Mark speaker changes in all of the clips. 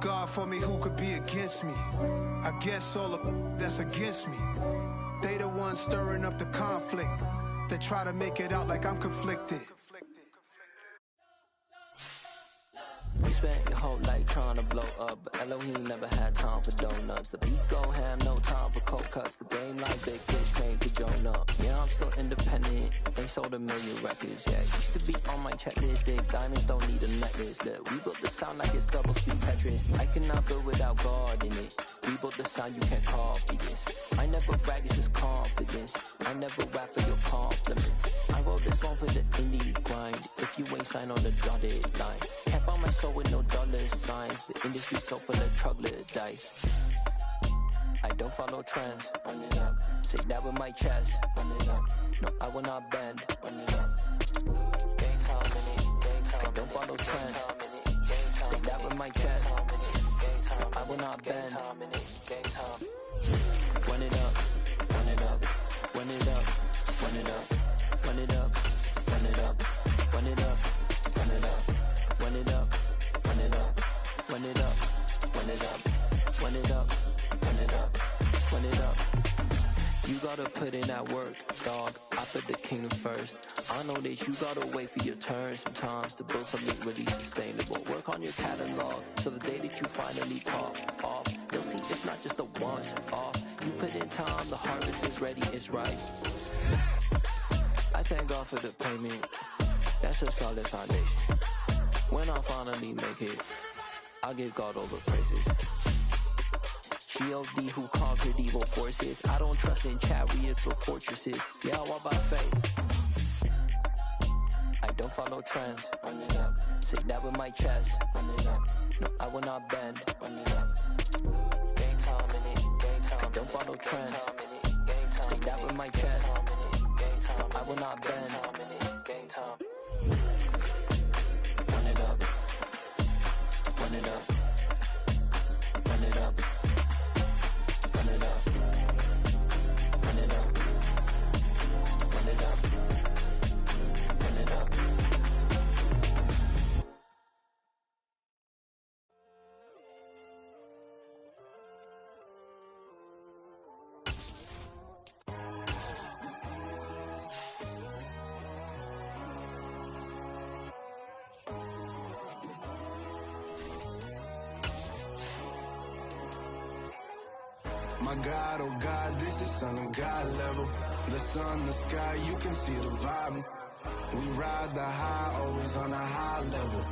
Speaker 1: God for me, who could be against me? I guess all the that's against me. They the ones stirring up the conflict. They try to make it out like I'm conflicted.
Speaker 2: You spent your whole life trying to blow up, but Elohim never had time for donuts. The beat go ham, no time for cold cuts. The game like big fish came to Jonah. Yeah, I'm still independent, ain't sold 1 million records yet. Used to be on my checklist, big diamonds don't need a necklace. Look, we built the sound like it's double speed Tetris. I cannot build without God in it. We built the sound, you can't copy this. I never brag, it's just confidence. I never rap for your compliments. I wrote this one for the indie grind. If you ain't signed on the dotted line, can't buy my soul with no dollar signs. The industry so full of troglodytes. I don't follow trends. Run it up. Say that with my chest. Run it up. No, I will not bend. Run it up. Gang time in it. Gang time. I don't follow trends. Say that with my chest. No, I will not bend. Gang time. Run it up. Run it up. Run it up. Run it up. Run it up. Run it up. Run it up. Run it up. Run it up. Run it up. Run it up. Run it up. Run it up. Run it up. Run it up. You gotta put in that work, dog. I put the kingdom first. I know that you gotta wait for your turn sometimes to build something really sustainable. Work on your catalog, so the day that you finally pop off, you'll see it's not just a once off. You put in time, the harvest is ready, it's right. I thank God for the payment. That's a solid foundation. When I finally make it, I'll give God all the praises. G.O.D. who conquered evil forces. I don't trust in chariots or fortresses. Yeah, I walk by faith. I don't follow trends. Run it up. Say that with my chest. Run it up. No, I will not bend. Run it up. Gang time in it. Gang time. I don't follow trends. Say that with my chest. No, I will not bend. Gang time. Run it up. Run it up. Run it up. Run it up. Run it up. Run it up. Run it up.
Speaker 1: My God, oh God, this is Son of God level. The sun, the sky, you can see the vibe. We ride the high, always on a high level.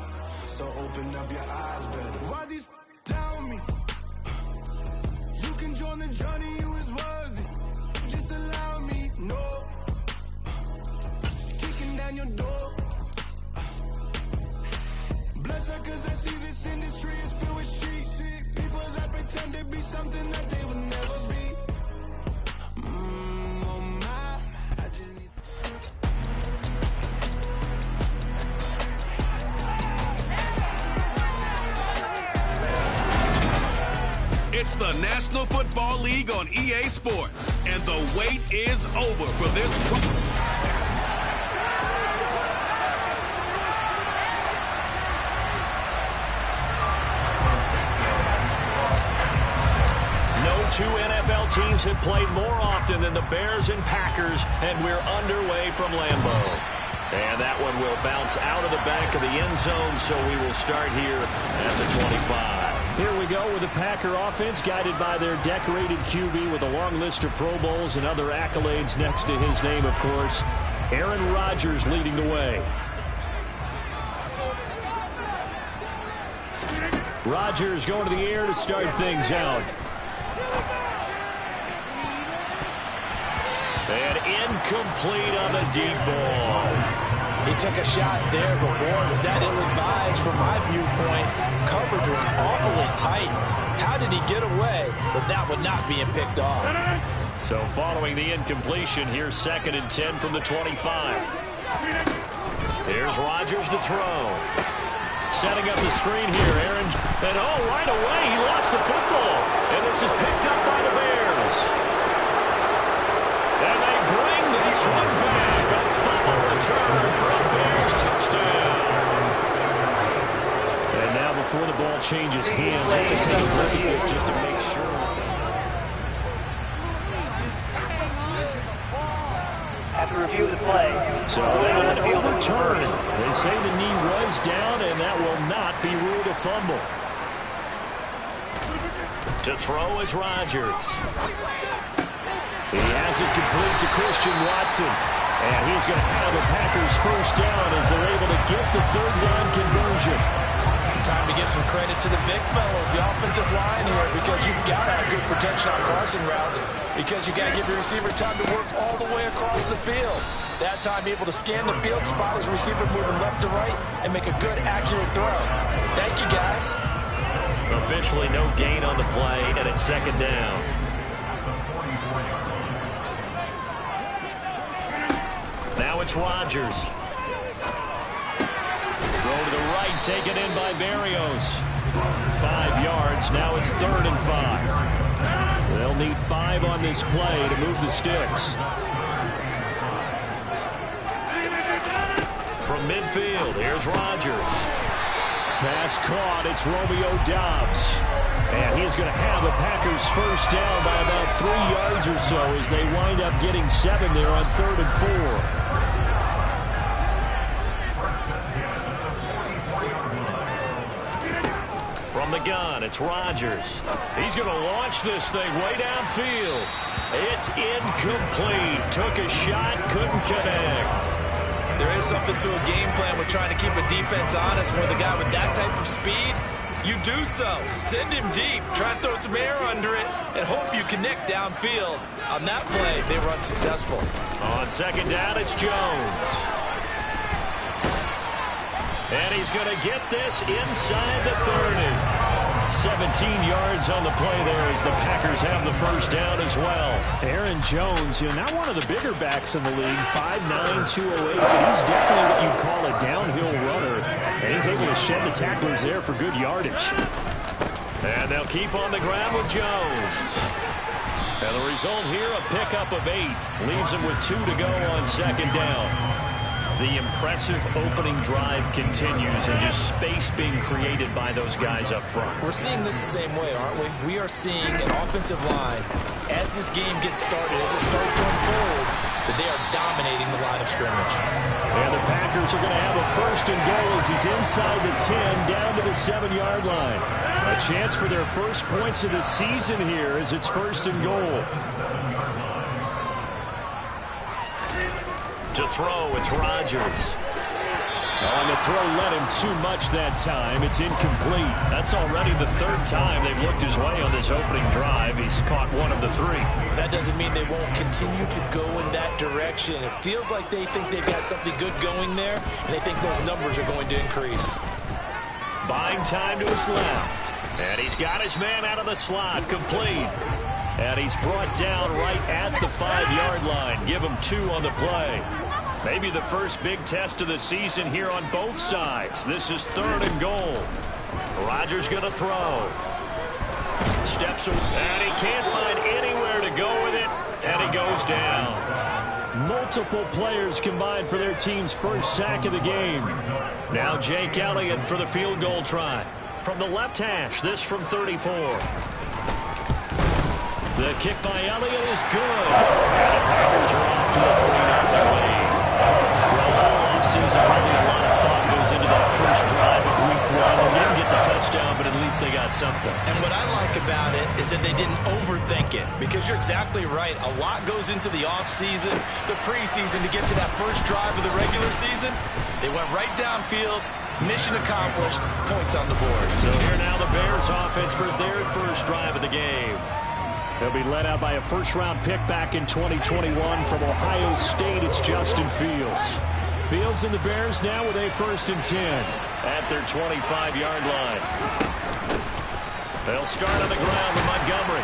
Speaker 1: So open up your eyes better. Why these down me? You can join the journey, you is worthy. Just allow me, no. Kicking down your door. Bloodsuckers, I see this industry is filled with shit. People that pretend to be something that they would never be. Oh my, I just need...
Speaker 3: It's the National Football League on EA Sports, and the wait is over for this...
Speaker 4: Two NFL teams have played more often than the Bears and Packers, and we're underway from Lambeau. And that one will bounce out of the back of the end zone, so we will start here at the 25. Here we go with the Packer offense, guided by their decorated QB with a long list of Pro Bowls and other accolades next to his name, of course. Aaron Rodgers leading the way. Rodgers going to the air to start things out. And incomplete on the deep ball.
Speaker 5: He took a shot there, but boy, was that ill-advised from my viewpoint. Coverage was awfully tight. How did he get away with that one not being picked off?
Speaker 4: So following the incompletion, here's 2nd and 10 from the 25. Here's Rodgers to throw. Setting up the screen here, Aaron. And oh, right away, he lost the football. And this is picked up by the Bears. And they bring this one back. A fumble return for a Bears touchdown. And now before the ball changes hands. I'm going to take a look at this just to make sure.
Speaker 6: After review of the play.
Speaker 4: So that one overturned. They say the knee was down, and that will not be ruled a fumble. To throw is Rodgers. He has it complete to Christian Watson. And he's going to have the Packers first down as they're able to get the third down conversion.
Speaker 5: Time to give some credit to the big fellas, the offensive line here, because you've got to have good protection on crossing routes, because you've got to give your receiver time to work all the way across the field. That time able to scan the field, spot his receiver moving left to right, and make a good, accurate throw. Thank you, guys.
Speaker 4: Officially no gain on the play, and it's second down. Now it's Rodgers. Throw to the right, taken in by Berrios. 5 yards, now it's 3rd and 5. They'll need 5 on this play to move the sticks. From midfield, here's Rodgers. Pass caught, it's Romeo Doubs. And he's going to have the Packers first down by about 3 yards or so as they wind up getting 7 there on 3rd and 4. From the gun, it's Rodgers. He's going to launch this thing way downfield. It's incomplete. Took a shot, couldn't connect.
Speaker 5: There is something to a game plan with trying to keep a defense honest. With a guy with that type of speed, you do so. Send him deep. Try and throw some air under it and hope you connect downfield. On that play, they were unsuccessful.
Speaker 4: On second down, it's Jones. And he's going to get this inside the 30. 17 yards on the play there as the Packers have the first down as well.
Speaker 7: Aaron Jones, not one of the bigger backs in the league, 5'9", 208, but he's definitely what you'd call a downhill runner. And he's able to shed the tacklers there for good yardage.
Speaker 4: And they'll keep on the ground with Jones. And the result here, a pickup of 8. Leaves him with 2 to go on second down. The impressive opening drive continues and just space being created by those guys up front.
Speaker 5: We're seeing this the same way, aren't we? We are seeing an offensive line, as this game gets started, as it starts to unfold, that they are dominating the line of scrimmage.
Speaker 4: And the Packers are going to have a first and goal as he's inside the 10, down to the 7-yard line. A chance for their first points of the season here as it's first and goal. To throw, it's Rodgers. On the throw, let him too much that time. It's incomplete. That's already the 3rd time they've looked his way on this opening drive. He's caught 1 of the 3.
Speaker 5: That doesn't mean they won't continue to go in that direction. It feels like they think they've got something good going there, and they think those numbers are going to increase.
Speaker 4: Buying time to his left. And he's got his man out of the slot, complete. And he's brought down right at the 5-yard line. Give him 2 on the play. Maybe the first big test of the season here on both sides. This is 3rd and goal. Rodgers going to throw. Steps away, and he can't find anywhere to go with it, and he goes down. Multiple players combined for their team's first sack of the game. Now Jake Elliott for the field goal try. From the left hash, this from 34. The kick by Elliott is good. And the Packers are off to a 3-0 lead. Well, all offseason, probably a lot of thought goes into that first drive of week 1. They didn't get the touchdown, but at least they got something.
Speaker 5: And what I like about it is that they didn't overthink it, because you're exactly right. A lot goes into the offseason, the preseason, to get to that first drive of the regular season. They went right downfield. Mission accomplished. Points on the board.
Speaker 4: So here now the Bears offense for their first drive of the game. They'll be led out by a first-round pick back in 2021 from Ohio State. It's Justin Fields. Fields and the Bears now with a 1st and 10 at their 25-yard line. They'll start on the ground with Montgomery.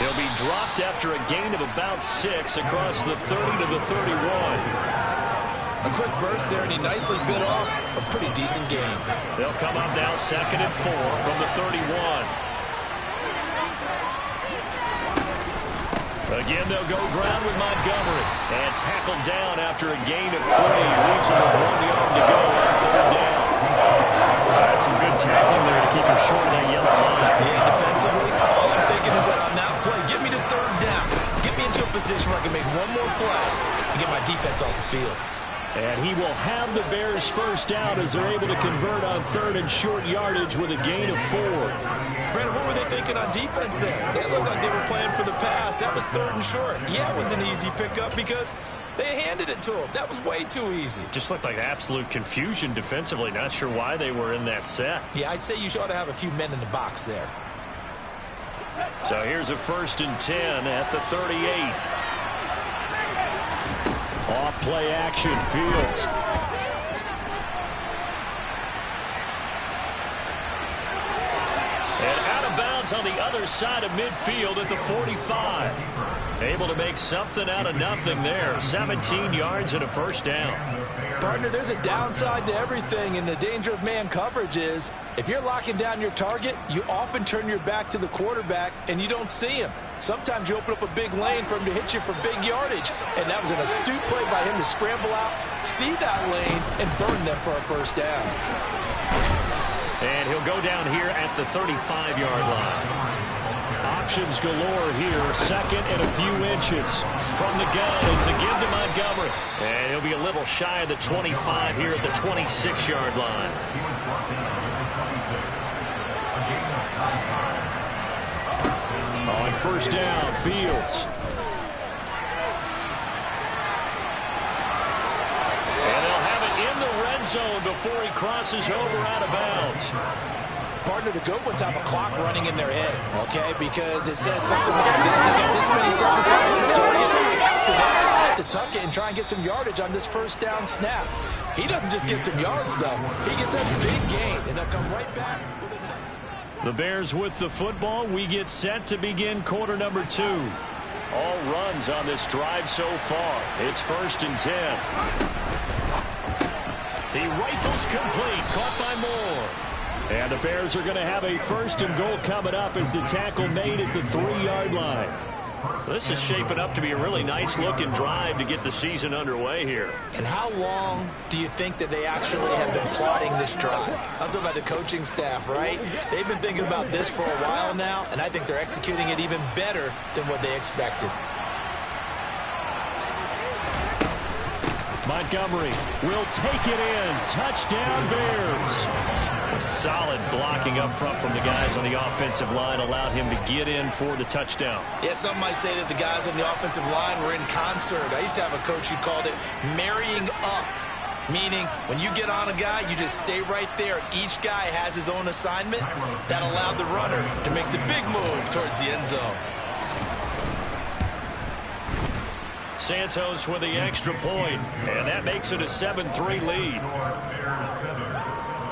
Speaker 4: He'll be dropped after a gain of about 6 across the 30 to the 31.
Speaker 5: A quick burst there, and he nicely bit off a pretty decent gain.
Speaker 4: They'll come up now 2nd and 4 from the 31. Again, they'll go ground with Montgomery. And tackled down after a gain of 3. Leaves him with 1 yard to go on 3rd down.
Speaker 7: That's some good tackling there to keep him short of that yellow line.
Speaker 5: Yeah, defensively, all I'm thinking is that on that play, get me to third down. Get me into a position where I can make one more play and get my defense off the field.
Speaker 7: And he will have the Bears first down as they're able to convert on third and short yardage with a gain of 4.
Speaker 5: Brandon, what were they thinking on defense there? They looked like they were playing for the pass. That was third and short. Yeah, it was an easy pickup because they handed it to him. That was way too easy.
Speaker 7: Just looked like absolute confusion defensively. Not sure why they were in that set.
Speaker 5: Yeah, I'd say you ought to have a few men in the box there.
Speaker 7: So here's a 1st and 10 at the 38. Off play action, Fields. And out of bounds on the other side of midfield at the 45. Able to make something out of nothing there. 17 yards and a first down.
Speaker 5: Partner, there's a downside to everything, and the danger of man coverage is if you're locking down your target, you often turn your back to the quarterback and you don't see him. Sometimes you open up a big lane for him to hit you for big yardage, and that was an astute play by him to scramble out, see that lane, and burn them for a first down.
Speaker 7: And he'll go down here at the 35-yard line. Options galore here. 2nd and a few inches. From the gun, it's a give to Montgomery. And he'll be a little shy of the 25 here at the 26-yard line. On first down, Fields. And they'll have it in the red zone before he crosses over out of bounds.
Speaker 5: Partner, the good ones have a clock running in their head, okay? Because it says something like this many seconds to tuck it and try and get some yardage on this first down snap. He doesn't just get some yards, though. He gets a big gain, and they'll come right back.
Speaker 7: The Bears with the football. We get set to begin quarter number 2. All runs on this drive so far. It's 1st and 10. He rifles complete. Caught by Moore. And the Bears are going to have a 1st and goal coming up as the tackle made at the 3-yard line. This is shaping up to be a really nice-looking drive to get the season underway here.
Speaker 5: And how long do you think that they actually have been plotting this drive? I'm talking about the coaching staff, right? They've been thinking about this for a while now, and I think they're executing it even better than what they expected.
Speaker 7: Montgomery will take it in. Touchdown, Bears. Solid blocking up front from the guys on the offensive line allowed him to get in for the touchdown.
Speaker 5: Yeah, some might say that the guys on the offensive line were in concert. I used to have a coach who called it marrying up, meaning when you get on a guy, you just stay right there. Each guy has his own assignment. That allowed the runner to make the big move towards the end zone.
Speaker 7: Santos with the extra point, and that makes it a 7-3 lead.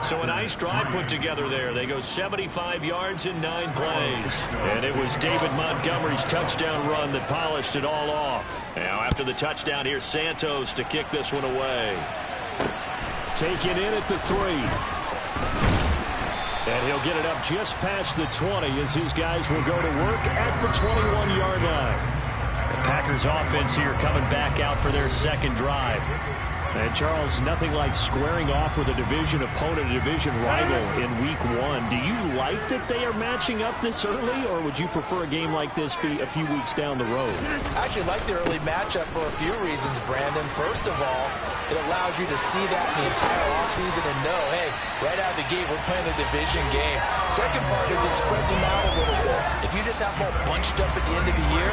Speaker 7: So a nice drive put together there. They go 75 yards in 9 plays. And it was David Montgomery's touchdown run that polished it all off. Now after the touchdown, here's Santos to kick this one away. Taken in at the 3. And he'll get it up just past the 20 as his guys will go to work at the 21-yard line. The Packers offense here coming back out for their 2nd drive. And Charles, nothing like squaring off with a division opponent, a division rival in week 1. Do you like that they are matching up this early, or would you prefer a game like this be a few weeks down the road?
Speaker 5: I actually like the early matchup for a few reasons, Brandon. First of all, it allows you to see that the entire offseason and know, hey, right out of the gate, we're playing a division game. Second part is it spreads them out a little bit. If you just have them all bunched up at the end of the year,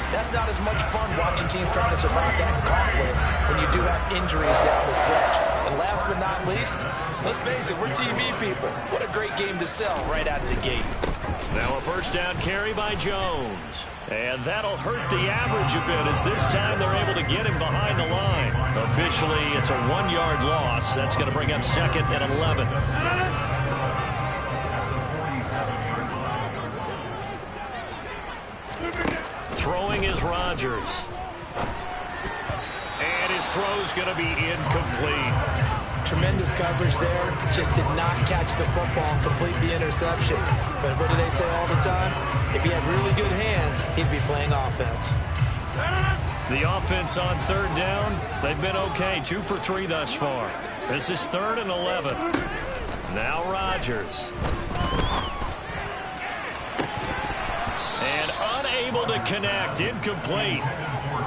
Speaker 5: that's not as much fun watching teams trying to survive that gauntlet when you do have injuries down the stretch. And last but not least, let's face it, we're TV people. What a great game to sell right out of the gate.
Speaker 7: Now a first down carry by Jones. And that'll hurt the average a bit as this time they're able to get him behind the line. Officially, it's a 1-yard loss. That's going to bring up 2nd and 11. Throwing is Rodgers. And his throw's going to be incomplete.
Speaker 5: Tremendous coverage there. Just did not catch the football and complete the interception. But what do they say all the time? If he had really good hands, he'd be playing offense.
Speaker 7: The offense on 3rd down, they've been okay. 2 for 3 thus far. This is 3rd and 11. Now Rodgers. And unable to connect. Incomplete.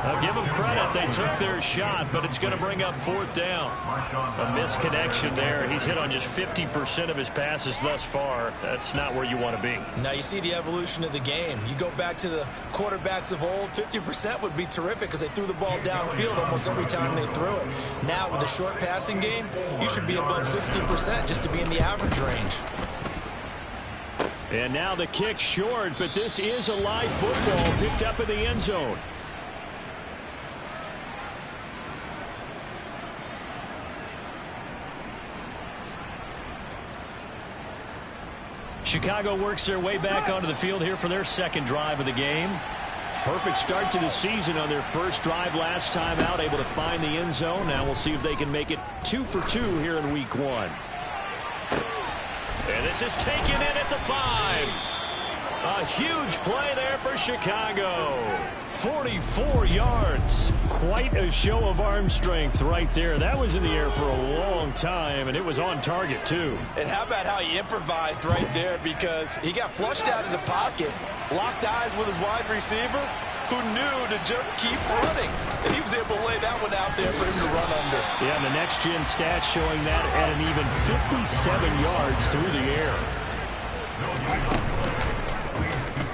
Speaker 7: I'll give them credit. They took their shot, but it's going to bring up 4th down. A misconnection there. He's hit on just 50% of his passes thus far. That's not where you want to be.
Speaker 5: Now you see the evolution of the game. You go back to the quarterbacks of old, 50% would be terrific because they threw the ball downfield almost every time they threw it. Now with the short passing game, you should be above 60% just to be in the average range.
Speaker 7: And now the kick short, but this is a live football picked up in the end zone. Chicago works their way back onto the field here for their second drive of the game. Perfect start to the season on their first drive last time out, able to find the end zone. Now we'll see if they can make it 2 for 2 here in week 1. And this is taken in at the 5. A huge play there for Chicago. 44 yards. Quite a show of arm strength right there. That was in the air for a long time, and it was on target, too.
Speaker 5: And how about how he improvised right there, because he got flushed out of the pocket, locked eyes with his wide receiver, who knew to just keep running. And he was able to lay that one out there for him to run under.
Speaker 7: Yeah, and the next-gen stats showing that at an even 57 yards through the air.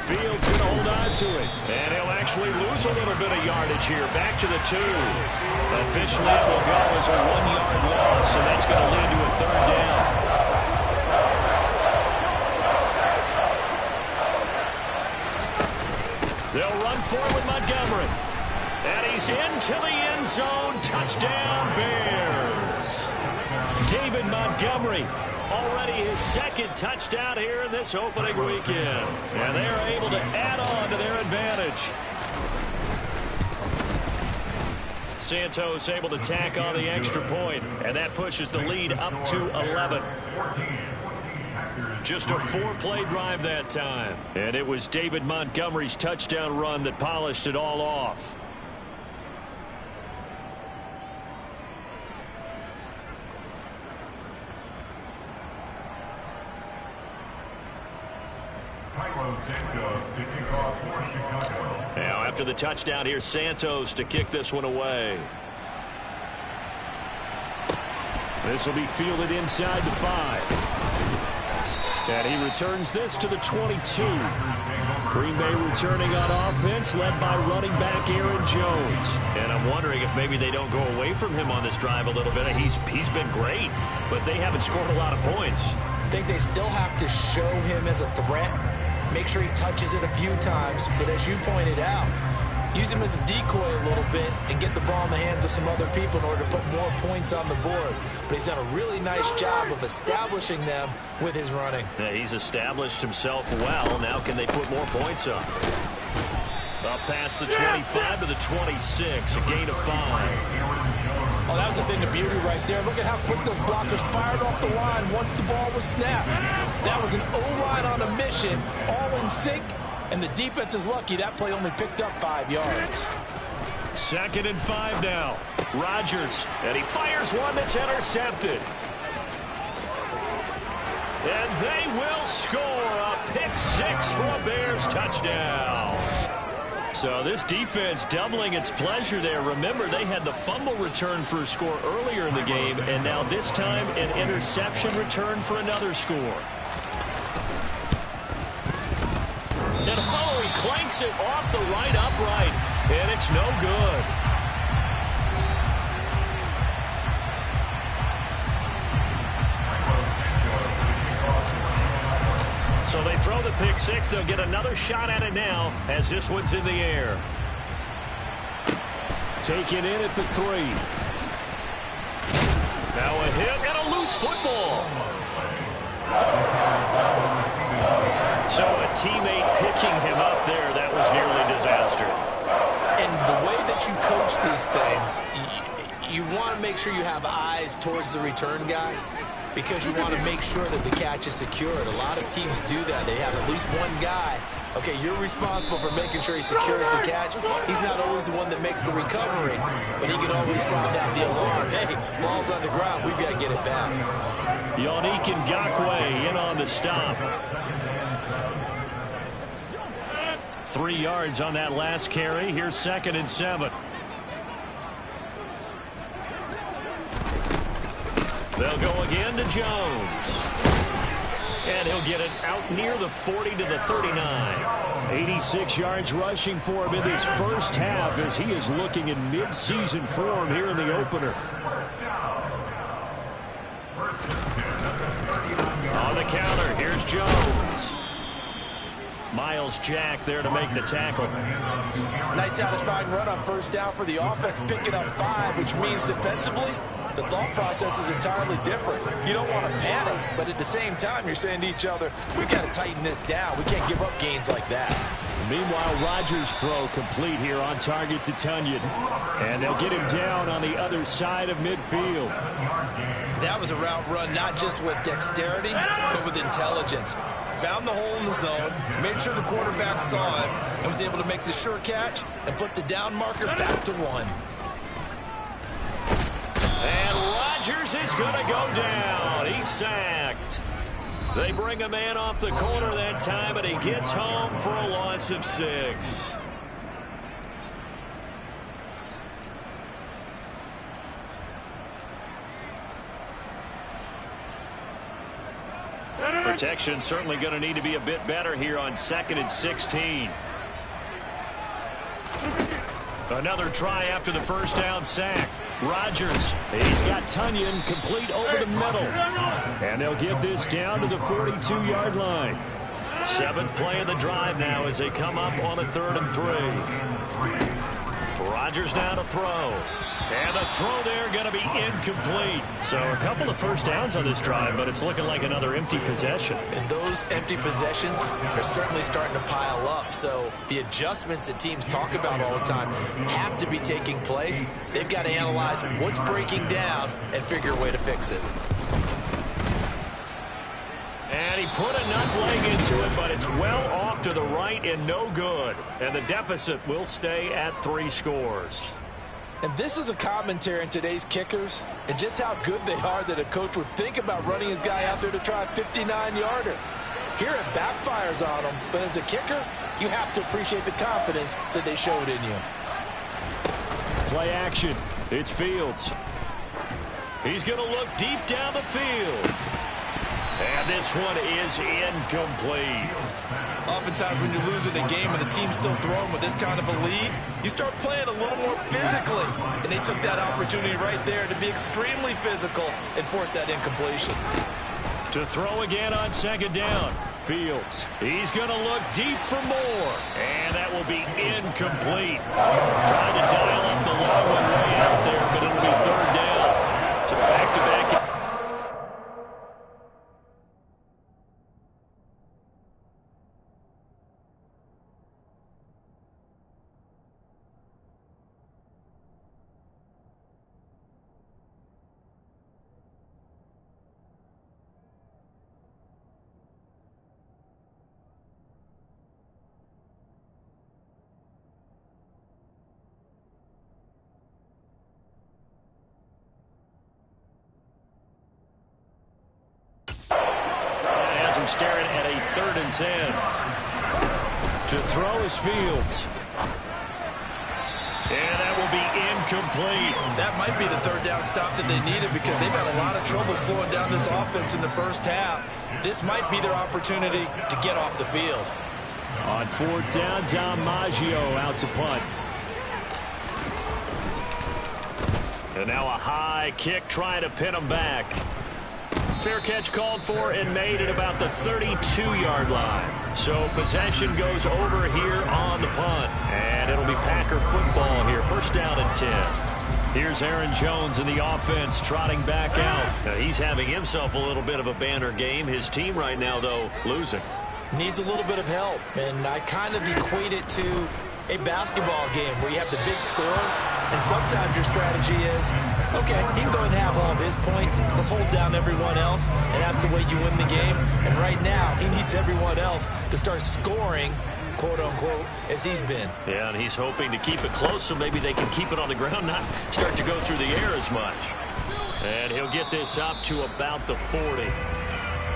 Speaker 7: Fields going to hold on to it. And he'll actually lose a little bit of yardage here. Back to the 2. Officially, it will go as a 1-yard loss, and that's going to lead to a 3rd down. They'll run forward with Montgomery. And he's into the end zone. Touchdown, Bears. David Montgomery. Already his second touchdown here in this opening weekend. And they're able to add on to their advantage. Santos able to tack on the extra point, and that pushes the lead up to 11. Just a 4-play drive that time. And it was David Montgomery's touchdown run that polished it all off. Now after the touchdown, here's Santos to kick this one away. This will be fielded inside the 5. And he returns this to the 22. Green Bay returning on offense, led by running back Aaron Jones. And I'm wondering if maybe they don't go away from him on this drive a little bit. He's been great, but they haven't scored a lot of points.
Speaker 5: I think they still have to show him as a threat. Make sure he touches it a few times. But as you pointed out, use him as a decoy a little bit and get the ball in the hands of some other people in order to put more points on the board. But he's done a really nice job of establishing them with his running.
Speaker 7: Yeah, he's established himself well. Now can they put more points up? Up past the 25 to the 26, a gain of 5.
Speaker 5: Oh, that was a thing of beauty right there. Look at how quick those blockers fired off the line once the ball was snapped. That was an O-line on a mission, all in sync, and the defense is lucky that play only picked up 5 yards.
Speaker 7: 2nd and 5 now. Rodgers, and he fires one that's intercepted. And they will score a pick 6 for a Bears touchdown. So this defense doubling its pleasure there. Remember, they had the fumble return for a score earlier in the game, and now this time an interception return for another score. And he clanks it off the right upright, and it's no good. So they throw the pick 6. They'll get another shot at it now as this one's in the air. Taken in at the 3. Now a hit and a loose football. So a teammate picking him up there. That was nearly disaster.
Speaker 5: And the way that you coach these things, you want to make sure you have eyes towards the return guy, because you want to make sure that the catch is secured. A lot of teams do that. They have at least one guy. Okay, you're responsible for making sure he secures the catch. He's not always the one that makes the recovery, but he can always sound out the alarm. Hey, ball's on the ground. We've got to get it back.
Speaker 7: Yannick Ngakoue in on the stop. 3 yards on that last carry. Here's 2nd and 7. They'll go again to Jones. And he'll get it out near the 40 to the 39. 86 yards rushing for him in this first half as he is looking in mid-season form here in the opener. On the counter, here's Jones. Miles Jack there to make the tackle.
Speaker 5: Nice satisfying run on first down for the offense, picking up 5, which means defensively, the thought process is entirely different. You don't want to panic, but at the same time, you're saying to each other, we got to tighten this down. We can't give up gains like that.
Speaker 7: Meanwhile, Rodgers' throw complete here on target to Tunyon. And they'll get him down on the other side of midfield.
Speaker 5: That was a route run not just with dexterity, but with intelligence. Found the hole in the zone, made sure the quarterback saw it, and was able to make the sure catch and flip the down marker back to 1.
Speaker 7: And Rodgers is going to go down. He's sacked. They bring a man off the corner that time, and he gets home for a loss of 6. Protection certainly going to need to be a bit better here on 2nd and 16. Another try after the first down sack. Rodgers, he's got Tunyon complete over the middle. And they'll get this down to the 42-yard line. 7th play of the drive now as they come up on a 3rd and 3. Rodgers now to throw. And the throw there going to be incomplete. So a couple of first downs on this drive, but it's looking like another empty possession.
Speaker 5: And those empty possessions are certainly starting to pile up. So the adjustments that teams talk about all the time have to be taking place. They've got to analyze what's breaking down and figure a way to fix it.
Speaker 7: And he put enough leg into it, but it's well off to the right and no good. And the deficit will stay at 3 scores.
Speaker 5: And this is a commentary on today's kickers and just how good they are that a coach would think about running his guy out there to try a 59-yarder. Here it backfires on him, but as a kicker, you have to appreciate the confidence that they showed in you.
Speaker 7: Play action. It's Fields. He's going to look deep down the field. And this one is incomplete.
Speaker 5: Oftentimes when you're losing a game and the team's still throwing with this kind of a lead, you start playing a little more physically. And they took that opportunity right there to be extremely physical and force that incompletion.
Speaker 7: To throw again on 2nd down. Fields. He's going to look deep for more. And that will be incomplete. Trying to dial up the long one way out there, but it'll be 3rd down. So back-to-back. Staring at a 3rd and 10. To throw is Fields. And that will be incomplete.
Speaker 5: That might be the 3rd down stop that they needed because they've had a lot of trouble slowing down this offense in the first half. This might be their opportunity to get off the field.
Speaker 7: On 4th down, Dom Maggio out to punt. And now a high kick trying to pin him back. Fair catch called for and made at about the 32-yard line. So possession goes over here on the punt. And it'll be Packer football here. 1st down and 10. Here's Aaron Jones in the offense trotting back out. Now, he's having himself a little bit of a banner game. His team right now, though, losing.
Speaker 5: Needs a little bit of help. And I kind of equate it to a basketball game where you have the big score, and sometimes your strategy is, okay, he can go and have all of his points. Let's hold down everyone else, and that's the way you win the game. And right now, he needs everyone else to start scoring, quote-unquote, as he's been.
Speaker 7: Yeah, and he's hoping to keep it close so maybe they can keep it on the ground, not start to go through the air as much.
Speaker 4: And he'll get this up to about the 40.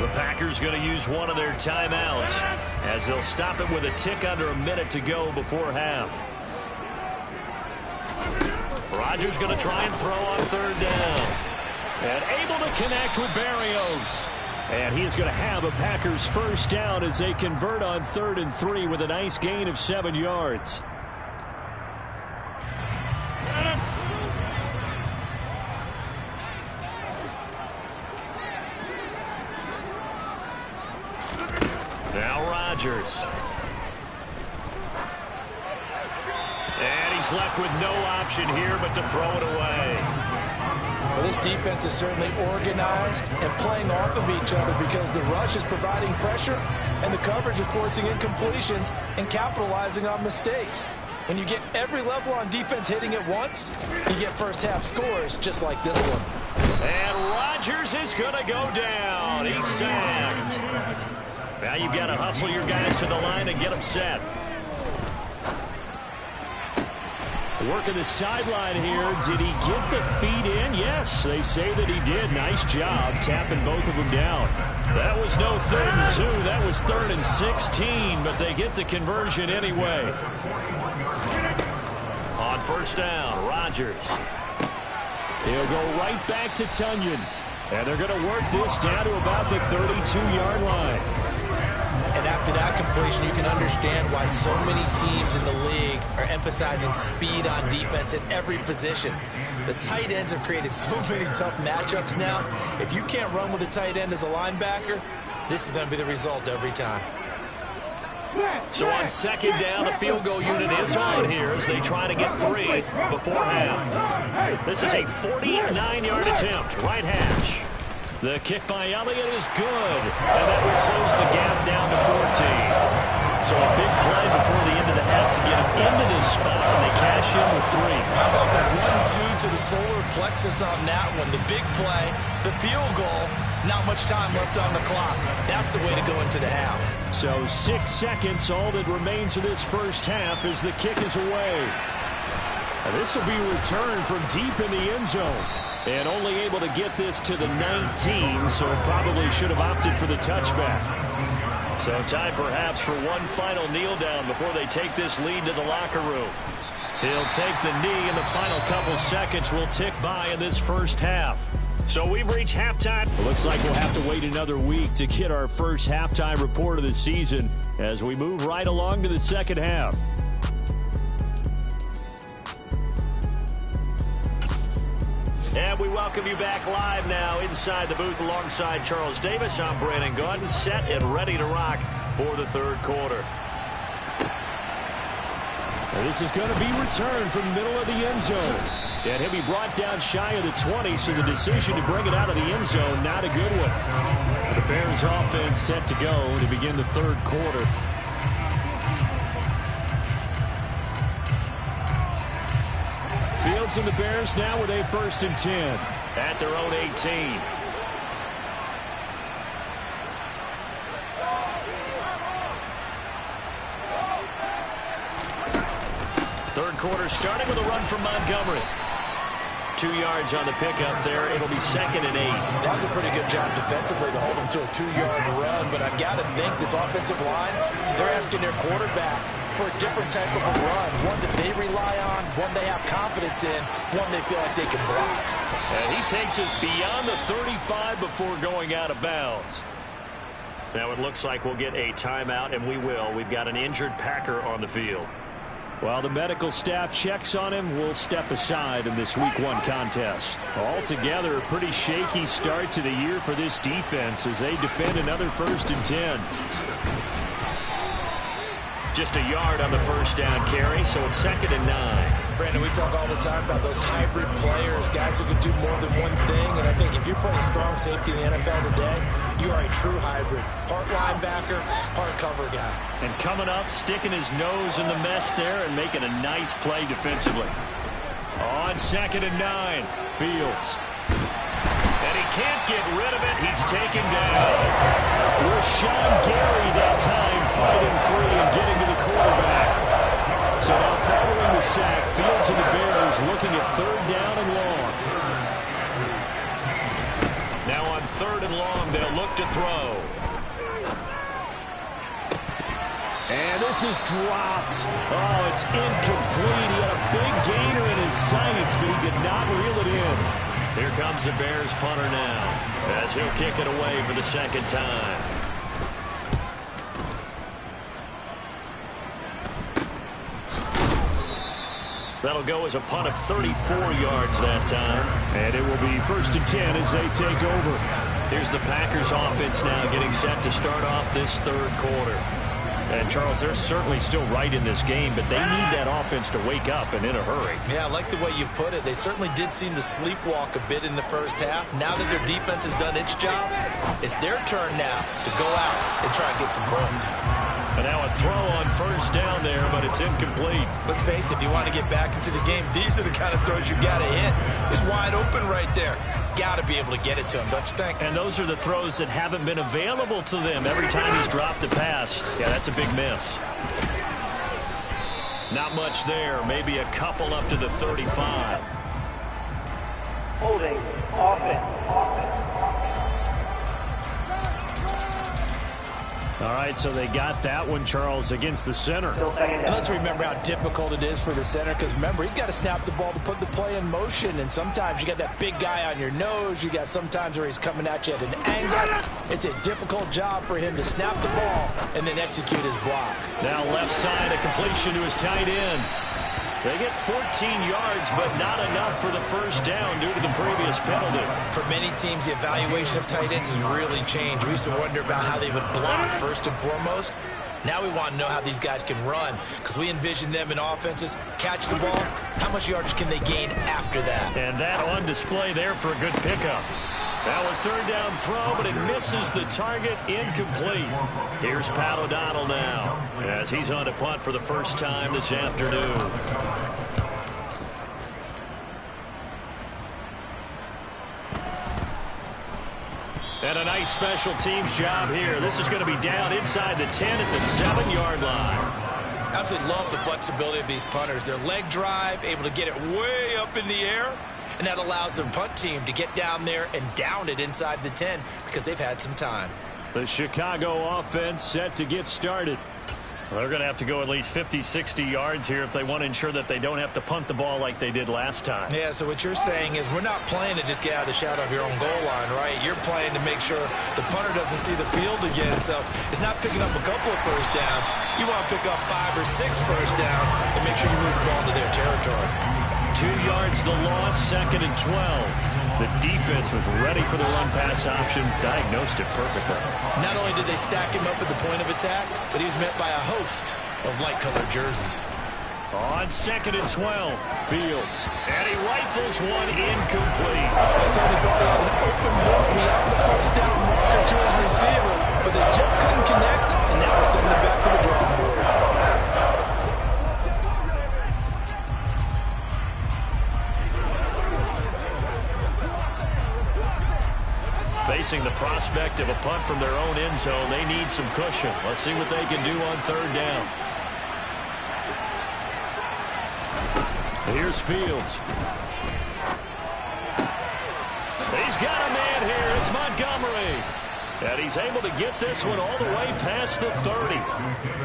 Speaker 4: The Packers going to use one of their timeouts as they'll stop it with a tick under a minute to go before half. Rodgers going to try and throw on third down. And able to connect with Barrios. And he is going to have a Packers first down as they convert on 3rd and 3 with a nice gain of 7 yards. Now Rodgers. And he's left with no option here but to throw it away.
Speaker 5: Well, this defense is certainly organized and playing off of each other because the rush is providing pressure and the coverage is forcing incompletions and capitalizing on mistakes. When you get every level on defense hitting at once, you get first half scores just like this one.
Speaker 4: And Rodgers is going to go down. He's sacked. Now you've got to hustle your guys to the line and get them set. Working the sideline here. Did he get the feet in? Yes, they say that he did. Nice job tapping both of them down. That was no 3rd and 2. That was 3rd and 16, but they get the conversion anyway. On first down, Rodgers. He'll go right back to Tunyon. And they're going to work this down to about the 32-yard line.
Speaker 5: And after that completion, you can understand why so many teams in the league are emphasizing speed on defense at every position. The tight ends have created so many tough matchups now. If you can't run with a tight end as a linebacker, this is going to be the result every time.
Speaker 4: So on second down, the field goal unit is on here as they try to get 3 before half. This is a 49-yard attempt, right hash. The kick by Elliott is good, and that will close the gap down to 14. So a big play before the end of the half to get him into this spot, and they cash in with 3.
Speaker 5: How about the 1-2 to the solar plexus on that one? The big play, the field goal, not much time left on the clock. That's the way to go into the half.
Speaker 7: So 6 seconds, all that remains of this first half as the kick is away. And this will be returned from deep in the end zone. And only able to get this to the 19, so probably should have opted for the touchback. So time perhaps for one final kneel down before they take this lead to the locker room. He'll take the knee, and the final couple seconds will tick by in this first half. So we've reached halftime. It looks like we'll have to wait another week to get our first halftime report of the season as we move right along to the second half.
Speaker 4: And we welcome you back live now inside the booth alongside Charles Davis. I'm Brandon Gaudin, set and ready to rock for the third quarter.
Speaker 7: And this is going to be returned from the middle of the end zone. And he'll be brought down shy of the 20, so the decision to bring it out of the end zone, not a good one. The Bears offense set to go to begin the third quarter. Fields and the Bears now with a 1st and 10.
Speaker 4: At their own 18. Third quarter starting with a run from Montgomery. 2 yards on the pickup there. It'll be 2nd and 8.
Speaker 5: That was a pretty good job defensively to hold him to a 2-yard run, but I've got to think this offensive line, they're asking their quarterback for a different type of a run, one that they rely on, one they have confidence in, one they feel like they can block.
Speaker 4: And he takes us beyond the 35 before going out of bounds. Now it looks like we'll get a timeout, and we will. We've got an injured Packer on the field.
Speaker 7: While the medical staff checks on him, we'll step aside in this Week 1 contest. Altogether, a pretty shaky start to the year for this defense as they defend another 1st and 10.
Speaker 4: Just a yard on the first down carry, so it's 2nd and 9.
Speaker 5: Brandon, we talk all the time about those hybrid players, guys who can do more than one thing, and I think if you're playing strong safety in the NFL today, you are a true hybrid. Part linebacker, part cover guy.
Speaker 7: And coming up, sticking his nose in the mess there and making a nice play defensively. On 2nd and 9, Fields.
Speaker 4: And he can't get rid of it. He's taken down.
Speaker 7: Rashawn Gary that time fighting free and getting to the quarterback. So now following the sack, Fields and the Bears looking at 3rd down and long.
Speaker 4: 3rd and long. They'll look to throw. And this is dropped. Oh, it's incomplete. He had a big gainer in his sights, but he could not reel it in. Here comes the Bears punter now, as he'll kick it away for the 2nd time. That'll go as a punt of 34 yards that time.
Speaker 7: And it will be 1st and 10 as they take over.
Speaker 4: Here's the Packers offense now getting set to start off this 3rd quarter.
Speaker 7: And, Charles, they're certainly still right in this game, but they need that offense to wake up and in a hurry.
Speaker 5: Yeah, I like the way you put it. They certainly did seem to sleepwalk a bit in the 1st half. Now that their defense has done its job, it's their turn now to go out and try and get some points.
Speaker 7: And now a throw on 1st down there, but it's incomplete.
Speaker 5: Let's face it, if you want to get back into the game, these are the kind of throws you got to hit. It's wide open right there. Got to be able to get it to him, don't you think?
Speaker 7: And those are the throws that haven't been available to them every time he's dropped a pass. Yeah, that's a big miss. Not much there. Maybe a couple up to the 35.
Speaker 6: Holding. Offense.
Speaker 7: All right, so they got that one, Charles, against the center.
Speaker 5: And let's remember how difficult it is for the center, because remember, he's got to snap the ball to put the play in motion, and sometimes you got that big guy on your nose. You got sometimes where he's coming at you at an angle. It's a difficult job for him to snap the ball and then execute his block.
Speaker 7: Now left side, a completion to his tight end. They get 14 yards, but not enough for the 1st down due to the previous penalty.
Speaker 5: For many teams, the evaluation of tight ends has really changed. We used to wonder about how they would block first and foremost. Now we want to know how these guys can run, because we envision them in offenses, catch the ball, how much yardage can they gain after that?
Speaker 7: And that on display there for a good pickup. Now a 3rd down throw, but it misses the target, incomplete. Here's Pat O'Donnell now, as he's on to punt for the 1st time this afternoon. And a nice special teams job here. This is going to be down inside the 10 at the 7-yard line.
Speaker 5: Absolutely love the flexibility of these punters. Their leg drive, able to get it way up in the air, and that allows the punt team to get down there and down it inside the 10 because they've had some time.
Speaker 7: The Chicago offense set to get started. Well, they're going to have to go at least 50, 60 yards here if they want to ensure that they don't have to punt the ball like they did last time.
Speaker 5: Yeah, so what you're saying is we're not playing to just get out of the shadow of your own goal line, right? You're playing to make sure the punter doesn't see the field again. So it's not picking up a couple of 1st downs. You want to pick up 5 or 6 1st downs and make sure you move the ball into their territory.
Speaker 7: 2 yards the loss, 2nd and 12. The defense was ready for the run-pass option, diagnosed it perfectly.
Speaker 5: Not only did they stack him up at the point of attack, but he was met by a host of light-colored jerseys.
Speaker 7: On 2nd and 12, Fields. And he rifles one incomplete.
Speaker 5: So they thought he had an open look beyond the 1st down marker to his receiver, but they just couldn't connect, and now it's sending him back to the drawing board.
Speaker 7: Facing the prospect of a punt from their own end zone, they need some cushion. Let's see what they can do on 3rd down. Here's Fields. He's got a man here. It's Montgomery. And he's able to get this one all the way past the 30.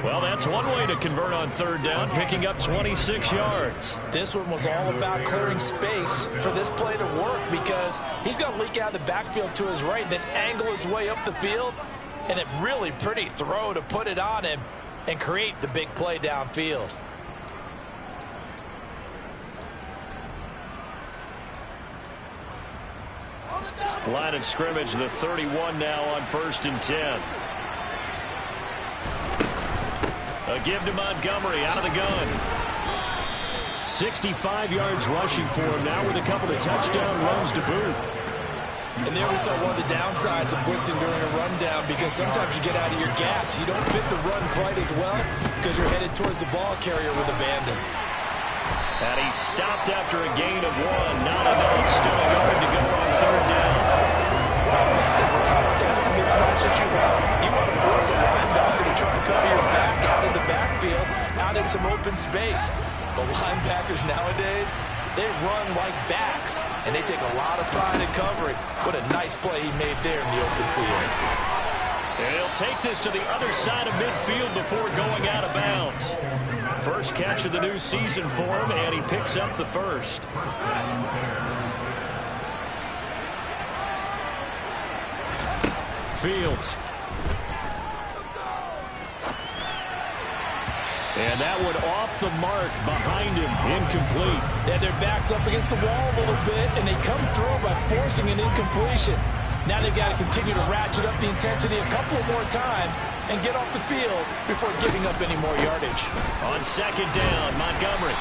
Speaker 7: Well, that's one way to convert on 3rd down, picking up 26 yards.
Speaker 5: This one was all about clearing space for this play to work because he's going to leak out of the backfield to his right, then angle his way up the field, and a really pretty throw to put it on him and create the big play downfield.
Speaker 7: Line of scrimmage, the 31 now on 1st and 10. A give to Montgomery out of the gun. 65 yards rushing for him now with a couple of touchdown runs to boot.
Speaker 5: And there we saw one of the downsides of blitzing during a rundown because sometimes you get out of your gaps. You don't fit the run quite as well because you're headed towards the ball carrier with abandon.
Speaker 7: And he stopped after a gain of 1. Not enough. Still a yard to go on 3rd down.
Speaker 5: Offensive route, that's the mismatch that you want. You want to force a linebacker to try and cover your back out in the backfield, out in some open space. But linebackers nowadays, They run like backs, and they take a lot of pride in covering. What a nice play he made there in the open field.
Speaker 7: And he'll take this to the other side of midfield before going out of bounds. First catch of the new season for him, and he picks up the first. Fields. And that one off the mark behind him, incomplete.
Speaker 5: Yeah, their back's up against the wall a little bit, and they come through by forcing an incompletion. Now they've got to continue to ratchet up the intensity a couple of more times and get off the field before giving up any more yardage.
Speaker 7: On second down, Montgomery.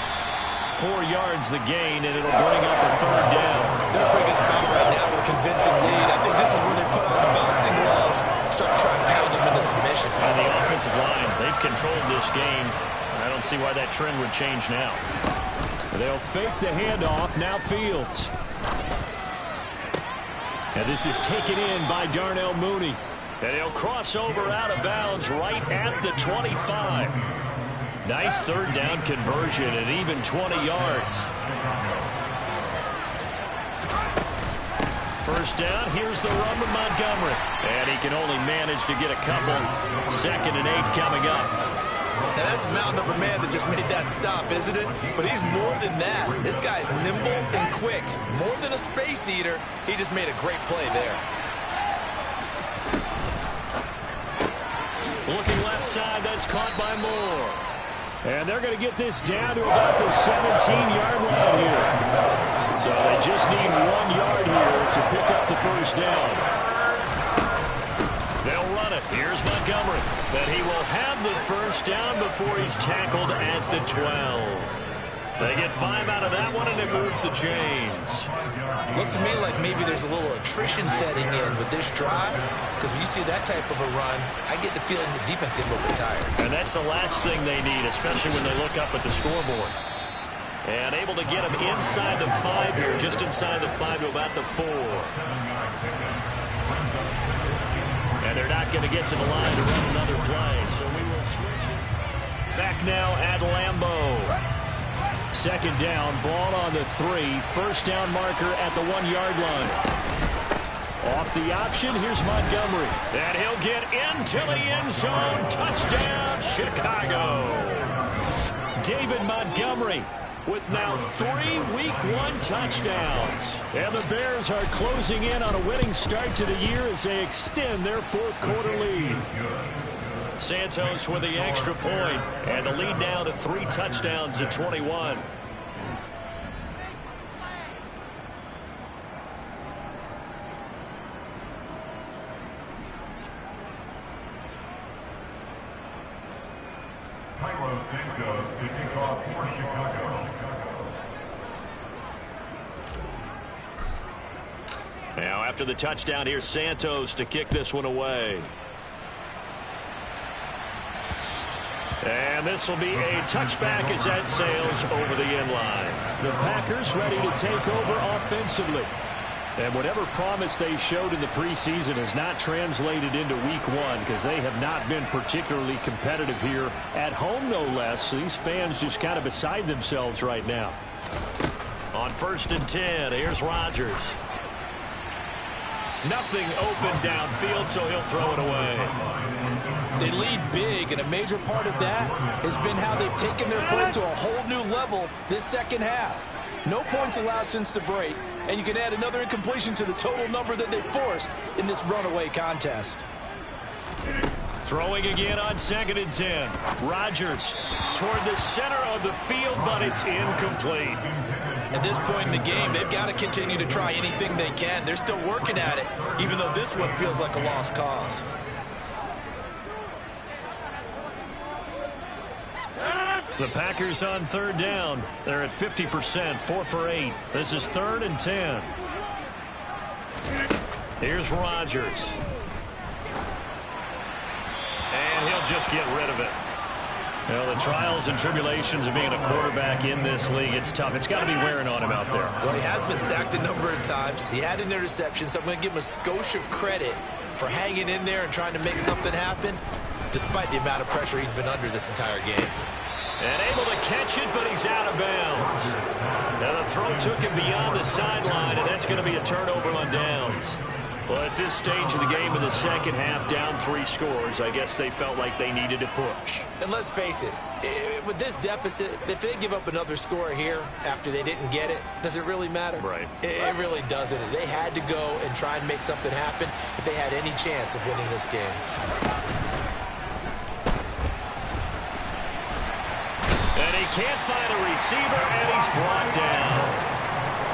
Speaker 7: 4 yards the gain, and it'll bring up a third down.
Speaker 5: They're putting us about right now with a convincing lead. I think this is where they put on the boxing gloves, start to try and pound them into submission.
Speaker 7: On the offensive line, they've controlled this game. I don't see why that trend would change now. They'll fake the handoff, now Fields. And this is taken in by Darnell Mooney. And he'll cross over out of bounds right at the 25. Nice third down conversion at even 20 yards. First down, here's the run with Montgomery. And he can only manage to get a couple. 2nd and 8 coming up.
Speaker 5: Now that's a mountain of a man that just made that stop, isn't it? But he's more than that. This guy's nimble and quick. More than a space eater, he just made a great play there.
Speaker 7: Looking left side, that's caught by Moore. And they're going to get this down to about the 17-yard line here. So they just need 1 yard here to pick up the first down. They'll run it. Here's Montgomery. But he will have the first down before he's tackled at the 12. They get 5 out of that one, and it moves the chains.
Speaker 5: Looks to me like maybe there's a little attrition setting in with this drive, because when you see that type of a run, I get the feeling the defense gets a little bit tired.
Speaker 7: And that's the last thing they need, especially when they look up at the scoreboard. And able to get him inside the 5 here, just inside the 5 to about the 4. And they're not going to get to the line to run another play, so we will switch it. Back now at Lambeau. Second down, ball on the 3. First down marker at the 1 yard line. Off the option, here's Montgomery. And he'll get into the end zone. Touchdown, Chicago. David Montgomery with now 3 Week 1 touchdowns. And the Bears are closing in on a winning start to the year as they extend their 4th quarter lead. Santos with the extra point, and the lead now to 3 touchdowns at 21.
Speaker 8: Santos to kick off for Chicago.
Speaker 7: Now after the touchdown, here's Santos to kick this one away. And this will be a touchback as that sails over the end line. The Packers ready to take over offensively. And whatever promise they showed in the preseason has not translated into Week 1 because they have not been particularly competitive here at home, no less. These fans just kind of beside themselves right now. On 1st and 10, here's Rodgers. Nothing open downfield, so he'll throw it away.
Speaker 5: They lead big, and a major part of that has been how they've taken their play to a whole new level this second half. No points allowed since the break, and you can add another incompletion to the total number that they forced in this runaway contest.
Speaker 7: Throwing again on 2nd and 10. Rodgers toward the center of the field, but it's incomplete.
Speaker 5: At this point in the game, they've got to continue to try anything they can. They're still working at it, even though this one feels like a lost cause.
Speaker 7: The Packers on 3rd down. They're at 50%, 4 for 8. This is 3rd and 10. Here's Rodgers. And he'll just get rid of it. Well, the trials and tribulations of being a quarterback in this league, it's tough. It's got to be wearing on him out there.
Speaker 5: Well, he has been sacked a number of times. He had an interception, so I'm going to give him a skosh of credit for hanging in there and trying to make something happen, despite the amount of pressure he's been under this entire game.
Speaker 4: And able to catch it, but he's out of bounds. Now the throw took him beyond the sideline, and that's going to be a turnover on downs. Well, at this stage of the game in the second half, down 3 scores, I guess they felt like they needed to push.
Speaker 5: And let's face it, with this deficit, if they give up another score here after they didn't get it, does it really matter?
Speaker 4: Right.
Speaker 5: It really doesn't. They had to go and try and make something happen if they had any chance of winning this game.
Speaker 4: And he can't find a receiver, and he's brought down.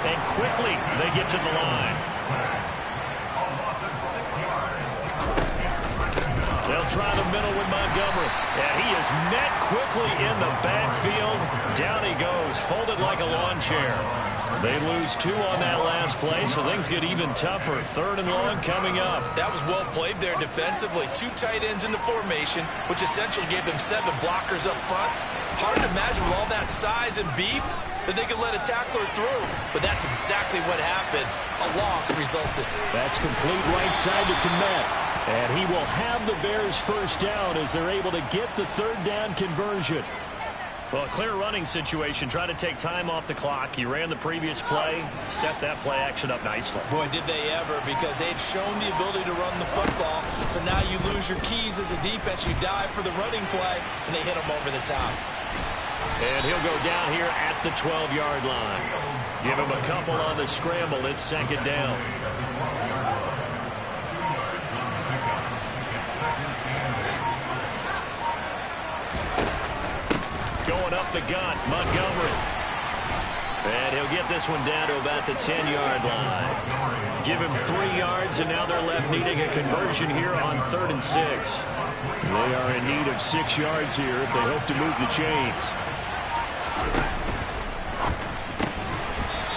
Speaker 4: And quickly, they get to the line. They'll try the middle with Montgomery. And he is met quickly in the backfield. Down he goes, folded like a lawn chair. They lose 2 on that last play, so things get even tougher. 3rd and long coming up.
Speaker 5: That was well played there defensively. 2 tight ends in the formation, which essentially gave them 7 blockers up front. Hard to imagine with all that size and beef that they could let a tackler through. But that's exactly what happened. A loss resulted.
Speaker 7: That's complete right side to Komet. And he will have the Bears first down as they're able to get the 3rd down conversion.
Speaker 4: Well, a clear running situation. Try to take time off the clock. He ran the previous play, set that play action up nicely.
Speaker 5: Boy, did they ever, because they'd shown the ability to run the football. So now you lose your keys as a defense. You dive for the running play, and they hit them over the top.
Speaker 4: And he'll go down here at the 12-yard line. Give him a couple on the scramble. It's 2nd down. Going up the gut, Montgomery. And he'll get this one down to about the 10-yard line. Give him 3 yards, and now they're left needing a conversion here on 3rd and 6.
Speaker 7: They are in need of 6 yards here if they hope to move the chains.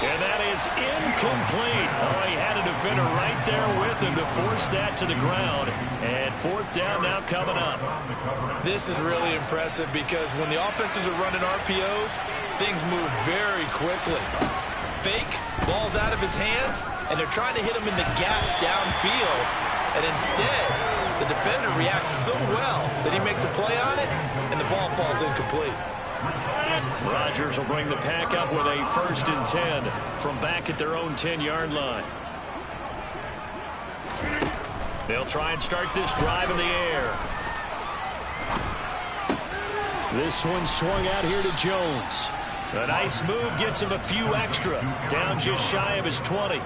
Speaker 4: And that is incomplete. Oh, he had a defender right there with him to force that to the ground. And 4th down now coming up.
Speaker 5: This is really impressive because when the offenses are running RPOs, things move very quickly. Fake, ball's out of his hands, and they're trying to hit him in the gaps downfield. And instead, the defender reacts so well that he makes a play on it, and the ball falls incomplete.
Speaker 4: Rodgers will bring the pack up with a 1st and 10 from back at their own 10-yard line. They'll try and start this drive in the air.
Speaker 7: This one swung out here to Jones.
Speaker 4: A nice move gets him a few extra. Down just shy of his 20.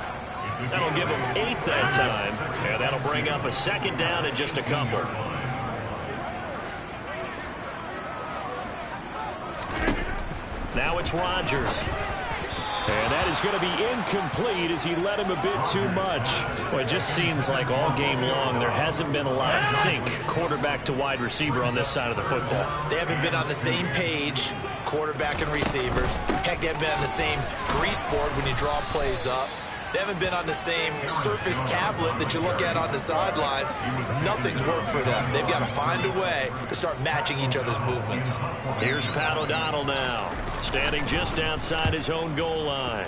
Speaker 4: That'll give him 8 that time. And that'll bring up a 2nd down and just a couple. Now it's Rodgers.
Speaker 7: And that is going to be incomplete as he led him a bit too much.
Speaker 4: Well, it just seems like all game long there hasn't been a lot of sync quarterback to wide receiver on this side of the football.
Speaker 5: They haven't been on the same page, quarterback and receivers. Heck, they haven't been on the same grease board when you draw plays up. They haven't been on the same surface tablet that you look at on the sidelines. Nothing's worked for them. They've got to find a way to start matching each other's movements.
Speaker 4: Here's Pat O'Donnell now, standing just outside his own goal line.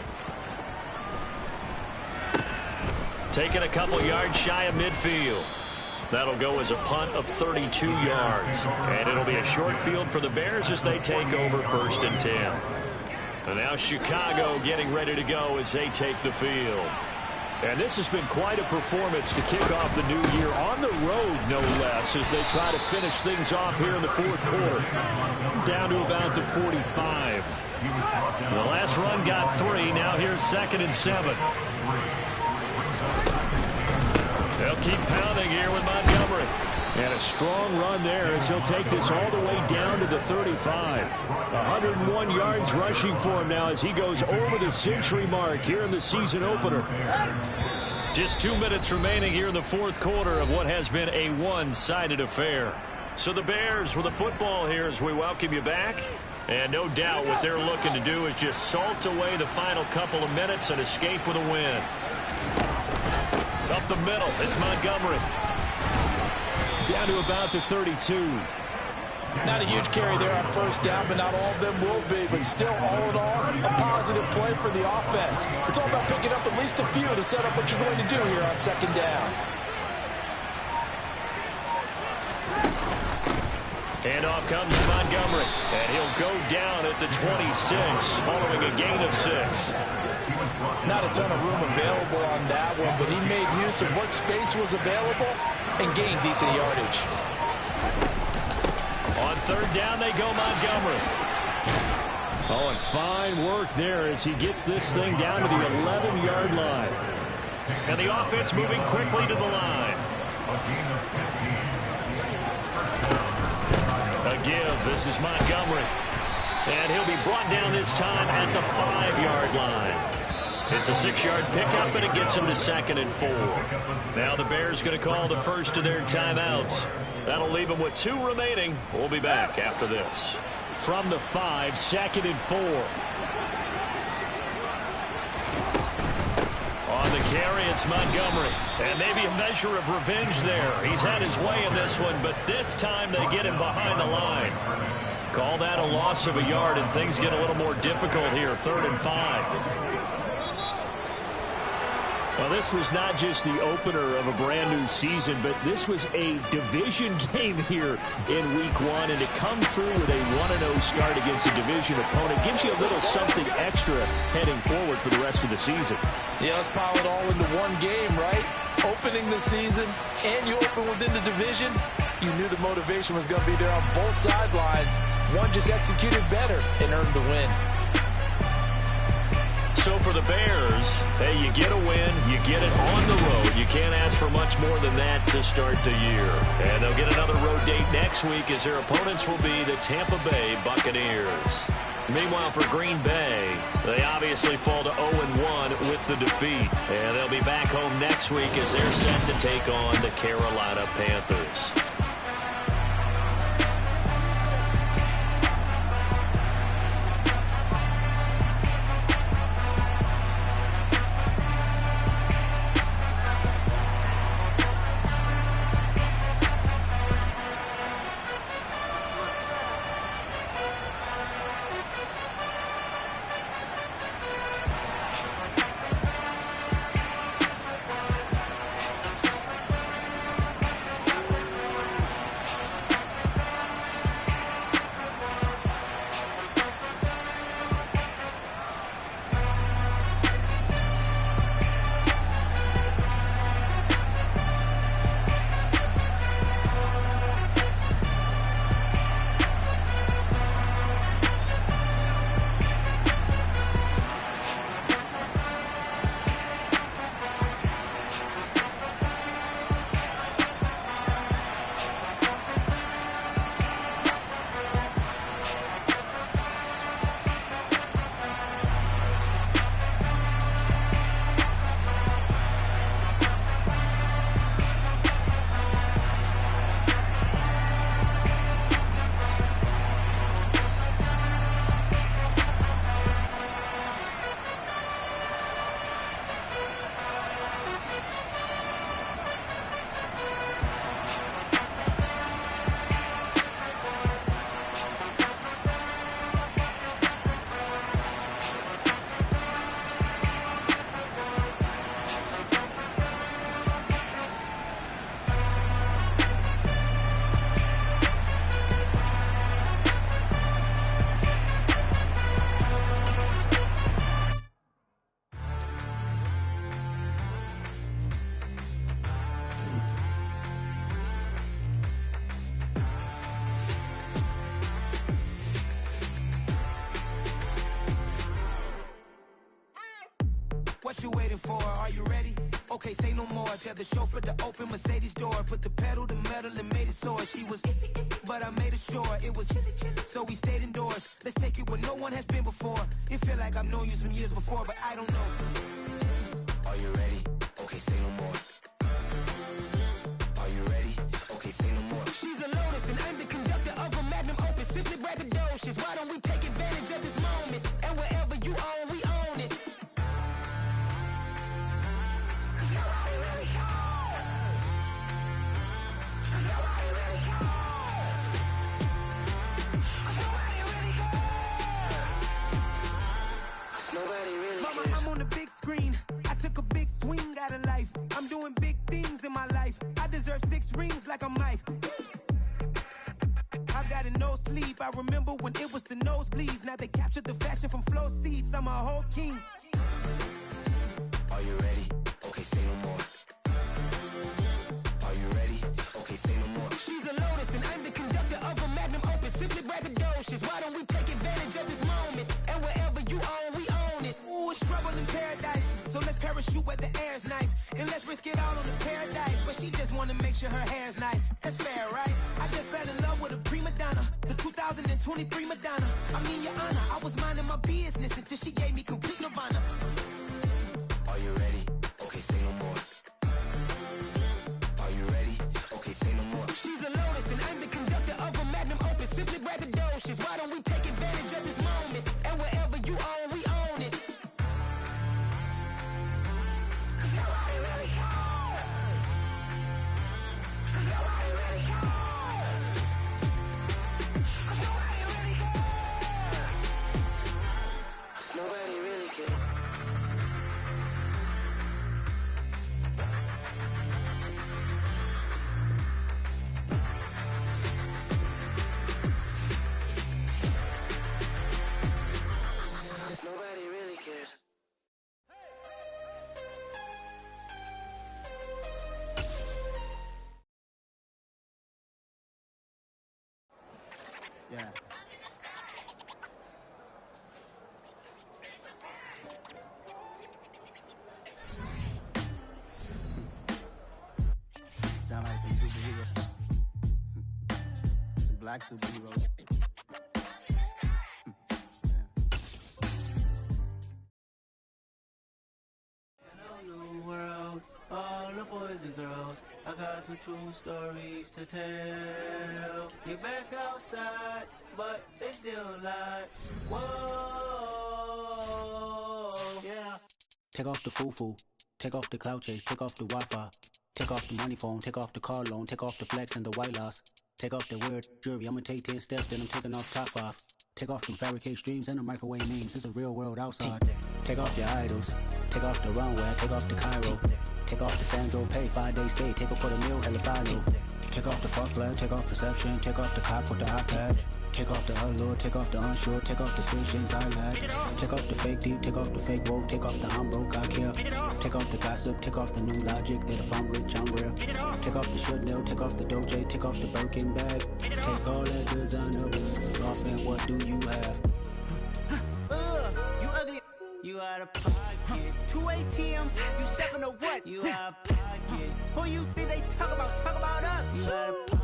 Speaker 4: Taking a couple yards shy of midfield. That'll go as a punt of 32 yards. And it'll be a short field for the Bears as they take over 1st and 10. And now Chicago getting ready to go as they take the field.
Speaker 7: And this has been quite a performance to kick off the new year on the road, no less, as they try to finish things off here in the 4th quarter. Down to about the 45.
Speaker 4: The last run got 3. Now here's 2nd and 7. They'll keep pounding here with Montgomery.
Speaker 7: And a strong run there as he'll take this all the way down to the 35. 101 yards rushing for him now as he goes over the century mark here in the season opener.
Speaker 4: Just 2 minutes remaining here in the 4th quarter of what has been a one-sided affair. So the Bears with the football here as we welcome you back. And no doubt what they're looking to do is just salt away the final couple of minutes and escape with a win. Up the middle, it's Montgomery.
Speaker 7: Down to about the 32.
Speaker 5: Not a huge carry there on 1st down, but not all of them will be. But still, all in all, a positive play for the offense. It's all about picking up at least a few to set up what you're going to do here on 2nd down.
Speaker 4: Handoff comes to Montgomery, and he'll go
Speaker 7: 26 following a gain of 6.
Speaker 5: Not a ton of room available on that one, but he made use of what space was available and gained decent yardage.
Speaker 7: On third down, they go Montgomery. Oh, and fine work there as he gets this thing down to the 11-yard line. And the offense moving quickly to the line. A give. This is Montgomery. And he'll be brought down this time at the 5-yard line. It's a 6-yard pickup, and it gets him to 2nd and 4. Now the Bears going to call the first of their timeouts. That'll leave them with 2 remaining. We'll be back after this. From the 5, 2nd and 4. On the carry, it's Montgomery. And maybe a measure of revenge there. He's had his way in this one, but this time they get him behind the line. Call that a loss of a yard, and things get a little more difficult here. 3rd and 5. Well, this was not just the opener of a brand-new season, but this was a division game here in Week 1. And to come through with a 1-0 start against a division opponent gives you a little something extra heading forward for the rest of the season.
Speaker 5: Yeah, let's pile it all into one game, right? Opening the season, and you open within the division. You knew the motivation was going to be there on both sidelines. One just executed better and earned the win.
Speaker 7: So for the Bears, hey, you get a win, you get it on the road. You can't ask for much more than that to start the year. And they'll get another road date next week as their opponents will be the Tampa Bay Buccaneers. Meanwhile, for Green Bay, they obviously fall to 0-1 with the defeat. And they'll be back home next week as they're set to take on the Carolina Panthers.
Speaker 9: What you waiting for? Are you ready? Okay, say no more. Tell the chauffeur to open Mercedes door. Put the pedal to metal and made it soar. She was, but I made it sure it was. So we stayed indoors. Let's take it where no one has been before. It feel like I've known you some years before, but I don't know. Are you ready? Okay, say no more. Are you ready? Okay, say no more. She's a Lotus and I'm the conductor of a Magnum Opus. Simply braggadocious. Why don't we take advantage of this moment? And wherever you own, we own it. Mama, I'm on the big screen. I took a big swing out of life. I'm doing big things in my life. I deserve 6 rings like I'm Mike. I've got a no sleep. I remember when it was the nosebleeds. Now they captured the fashion from flow seats. I'm a whole king.
Speaker 2: Are you ready? Okay, say no more. Are you ready? Okay, say no more.
Speaker 9: She's a lotus and I'm the conductor of a magnum opus. Simply braggadocious. Why don't we take advantage of this moment? And wherever you own, we own it. Ooh, it's trouble in paradise. So let's parachute where the air's nice. And let's risk it all on the paradise. But she just wanna make sure her hair's nice. That's fair, right? I just fell in love with a prima donna. The 2023 Madonna. I mean, your honor, I was minding my business until she gave me complete nirvana.
Speaker 2: Are you ready? Okay, say no more. Are you ready? Okay, say no more.
Speaker 9: She's a lotus and I'm the conductor of a magnum opus. Simply braggadocious. Why don't we take advantage of this moment? And wherever you own, we own it. Nobody really cares. Nobody really cares. Nobody really cares.
Speaker 2: Nobody really cares. Nobody really cares.
Speaker 10: Yeah. Sound like some superheroes. Some black superheroes.
Speaker 11: New world, all the boys and girls, I got some true stories to tell. You're back outside, but they still lie. Whoa, yeah.
Speaker 12: Take off the foo-foo, take off the cloud chase, take off the Wi-Fi, take off the money phone, take off the car loan, take off the flex and the white loss, take off the weird jewelry. I'ma take 10 steps, then I'm taking off top 5. Take off them fabricate streams and the microwave memes. It's a real world outside. Take off your idols. Take off the runway. Take off the Cairo. Take off the Sandro Pay. 5 days stay. Take a quarter meal. Hella final. Take off the fuck flag. Take off perception. Take off the cop with the iPad. Take off the allure. Take off the unsure. Take off decisions I lack. Take off the fake deep. Take off the fake woke. Take off the I'm broke. I care. Take off the gossip. Take off the new logic that if I'm rich I'm real. Take off the should know. Take off the Doja. Take off the Birkin bag. Take all that designer off and what do you have?
Speaker 11: You ugly. You out of pocket. 2 ATMs. You stepping to what? You out of pocket.
Speaker 9: Who you think they talk about? Talk about us.
Speaker 11: You out of pocket.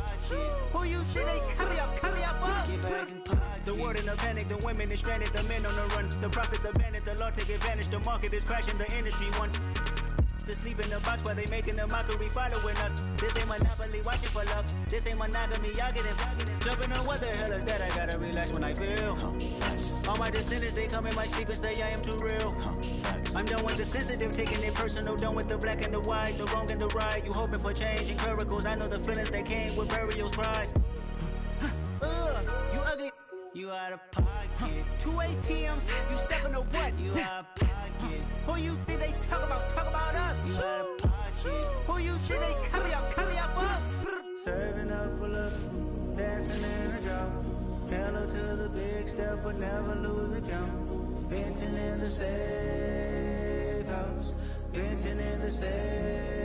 Speaker 9: Who you think they carry up us?
Speaker 11: Get back in pocket.
Speaker 12: The world in a panic, the women is stranded, the men on the run. The profits abandoned, the law take advantage. The market is crashing, the industry wants to sleep in the box while they making a mockery following us. This ain't monopoly, watching for love. This ain't monogamy, y'all getting jumping on what the hell is that? I gotta relax when I feel. All my descendants, they come in my sleep and say I am too real. I'm done with the sensitive, taking it personal. Done with the black and the white, the wrong and the right. You hoping for change and miracles. I know the feelings that came with burial cries.
Speaker 9: You ugly.
Speaker 11: You out of pocket.
Speaker 9: 2 ATMs. You stepping to what?
Speaker 11: You out of pocket.
Speaker 9: Who you think they talk about? Talk about us.
Speaker 11: You out of pocket.
Speaker 9: Who you think they carry up us?
Speaker 11: Serving up a look, dancing in a drop. Hello to the big step, but never lose a count. Venting in the safe house. Venting in the safe.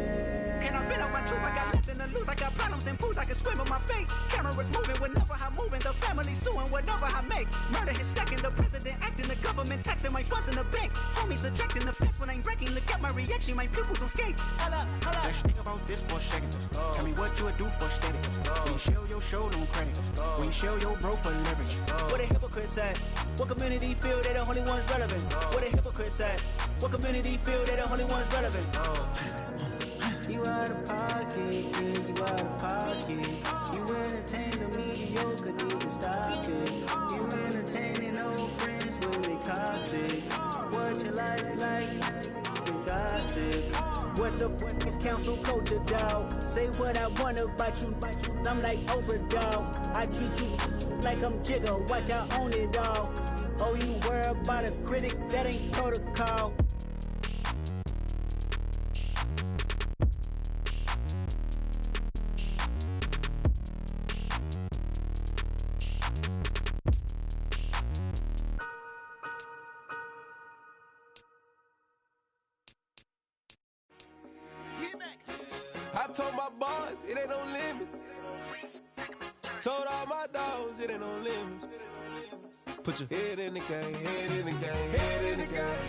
Speaker 9: Can I vent out my truth? I got nothing to lose. I got problems and booze. I can swim with my fate. Cameras moving whenever I'm moving. The family suing whatever I make. Murder is stacking. The president acting. The government taxing my funds in the bank. Homies ejecting the fence when I'm breaking. Look at my reaction. My pupils on skates. Hold up.
Speaker 10: Let's think about this for a second. Tell me what you would do for status. When you show your show, no credit. When you show your bro for leverage.
Speaker 12: What a hypocrite said. What community feel they the only ones relevant? What a hypocrite said. What community feel they the only ones relevant?
Speaker 11: You out of pocket, yeah, you out of pocket. You entertain the mediocre, need to stop it. You entertaining old friends when they toxic. What your life like? You gossip.
Speaker 12: What the fuck is council culture, dawg? Say what I want about you. I'm like overdog. I treat you like I'm Jigga. Watch I own it all. Oh, you worry about a critic? That ain't protocol.
Speaker 13: told my boys, it ain't no limits. Told all my dogs, it ain't no limits. Put your head in the game, head in the game, head in the game.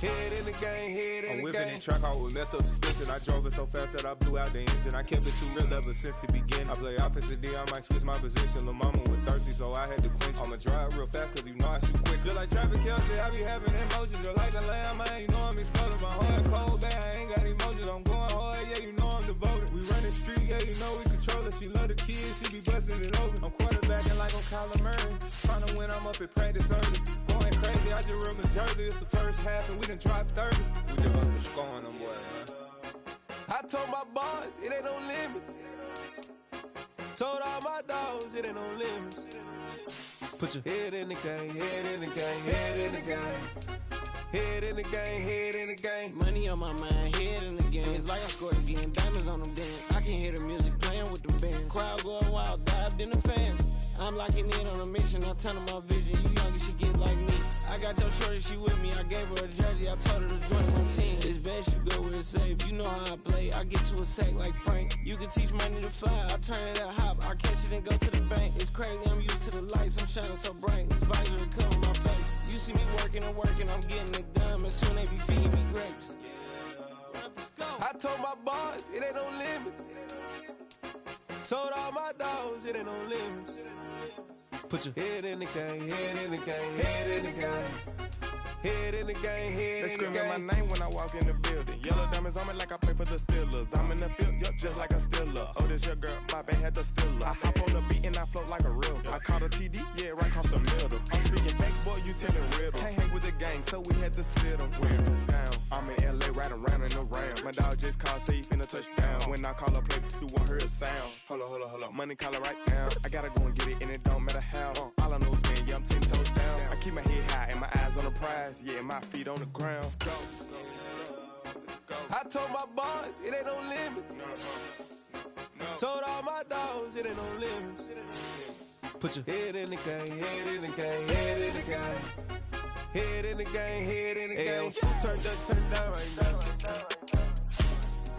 Speaker 13: Head in the game, head in the game.
Speaker 14: I'm whipping in track, I was left up suspension. I drove it so fast that I blew out the engine. I kept it too real ever since the beginning. I play offensive D, I might switch my position. Lil' mama was thirsty, so I had to quench. I'ma drive real fast, cause you know I shoot quick. Just like traffic Kelsey, I be having emotions. Just like the lamb, man, you know I'm exploding. My heart cold, bad, I ain't got emotions. I'm going hard, yeah, you know I'm devoted. We run the street, yeah, you know we control it. She love the kids, she be busting it open. I'm quarterbacking like I'm Kyler Murray. Trying to win, I'm up at practice early. Going crazy, I just real Jersey. It's the first half, and we done dropped 30. We just up to scoring them, boy, man.
Speaker 13: I told my boys, it ain't no limits. Told all my dogs, it ain't no limits. Put your head in the game, head in the game, head in the game. Head in the game, head in the game.
Speaker 11: Money on my mind, head in the game. It's like I scored again, diamonds on them dance. I can hear the music playing with the band. Crowd going wild, dived in the fans. I'm locking in on a mission, I turn on my vision. You young and she get like me. I got your shorty, she with me. I gave her a jersey, I told her to join my team. It's best you go where it's safe. You know how I play. I get to a sack like Frank. You can teach money to fly. I turn it at hop. I catch it and go to the bank. It's crazy, I'm used to the lights. I'm shining so bright. This visor will cover my face. You see me working and working. I'm getting it done. And soon they be feeding me grapes.
Speaker 13: I told my boys, it ain't no limits. Told all my dogs, it ain't no limits. Put your head in the game, head in the game, head in the game. Head in the game, head
Speaker 14: They
Speaker 13: in the game.
Speaker 14: screaming my name when I walk in the building. Yellow diamonds on me like I play for the Steelers. I'm in the field, yup, just like a Steeler. Oh, this your girl, my band had the Steeler. I hop on the beat and I float like a river. I caught a TD, yeah, right across the middle. I'm speaking facts, boy, you telling riddles. Can't hang with the gang, so we had to sit them down. I'm in LA, riding around and around. My dog just called, say he finna touchdown. When I call a play, you won't hear a sound. Hold up. Money calling right now. I gotta go and get it, and it don't matter how. All I know is win, yeah, I'm 10 toes down. I keep my head high and my eyes on the prize. Yeah, my feet on the ground. Let's go.
Speaker 13: I told my boys, it ain't no limits. Told all my dogs, it ain't no limits. Put your head in the game, head in the game, head in the game. Head in the game, head in the game. Two turned up, turned down right now.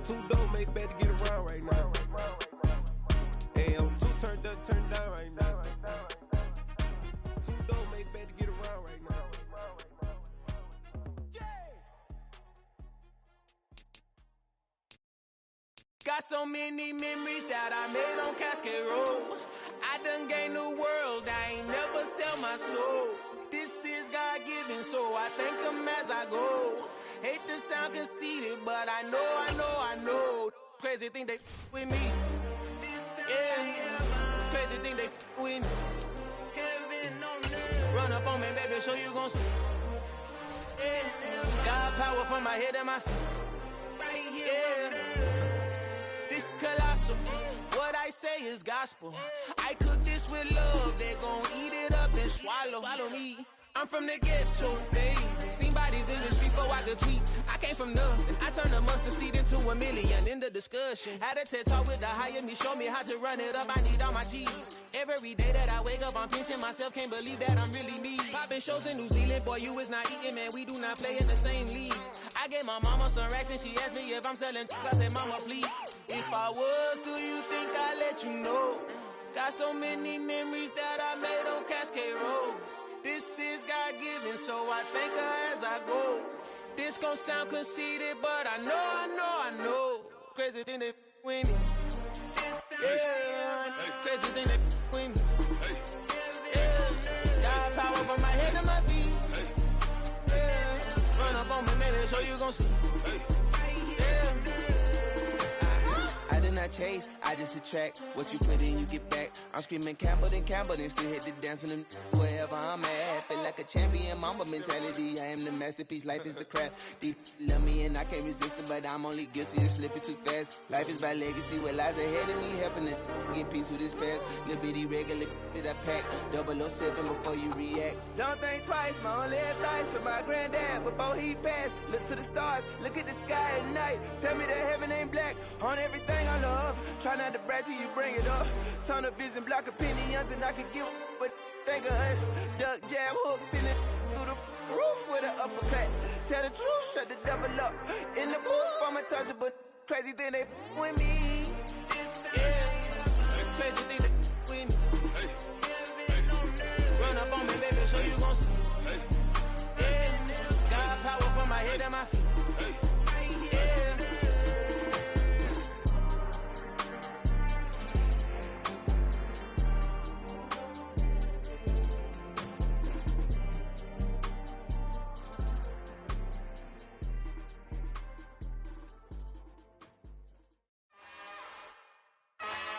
Speaker 13: Two don't make better get around right now. Hey, I'm two turned up, turned down right now. Two don't make better get around right now.
Speaker 9: Got so many memories that I made on Cascade Road. I done gained the world, I ain't never sell my soul. This is God-given, so I thank him as I go. Hate to sound conceited, but I know. Crazy thing they with me. Yeah, crazy thing they with me. Run up on me, baby, so you gon' see. Yeah, got power from my head and my feet. Yeah. This colossal, what I say is gospel. I cook this with love, they gon' eat it up and swallow me. I'm from the ghetto, babe. Seen bodies in the streets before I could tweet. I came from nothing. I turned a mustard seed into a million in the discussion. Had a TED talk with the higher me, show me how to run it up. I need all my cheese. Every day that I wake up, I'm pinching myself. Can't believe that I'm really me. Popping shows in New Zealand, boy, you is not eating, man. We do not play in the same league. I gave my mama some racks and she asked me if I'm selling. I said, mama, please. If I was, do you think I'd let you know? Got so many memories that I made on Cascade Road. This is God-given, so I thank her as I go. This gon' sound conceited, but I know. Crazy thing they with me. Yeah, crazy thing they with me. Yeah, got power from my head to my feet. Yeah, run up on me, maybe so you gon' see. Yeah. I did not chase, I just attract. What you put in, you get back. I'm screaming Campbell, then still hit the dance and them wherever I'm at. Feel like a champion, mamba mentality. I am the masterpiece, life is the crap. These love me and I can't resist it, but I'm only guilty of slipping too fast. Life is by legacy, what lies ahead of me, helping to get peace with this past. Little bitty regular that I pack, 007 before you react. Don't think twice, my only advice for my granddad before he passed. Look to the stars, look at the sky at night. Tell me that heaven ain't black on everything I love. Try not to brag till you bring it up. Tunnel vision, block opinions, and I could give but think of us. Duck jab hooks in it through the roof with an uppercut. Tell the truth, shut the devil up. In the booth, I'm untouchable.
Speaker 13: Crazy thing they with me. Yeah. Crazy thing they with me. Run up on me, baby, so you gon' see. Yeah. Got power from my head and my feet. Yeah.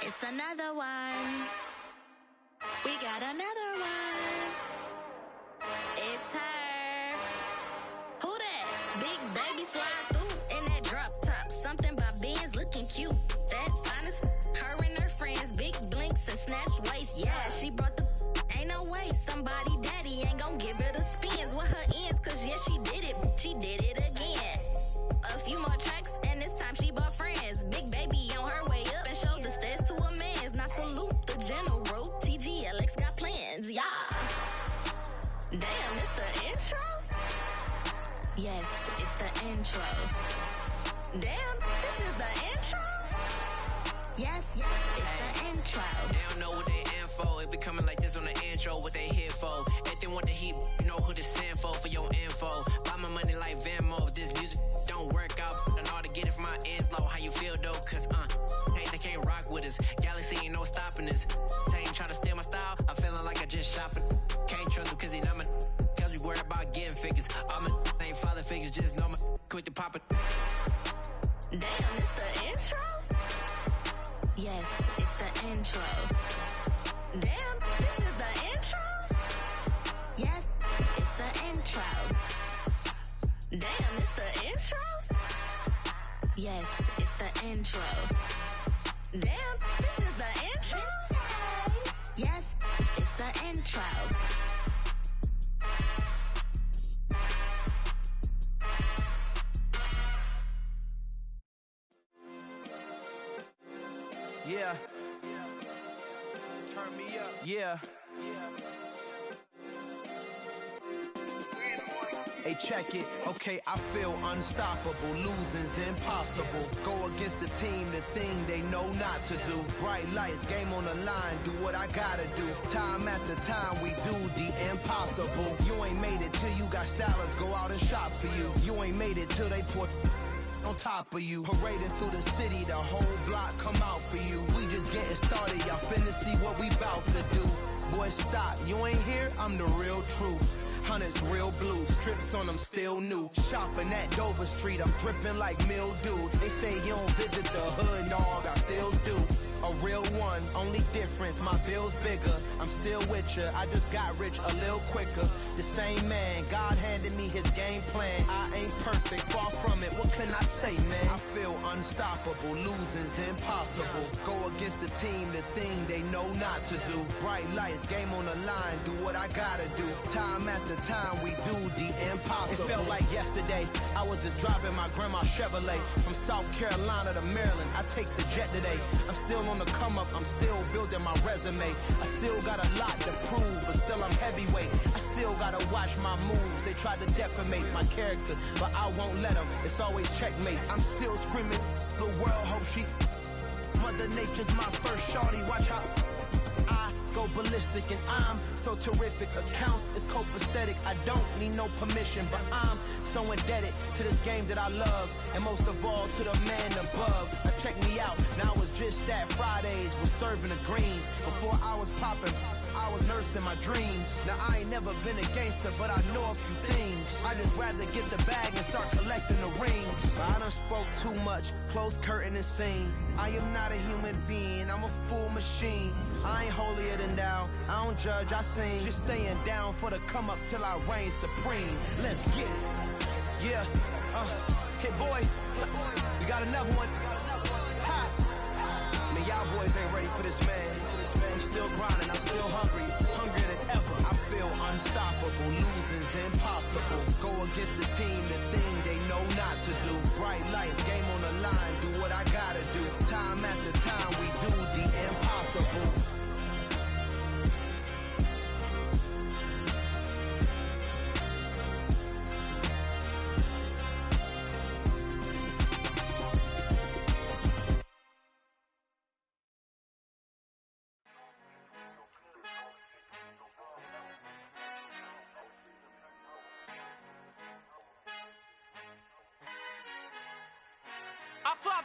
Speaker 15: It's another one. We got another one. It's her. Who that? Big baby slide through in that drop top. Something by Benz looking cute. That's honest. Her and her friends, big blinks and snatch waist. Yeah, she brought the. Ain't no way somebody daddy ain't gon' give her the spins with her ends. Cause yeah, she did it. She did it again. A few more tracks and this time she bought friends. Big baby on her way up and showed the stairs to a man's. Now salute the general. TGLX got plans, yeah. Damn, it's the intro? Yes, it's the intro. Damn, this is the intro? Yes, it's the intro.
Speaker 16: They don't know what they in for. If we coming like this on the intro, what they here for? If they want the heat, you know who to send for your info. Buy my money like Venmo. If this music don't work out, I know how to get it from my ends low. How you feel though? Cause hey, they can't rock with us. Galaxy ain't no stopping us. They ain't try to steal my style. I'm feeling like I just shop it. Can't trust them cause they not my. Cause we worried about getting figures. All my ain't father figures, just know my quick to pop it.
Speaker 15: Damn, it's the intro? Yes, it's the intro. Damn, this is the intro? Yes, it's the intro. Damn, it's the intro? Yes, it's the intro. Damn, this is the intro? Yes, it's the intro.
Speaker 13: Yeah. Turn me up. Yeah. Hey, check it. Okay, I feel unstoppable. Losing's impossible. Go against the team, the thing they know not to do. Bright lights, game on the line, do what I gotta do. Time after time, we do the impossible. You ain't made it till you got stylers go out and shop for you. You ain't made it till they put on top of you. Parading through the city, the whole block come out for you. We just getting started, y'all finna see what we bout to do. Boy, stop, you ain't here, I'm the real truth. Hunters, real blue, strips on them still new. Shopping at Dover Street, I'm dripping like mildew. They say you don't visit the hood, dog, I still do. A real one, only difference, my bill's bigger. I'm still with ya, I just got rich a little quicker. The same man, God handed me his game plan. I ain't perfect, far from it, what can I say, man? I feel unstoppable, losing's impossible. Go against the team, the thing they know not to do. Bright lights, game on the line, do what I gotta do. Time after time, we do the impossible. It felt like yesterday, I was just driving my grandma's Chevrolet. From South Carolina to Maryland, I take the jet today. I'm still on the come up, I'm still building my resume. I still got a lot to prove, but still I'm heavyweight. I still gotta watch my moves. They tried to defamate my character, but I won't let them. It's always checkmate. I'm still screaming, the world hope she. Mother Nature's my first shorty, watch how I go ballistic, and I'm so terrific. Accounts is copacetic. I don't need no permission, but I'm so indebted to this game that I love, and most of all to the man above. Now check me out, now it's just that Fridays was serving the greens. Before I was popping, I was nursing my dreams. Now I ain't never been a gangster, but I know a few things. I just rather get the bag and start collecting the rings. But I done spoke too much, close curtain and scene. I am not a human being, I'm a full machine. I ain't holier than thou, I don't judge, I sing. Just staying down for the come up till I reign supreme. Let's get it. Yeah, hit boy, we got another one. Ha! Man, y'all boys ain't ready for this, man. I'm still grinding, I'm still hungry, hungrier than ever. I feel unstoppable, losing's impossible. Go against the team, the thing they know not to do. Bright lights, game on the line, do what I gotta do. Time after time, we do the impossible.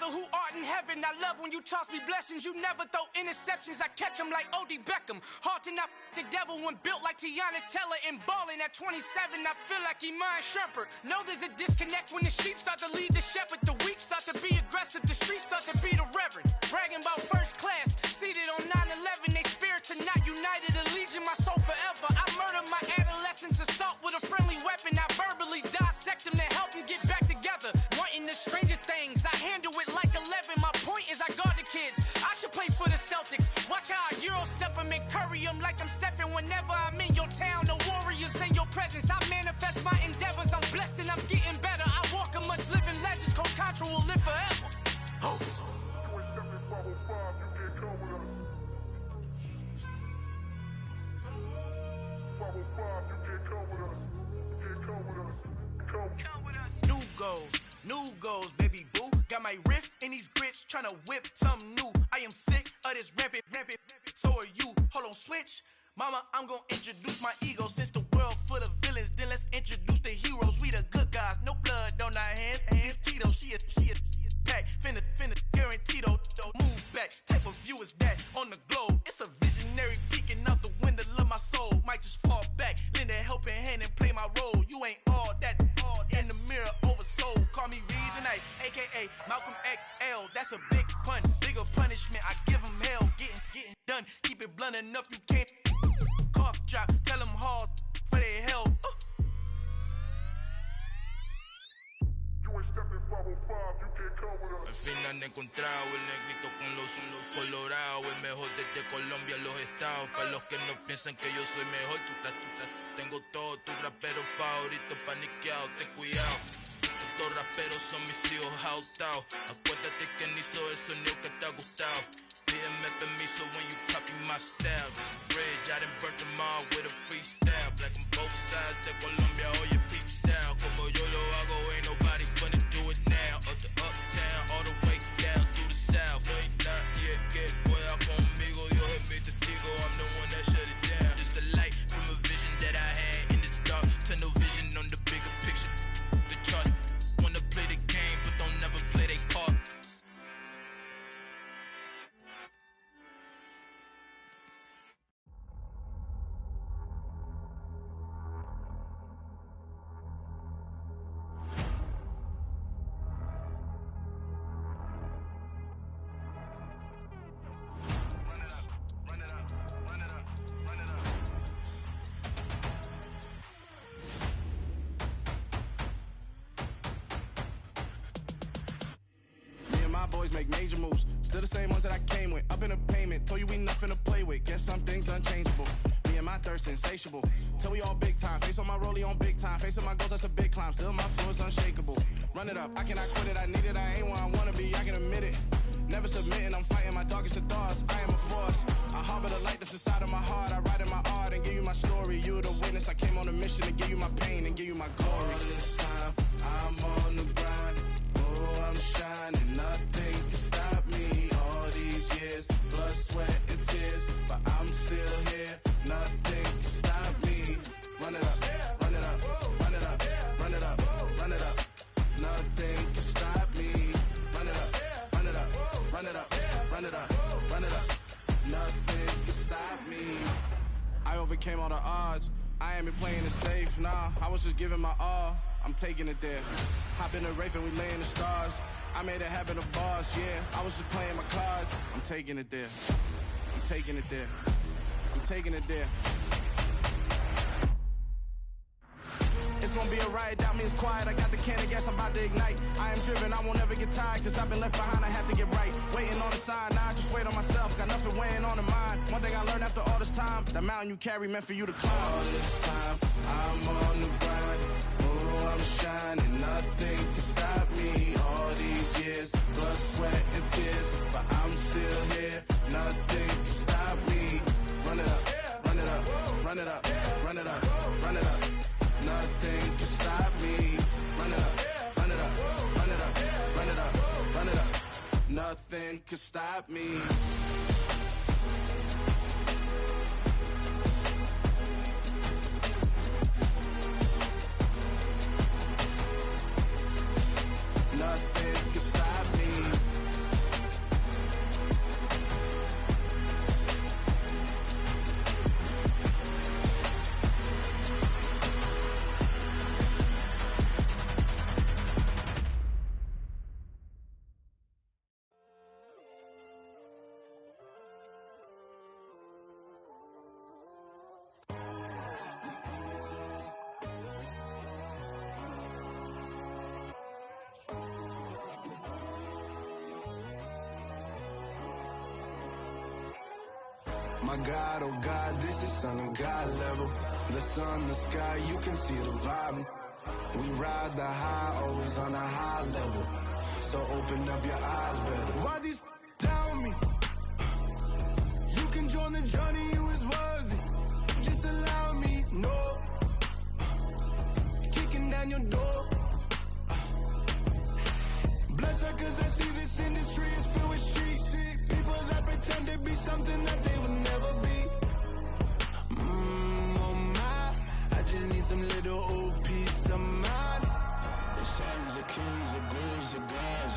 Speaker 9: Father who art in heaven, I love when you toss me blessings. You never throw interceptions, I catch them like O.D. Beckham. Hard to not the devil when built like Tiana Teller and balling at 27. I feel like Iman Shumpert. Know there's a disconnect when the sheep start to lead the shepherd. The weak start to be aggressive, the streets start to be the reverend. Bragging about first class, seated on 9/11. They spirits are not united, allegiant my soul forever. I murder my adolescence, assault with a friendly weapon. I verbally dissect them to help them get back together. Wanting the stranger things, I handle it like 11. My point is I guard the kids. I should play for the Celtics. Watch how I Euro step them and curry them like I'm Stephen. Whenever I'm in your town, the Warriors in your presence. I manifest my endeavors. I'm blessed and I'm getting better. I walk amongst living legends. Coach Contra will live forever. Oh.
Speaker 17: New goals, baby boo. Got my wrist in these grits, tryna whip something new. I am sick of this rampant. So are you. Hold on, switch. Mama, I'm gonna introduce my ego. Since the world full of villains, then let's introduce the heroes. We the good guys, no blood on our hands. It's Tito, she a pack. Finna guaranteed, move back. Type of view is that on the globe? It's a visionary peeking out the window of my soul. Might just fall back, lend a helping hand and play my role. You ain't all that in the mirror oversold. Call me Reasonite, aka Malcolm XL. That's a big pun, bigger punishment. I give him hell, getting done. Keep it blunt enough, you can't cough drop. Tell them hard for their health.
Speaker 18: Al fin han encontrado el negrito con los colorados, el mejor desde Colombia, los estados. Para los que no piensan que yo soy mejor, tengo todos tus raperos favoritos paniqueados, ten cuidado. Estos raperos son mis hijos jautados. Acuérdate que ni hizo el sonido que te ha gustado. Pídeme permiso when you copy my style. This bridge, I done burnt them all with a freestyle. Black on both sides de Colombia, oye peep style. Como yo lo hago, ain't nobody finna do it now. Up to uptown, all the way down through the south. No hay nadie que pueda conmigo, Dios es mi testigo. I'm the one that shut it down. Just a light from a vision that I had in the dark. Tunnel vision on the bigger picture. The charts wanna play the game, but don't never play their part.
Speaker 1: Boys make major moves, still the same ones that I came with. Up in a payment, told you we nothing to play with. Guess some things unchangeable. Me and my thirst insatiable. Till we all big time. Face on my rollie on big time. Facing my goals, that's a big climb. Still my flow is unshakable. Run it up, I cannot quit it. I need it, I ain't where I wanna be. I can admit it. Never submitting, I'm fighting my darkest of thoughts. I am a force. I harbor the light that's inside of my heart. I write in my art and give you my story. You the witness. I came on a mission to give you my pain and give you my glory. All this time, I'm on the grind. Oh, I'm shining. Nothing can stop me. All these years, blood, sweat, and tears, but I'm still here. Nothing can stop me. Run it up, run it up, run it up, run it up, run it up. Nothing can stop me. Run it up, run it up, run it up, run it up, run it up. Nothing can stop me. I overcame all the odds. I ain't been playing it safe, nah. I was just giving my all. I'm taking it there. Hop in the Wraith and we lay in the stars. I made it happen to bars, yeah. I was just playing my cards. I'm taking it there. I'm taking it there. I'm taking it there. It's gonna be a riot, doubt me, it's quiet. I got the can of gas, I'm about to ignite. I am driven, I won't ever get tired, cause I've been left behind, I have to get right. Waiting on a sign, now I just wait on myself. Got nothing weighing on the mind. One thing I learned after all this time, the mountain you carry meant for you to climb. All this time, I'm on the grind. Oh, I'm shining, nothing can stop me. All these years, blood, sweat, and tears, but I'm still here. Nothing can stop me. Run it up, run it up, run it up, run it up, run it up. Nothing can stop me. Run it up, run it up, run it up, run it up, run it up. Nothing can stop me. Nothing can stop me. My God, oh God, this is Son of God level. The sun, the sky, you can see the vibe. We ride the high, always on a high level. So open up your eyes better. Why these tell me? You can join the journey, you is worthy. Just allow me, no. Kicking down your door. Bloodsuckers, I see this industry is filled with sheep. People that pretend to be something that they would never be. Oh my, I just need some little old peace of mind. The sons of kings, the gurus, the gods.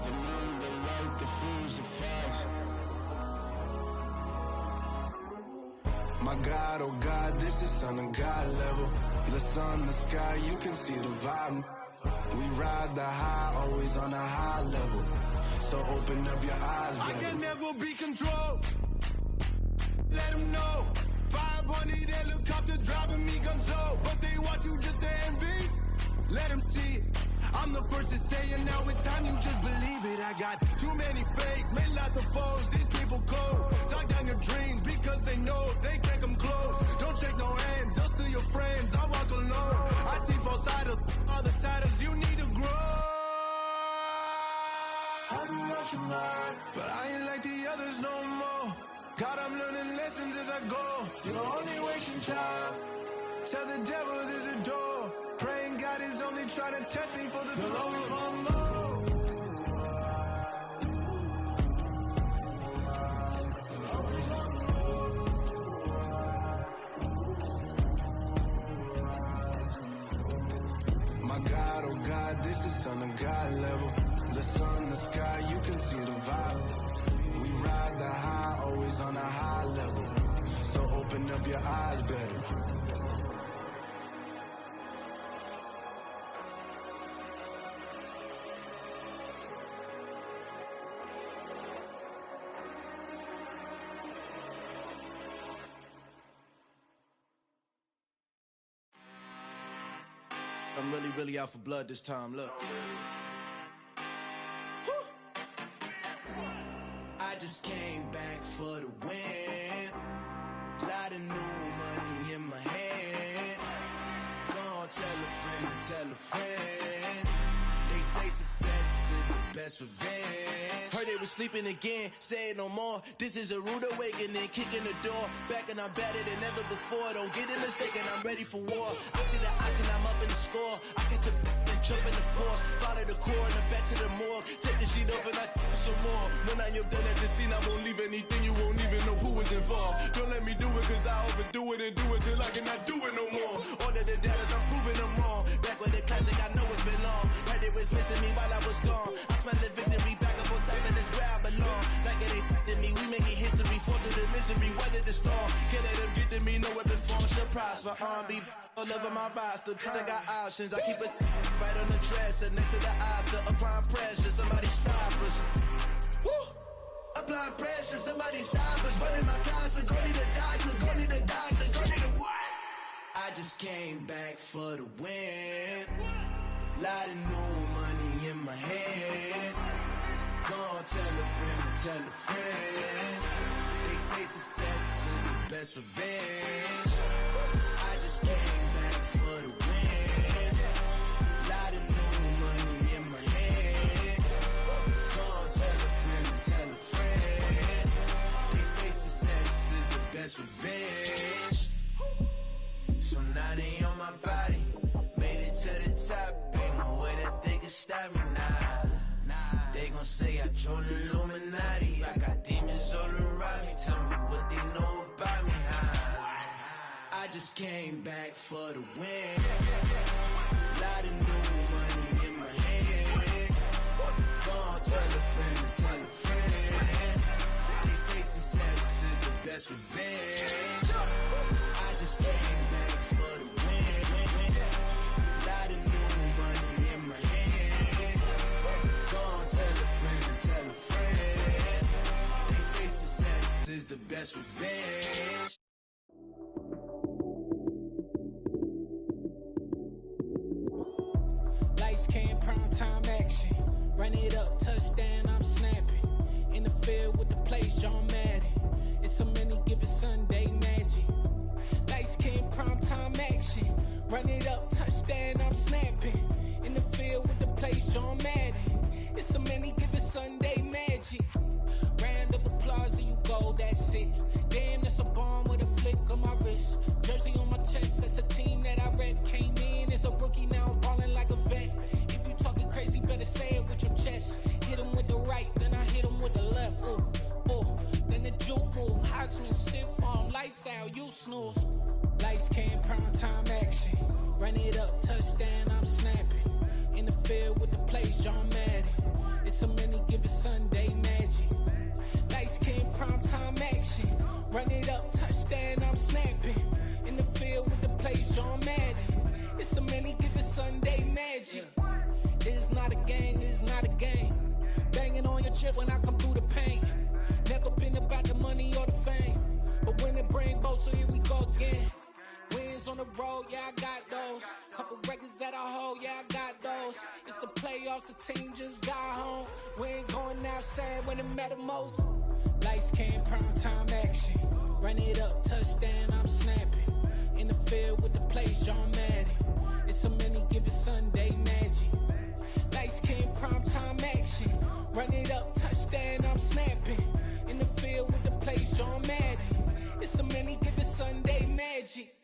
Speaker 1: The moon, the light, the fools, the fogs. My God, oh God, this is Son of God level. The sun, the sky, you can see the vibe. We ride the high, always on a high level. So open up your eyes, baby. I can never be controlled. Let them know. 500 helicopters driving me gonzo. But they want you just to envy. Let them see it. I'm the first to say it, now it's time you just believe it. I got too many fakes, made lots of foes. These people cold. Talk down your dreams because they know they can't come close. Don't shake no hands, those to your friends. I walk alone. I see false idols, other titles. You need to grow. I be watching mine, but I ain't like the others no more. God, I'm learning lessons as I go. You're only wasting time. Tell the devil there's a door. Praying God is only trying to test me for the throne. My God, oh God, this is Son of God level. The sun, the sky, you can see the vibe. We ride the high, always on a high level. So open up your eyes better.
Speaker 19: I'm really out for blood this time, look. I just came back for the win. Lot of new money in my hand. Gonna tell a friend to tell a friend. They say success is the best revenge. Heard they was sleeping again, say it no more. This is a rude awakening, kicking the door. Back and I'm better than ever before. Don't get it mistaken, I'm ready for war. I see the option, I'm up in the score. I catch a and jump in the course. Follow the core and back to the morgue. Take the sheet off and I some more. When I am done at the scene, I won't leave anything. You won't even know who was involved. Don't let me do it, cause I overdo it and do it till I cannot do it no more. All of the doubters, I'm proving them wrong. Back with the classic, I know it's been long. Heard it was missing me while I was gone. I smell the victory, back up on time, and it's where I belong. Like it ain't to me, we making history. Fall through the misery, weather the storm. Can't let them get to me, no weapon form should prosper. R&B all over my roster, I got options. I keep it right on the dresser, next to the Oscar. Applying pressure, somebody stop us. Woo! Applying pressure, somebody stop us. Running my concert, go need a doctor, go need a doctor, go need a what? I just came back for the win. Lot of new money in my hand. Gonna tell a friend to tell a friend. They say success is the best revenge. I just came back for the win. Lot of new money in my hand. Gonna tell a friend to tell a friend. They say success is the best revenge. So now they on my body. Made it to the top. Ain't no way that they can stop me now. They gon' say I joined the Illuminati. I got demons all around me. Tell me what they know about me, huh? I just came back for the win. Lot of new money in my hand. Gonna tell a friend to tell a friend. They say success is the best revenge. I just came back for the win. Lot of new money in my hand. Gonna tell a friend to tell a friend. They say success is the best revenge.
Speaker 20: Lights came, prime time action. Run it up, touchdown, I'm snapping. In field with the plays, John Madden. It's so many given Sunday magic. Lights came primetime action. Run it up, touchdown, I'm snapping. In the field with the plays, John Madden. It's so many given Sunday magic. Round of applause and you go, that's it. Damn, that's a bomb with a flick on my wrist. Jersey on my chest, that's a team that I rep. Came in as a rookie, now I'm ballin' like a vet. If you talking crazy, better say it with your chest. Hit him with the right, then I hit him with the left. Ooh, ooh, then the juke move. Heisman stiff arm, lights out, you snooze. Lights came primetime action. Run it up, touchdown, I'm snapping. In the field with the plays, John Madden. It's so many given Sunday magic. Lights came primetime action. Run it up, touchdown, I'm snapping. In the field with the plays, John Madden. It's so many given Sunday magic. It's not a game, it's not a game. Banging on your chip when I come through the paint. Never been about the money or the fame. But when it bring both, so here we go again. Wins on the road, yeah, I got those. Couple records that I hold, yeah, I got those. It's the playoffs, the team just got home. We ain't going outside when it matter most. Lights came, primetime action. Run it up, touchdown, I'm snapping. In the field with the plays, John Madden. It's so many given Sunday magic. Lights came, primetime action. Run it up, touchdown, I'm snapping. In the field with the plays, John Madden. It's so many given Sunday magic.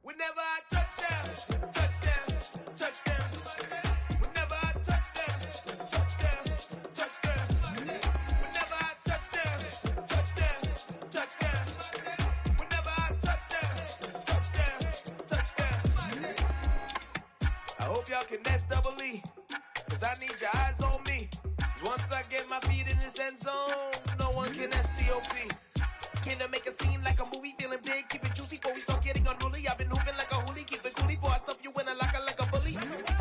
Speaker 17: Whenever I touchdown, touchdown, touchdown. Whenever I touchdown, touchdown, touchdown. Whenever I touchdown, touchdown, touchdown. Whenever I touchdown, touchdown, touchdown. I hope y'all can nest double E, cause I need your eyes on me. Cause once I get my feet in this end zone, no one can STOP. Can I make a scene like a movie, feeling big, keep it juicy before we start getting unruly. I've been hooping like a hoolie, keep it coolie before I stuff you in a locker like a bully.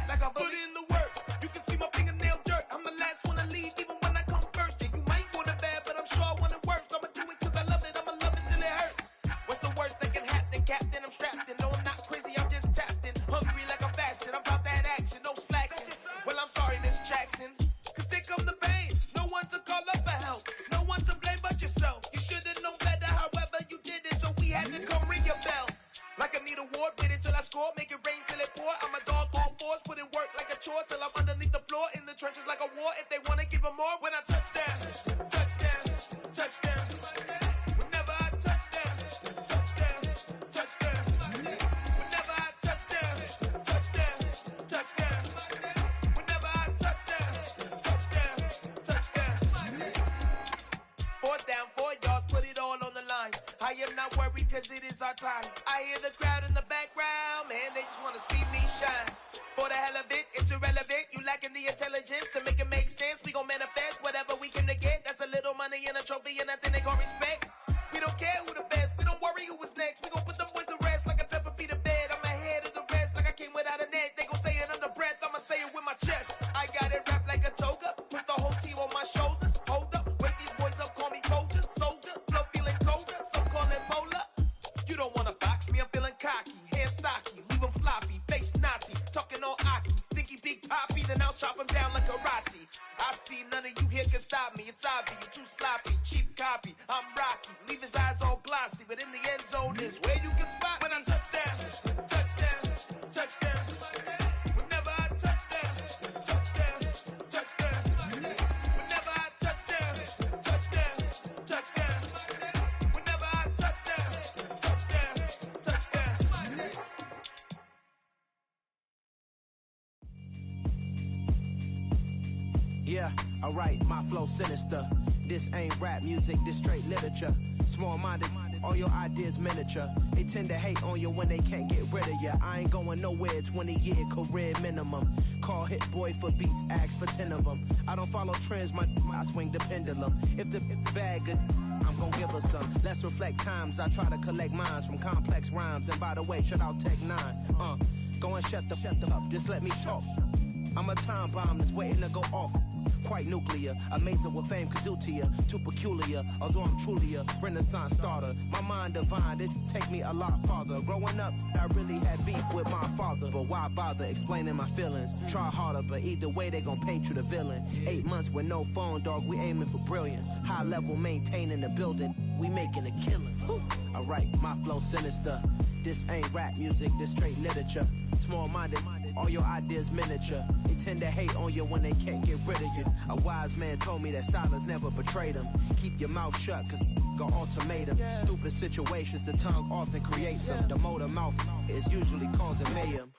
Speaker 17: Like a bully. Put in the work, you can see my fingernail dirt. I'm the last one to leave, even when I come first. Yeah, you might want it bad, but I'm sure I want it worse. I'ma do it cause I love it, I'ma love it till it hurts. What's the worst that can happen, Captain? I'm strapped in, no I'm not crazy, I'm just tapped in. Hungry like a bastard, I'm about that action, no slacking. Well, I'm sorry, Miss Jackson, cause here come the pain. No one to call up for help, no one to blame but yourself. You should've known better, however you did it, so we had to come ring your bell. Like I need a award, wait until I score, make it rain till it pour. I'm a dog on fours, put in work like a chore till I'm underneath the floor, in the trenches like a war. If they wanna give them more, when I touchdown, touchdown, touchdown. Whenever I touchdown, touchdown, touchdown. Whenever I touchdown, touchdown, touchdown. Whenever I touchdown, touchdown, touchdown. Fourth down, 4 yards, put it all on the line. I am not worried cause it is our time. I hear the crowd in the background, man, they just wanna see me shine. For the hell of it, it's irrelevant. You lacking the intelligence to make it make sense. We gon' manifest whatever we came to get. That's a little money and a trophy and nothing they gon' respect. We don't care who the best, we don't worry who was next. We gon' put them boys to rest like a temper feet of bed. I'm ahead of the rest like I came without a net. They gon' say it under breath, I'ma say it with my chest. I got it wrapped like a toga, put the whole team on my shoulders. Hold up, wake these boys up, call me Folger, soldier. Flow feeling colder, some call it polar. You don't wanna box me, I'm feeling cocky. Hair stocky, leave him floppy, face Nazi. Talking all aki, think he big poppy, then I'll chop him down like karate. I see none of you here can stop me. It's obvious, you too sloppy, cheap copy. I'm Rocky, leave his eyes all glossy, but in the end zone is where you can spot when I touchdown, touchdown, touchdown. Whenever I touchdown, touchdown, touchdown. Whenever I touchdown, touchdown, touchdown. Whenever I touchdown, touchdown, touchdown.
Speaker 21: Yeah, alright, my flow sinister. This ain't rap music, this straight literature. Small-minded, all your ideas miniature. They tend to hate on you when they can't get rid of you. I ain't going nowhere, 20-year career minimum. Call Hit Boy for beats, ask for 10 of them. I don't follow trends, I swing the pendulum. If the bag good, I'm gon' give her some. Let's reflect times, I try to collect minds from complex rhymes. And by the way, shout out Tech 9. Go and shut the up, just let me talk. I'm a time bomb that's waiting to go off. Quite nuclear, amazing what fame could do to you. Too peculiar, although I'm truly a renaissance starter. My mind divine, it take me a lot farther. Growing up, I really had beef with my father. But why bother explaining my feelings? Try harder, but either way they gon' paint you the villain. 8 months with no phone, dog, we aiming for brilliance. High level maintaining the building, we making a killing. Alright, my flow sinister. This ain't rap music, this straight literature. Small-minded, all your ideas miniature. They tend to hate on you when they can't get rid of you. A wise man told me that silence never betrayed them. Keep your mouth shut, cause got ultimatums. Stupid situations, the tongue often creates them. The motor mouth is usually causing mayhem.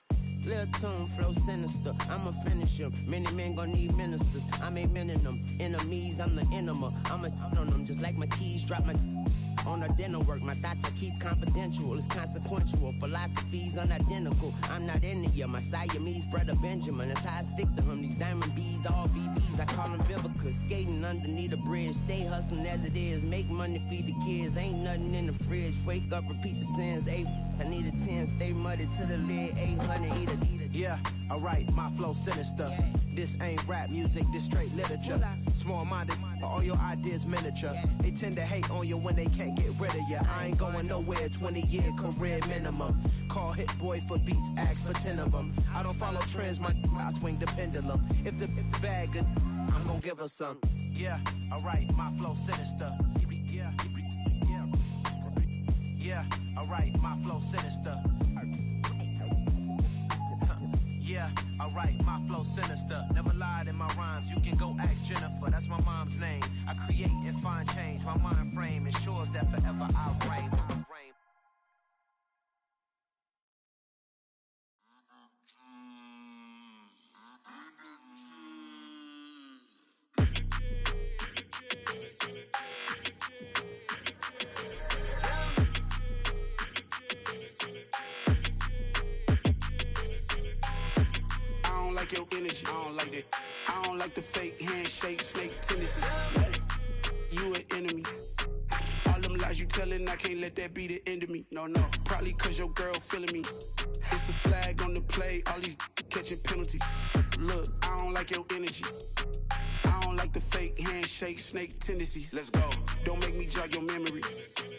Speaker 3: Lil' tune, flow sinister, I'ma finish him. Many men gon' need ministers, I'm aiming them. Enemies, I'm the enema, I'ma on them. Just like my keys, drop my on the dinner work. My thoughts I keep confidential, it's consequential. Philosophies unidentical, I'm not in the year. My Siamese brother Benjamin, that's how I stick to him. These diamond bees, all BBs, I call them Vivica. Skating underneath the bridge, stay hustling as it is. Make money, feed the kids, ain't nothing in the fridge. Wake up, repeat the sins, I need a 10, stay muddy to the lid, 800, eat it.
Speaker 21: Yeah, alright, my flow sinister. This ain't rap music, this straight literature. Small-minded, all your ideas miniature. They tend to hate on you when they can't get rid of you. I ain't going nowhere, 20-year career minimum. Call Hit Boy for beats, ask for 10 of them. I don't follow trends, I swing the pendulum. If the bag good, I'm gonna give her some. Yeah, alright, my flow sinister. Yeah, alright, my flow sinister. Yeah, alright, my flow sinister. Never lied in my rhymes, you can go ask Jennifer, that's my mom's name. I create and find change, my mind frame ensures that forever I reign.
Speaker 22: Like your energy, I don't like that. I don't like the fake handshake, snake tendency. You an enemy. All them lies you telling, I can't let that be the end of me. No, probably cause your girl feeling me. It's a flag on the play, all these catching penalties. Look, I don't like your energy. I don't like the fake handshake, snake tendency. Let's go. Don't make me jog your memory.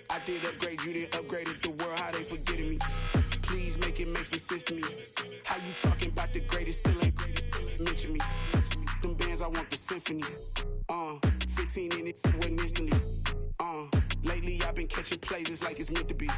Speaker 22: I did upgrade, you didn't upgrade it. The world, how they forgetting me. Please make it make some sense to me. How you talking about the greatest, still ain't mention me. Them bands, I want the symphony. 15 in it, wasn't instantly. Lately I've been catching plays, it's like it's meant to be.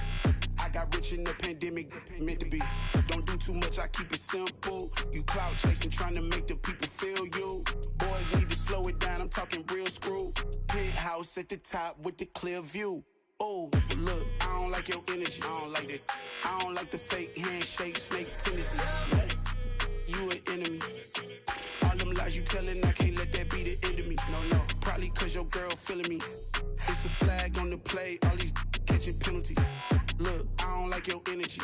Speaker 22: I got rich in the pandemic, meant to be. Don't do too much, I keep it simple. You clout chasing, trying to make the people feel you. Boys need to slow it down, I'm talking real screw. Penthouse at the top with the clear view. Oh, look, I don't like your energy, I don't like that. I don't like the fake handshake, snake tendency. You an enemy. All them lies you telling, I can't let that be the end of me. No, probably cause your girl feeling me. It's a flag on the play, all these catching penalties. Look, I don't like your energy.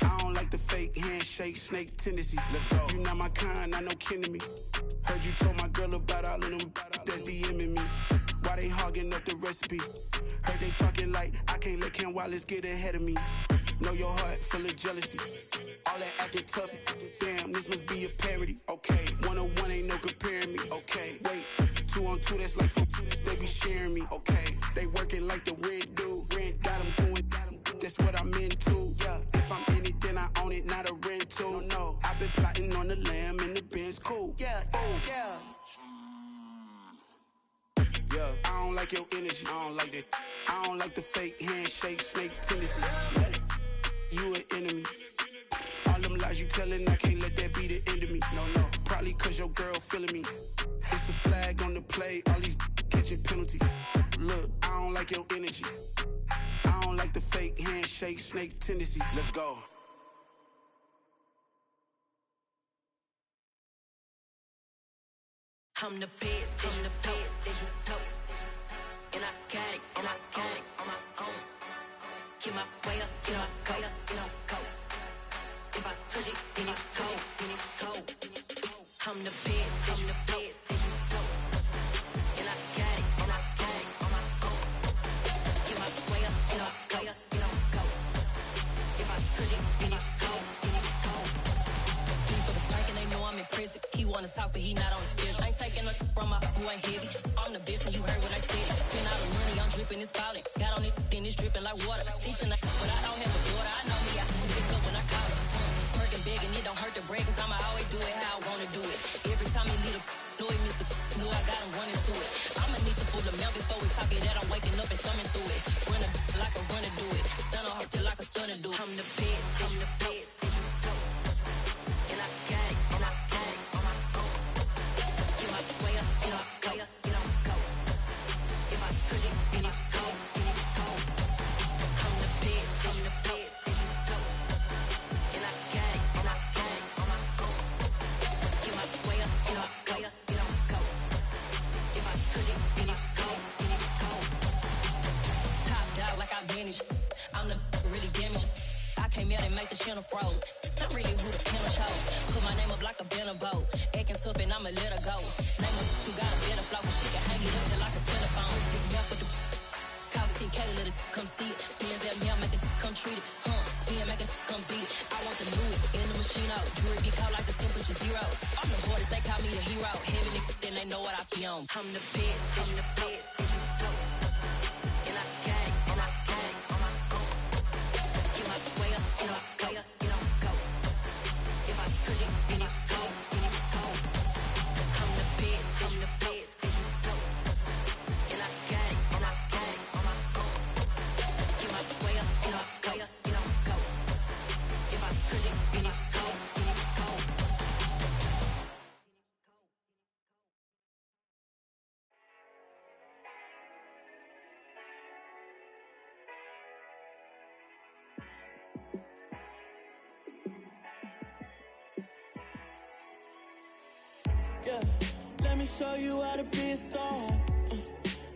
Speaker 22: I don't like the fake handshake, snake tendency. Let's go. You not my kind, I know kin to me. Heard you told my girl about all of them that's DMing me. Why they hogging up the recipe? Heard they talking like I can't let Ken Wallace get ahead of me. Know your heart full of jealousy. All that acting tough, damn, this must be a parody. Okay, 1-on-1 ain't no comparing me. Okay, wait, 2-on-2, that's like 4-2, they be sharing me. Okay, they working like the rent do. Rent got them going, that's what I'm into. Yeah, if I'm in it, then I own it, not a rental. No, I've been plotting on the lamb and the Benz cool. Yeah, oh, yeah. Yeah, I don't like your energy, I don't like that. I don't like the fake handshake, snake tendency. You an enemy. All them lies you telling, I can't let that be the end of me. No, probably cause your girl feeling me. It's a flag on the play, all these catching penalties. Look, I don't like your energy. I don't like the fake handshake, snake tendency. Let's go.
Speaker 23: I'm the best, I'm the best, and I got it, and I got it on my own. Get my way up, get my go, go. If I touch it, then it's cold, I'm the best, I'm the best, and I got it, and I got it on my own. Get my way up, get my go. If I touch it, then it's cold, For the blank and they know I'm in prison.
Speaker 4: tryna talk, but he not on the schedule. I ain't taking a from my who ain't heavy. I'm the best, and you heard what I said. Spend all the money, I'm dripping, it's falling. Got on it, then it's dripping like water. Teaching, but I don't have a daughter. I know me, I pick up when I call her. Working big, and it don't hurt to break, cause I'ma always do it how I wanna do it. Every time he leave know he missed the knew I got him running to it. I'ma need to pull the mail before we talk it that I'm waking up and thumbing through it. Run like a runner do it. Stun on her till like a stunner do it. I'm the best, I'm the best. And I got it, and I got it on my own. Get my way up, get on go, get on go. If I touch it, then it's cold, then it's cold. I'm the best, I'm the best. And I got it, and I got it on my own. Get my way up, get on go, get on go. If I touch it, then it's cold, then it's cold. Top dog like I manage. I'm the really damaged. I came out and make the channel froze. I'm really who the piano chose. Put my name up like a banner boat. Acting tough and I'ma let her go. Name her who got a better flow, but she can hang it up just like a telephone. Stick me up with the cost 10K to let it come see it. Hands up, yeah, make it come treat it. Spin, make it come beat it. I want the new in the machine out. Jewelry be caught like the temperature zero. I'm the hardest, they call me the hero. Heaven, then they know what I be on. I'm the best, I'm the best. And I got it, and I got it on my own. Get my way up, get on go, get on go. If I touch it, then it's cold, then it's cold. I'm the best, I'm the best. And I got it, and I got it on my own. Get my way up, get on go, get on go. If I touch it, then it's cold, then it's cold.
Speaker 11: Yeah, let me show you how to be a star.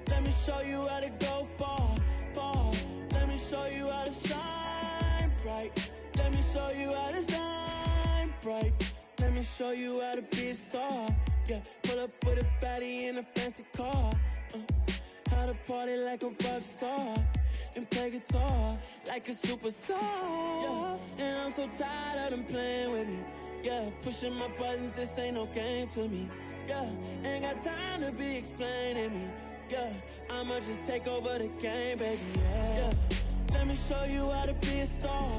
Speaker 11: Let me show you how to go far, far. Let me show you how to shine bright. Let me show you how to shine bright. Let me show you how to be a star. Yeah, pull up with a baddie in a fancy car. How to party like a rock star and play guitar like a superstar. Yeah, and I'm so tired of them playing with me. Yeah, pushing my buttons, this ain't no game to me. Yeah, ain't got time to be explaining me. Yeah, I'ma just take over the game, baby. Yeah, let me show you how to be a star.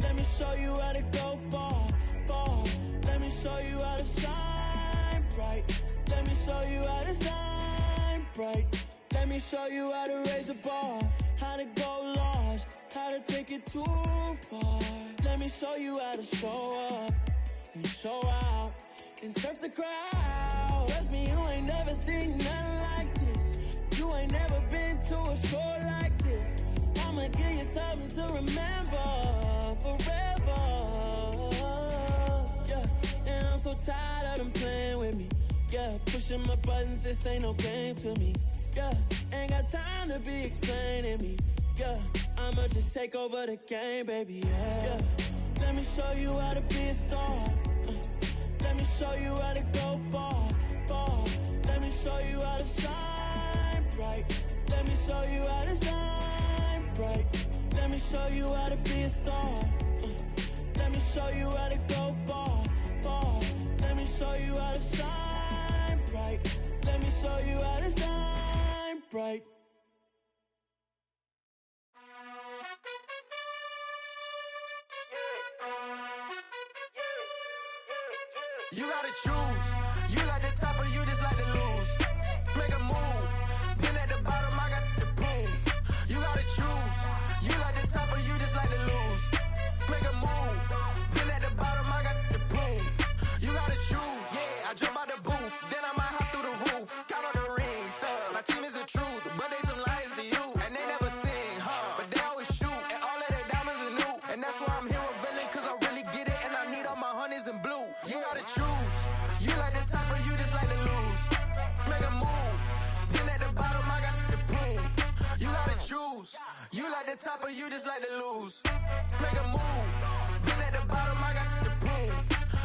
Speaker 11: Let me show you how to go far, far. Let me show you how to shine bright. Let me show you how to shine bright. Let me show you how to raise a bar, how to go large, how to take it too far. Let me show you how to show up and show out and surf the crowd. Trust me, you ain't never seen nothing like this. You ain't never been to a show like this. I'ma give you something to remember forever. Yeah, and I'm so tired of them playing with me. Yeah, pushing my buttons, this ain't no game to me. Yeah, ain't got time to be explaining me. Yeah, I'ma just take over the game, baby. Yeah, let me show you how to be a star. Let me show you how to go far, far. Let me show you how to shine bright. Let me show you how to shine bright. Let me show you how to be a star. Let me show you how to go far, far. Let me show you how to shine bright. Let me show you how to shine bright.
Speaker 9: You gotta choose. You like the top or you just like to lose. Make a move. Been at the bottom, I got the prove. You gotta choose. You like the top or you just like to lose. Make a move. Been at the bottom, I got the prove. You gotta choose. Yeah, I jump out the booth. Then I might hop through the roof. Count on the rings, stuff. My team is the truth, but they some liars to you. And they never sing, but they always shoot. And all of their diamonds are new. And that's why I'm here with villain, cause I really get it. And I need all my honeys in blue. You gotta choose. You like the top or you just like to lose. Make a move. Been at the bottom, I got the proof. You gotta choose. You like the top or you just like to lose. Make a move. Been at the bottom, I got the proof.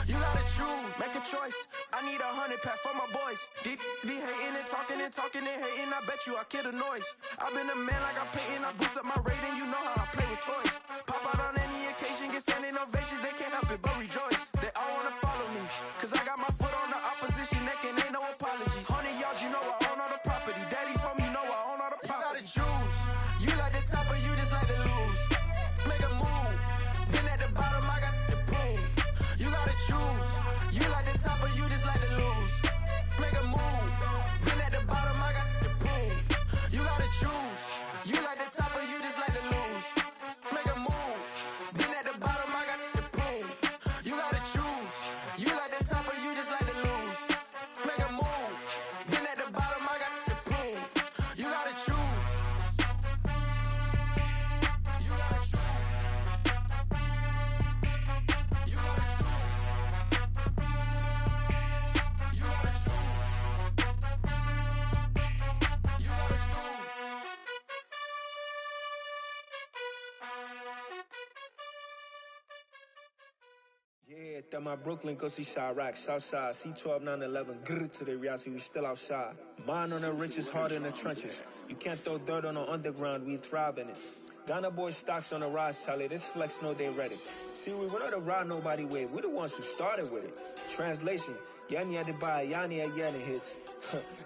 Speaker 9: You gotta choose. Make a choice. I need 100 pack for my boys. Deep be hating and talking and talking and hating. I bet you I kill the noise. I've been a man like I'm Peyton. I boost up my rating. You know how I play with toys. Pop out on any occasion, get standing ovations. They can't help it but rejoice. They all wanna follow me, cause I got my foot
Speaker 13: at my Brooklyn, go see Chirac, Southside, C12, 911, grrr to the Riasi, we still outside. Mine on the riches, hard in the trenches. You can't throw dirt on the underground, we thrive in it. Ghana boy stocks on the rise, Charlie, this flex know they ready. See, we were not to ride nobody with, we the ones who started with it. Translation, Yanni had to buy, Yanni had Yanni hits.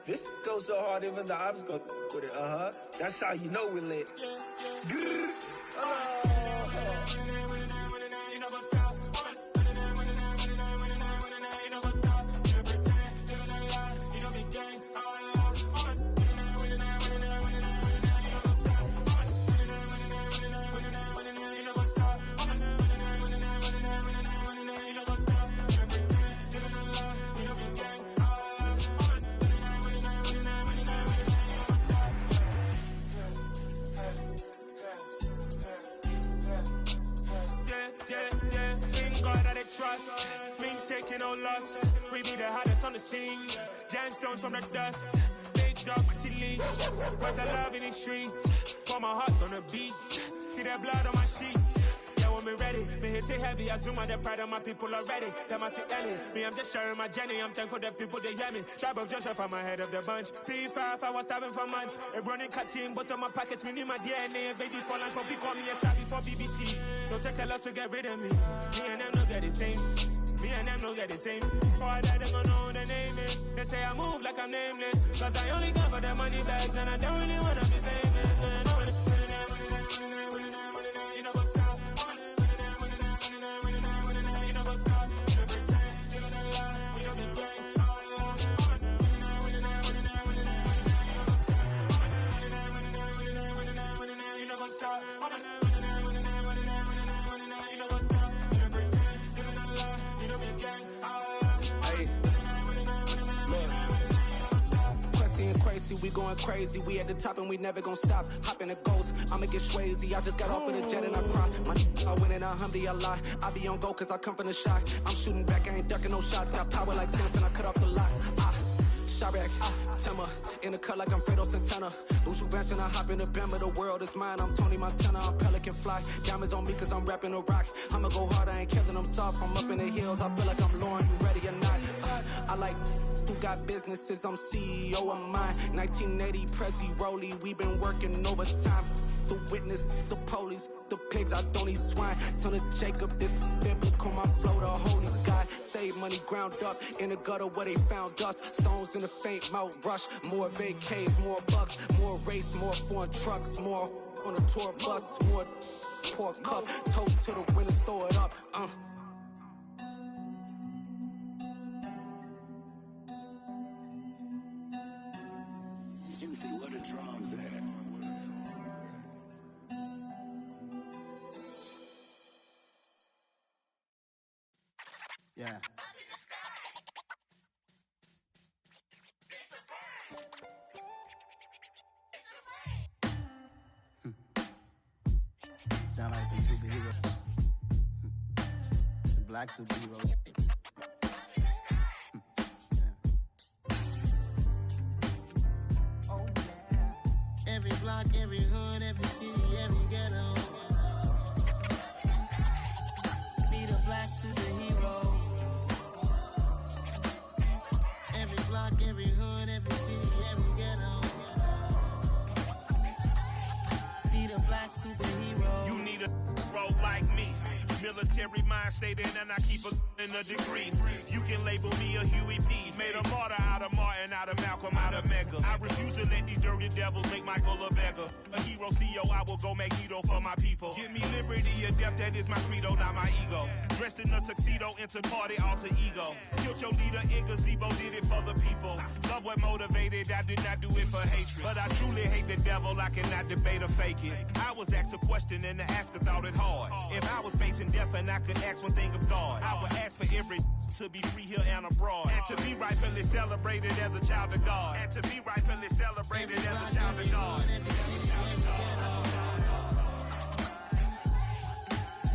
Speaker 13: This goes so hard, even the ops go with it, That's how you know we lit. Grrr.
Speaker 5: Trust, me taking no loss. We be the hottest on the scene. Gemstones from the dust. Big dog, pretty leash. Where's the love in the streets? Pour my heart on the beat. See that blood on my sheets. Yeah, when we ready, me hit it heavy. I zoom on the pride of my people already. Them I see Ellie. Me, I'm just sharing my journey. I'm thankful that people they hear me. Tribe of Joseph, I'm ahead of the bunch. P5, I was starving for months. A running cutscene, but on my pockets, me need my DNA. Baby for lunch, but we call me a star before BBC. Don't take a lot to get rid of me. Me and them no get the same. Me and them no get the same. Boy, that they gonna know who the name is. They say I move like I'm nameless. Cause I only come for the money bags and I don't really wanna be famous. Man, I wanna you know what's up. You know what's up. You don't pretend. You don't lie. We don't be gang. You know what's up.
Speaker 21: We going crazy, we at the top and we never gonna stop. Hop in a ghost, I'ma get swayzy. I just got off of the jet and I cry. My I win in a Humvee, I lie. I be on go cause I come from the shot. I'm shooting back, I ain't ducking no shots. Got power like Samson, I cut off the locks. Chirac, Timmer, in the cut like I'm Fredo Santana. Buju Banton, I hop in the Bama, the world is mine. I'm Tony Montana, I'm Pelican Fly. Diamonds on me cause I'm rapping a rock. I'ma go hard, I ain't killing them soft. I'm up in the hills, I feel like I'm Lauren, you ready or not? I like who got businesses, I'm CEO of mine. 1980, Prezi Rolly, we been working overtime. The witness, the police, the pigs, I don't eat swine. Son of Jacob, this biblical, my flow, the holy God. Save money ground up in the gutter where they found us. Stones in the faint Mount Rush. More vacays, more bucks, more race, more foreign trucks, more on a tour bus, more pour cup. Toast to the winners, throw it up.
Speaker 6: Juicy, what the drums at?
Speaker 21: Yeah. Sound like some superheroes. Some black superheroes.
Speaker 8: Oh yeah. Every block, every hood, every city, every ghetto. Need a black superhero. Every block, every hood, every city, every ghetto. Need a black superhero.
Speaker 24: You need a role like me. Military mind stated, and I keep a degree. You can label me a Huey P. Made a martyr out of Martin, out of Malcolm, out of Mega. I refuse to let these dirty devils make Michael a beggar. A hero CEO, I will go Magneto for my people. Give me liberty or death, that is my credo, not my ego. Dressed in a tuxedo, into party, alter ego. Killed your leader in gazebo, did it for the people. Love what motivated, I did not do it for hatred. But I truly hate the devil, I cannot debate or fake it. I was asked a question and the asker thought it hard. If I was facing death and I could ask one thing of God, I would ask for every to be free here and abroad. And to be rightfully celebrated as a child of God. And to be rightfully celebrated as a child of God.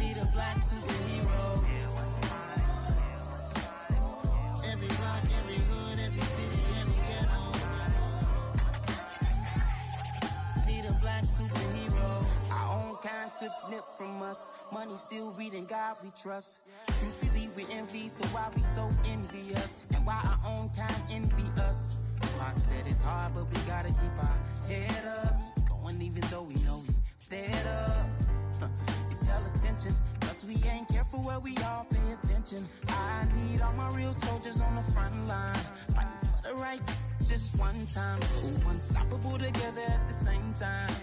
Speaker 8: Need a black superhero. Every block, every hood, every city, every ghetto. Need a black superhero. Our own kind took nip from us. Money still reading God we trust. Truthfully, with envy, so why we so envious? And why our own kind envy us? Pac said it's hard, but we gotta keep our head up. Going even though we know we fed up. It's hella tension, cause we ain't careful where we all pay attention. I need all my real soldiers on the front line, fighting for the right just one time. So unstoppable together at the same time,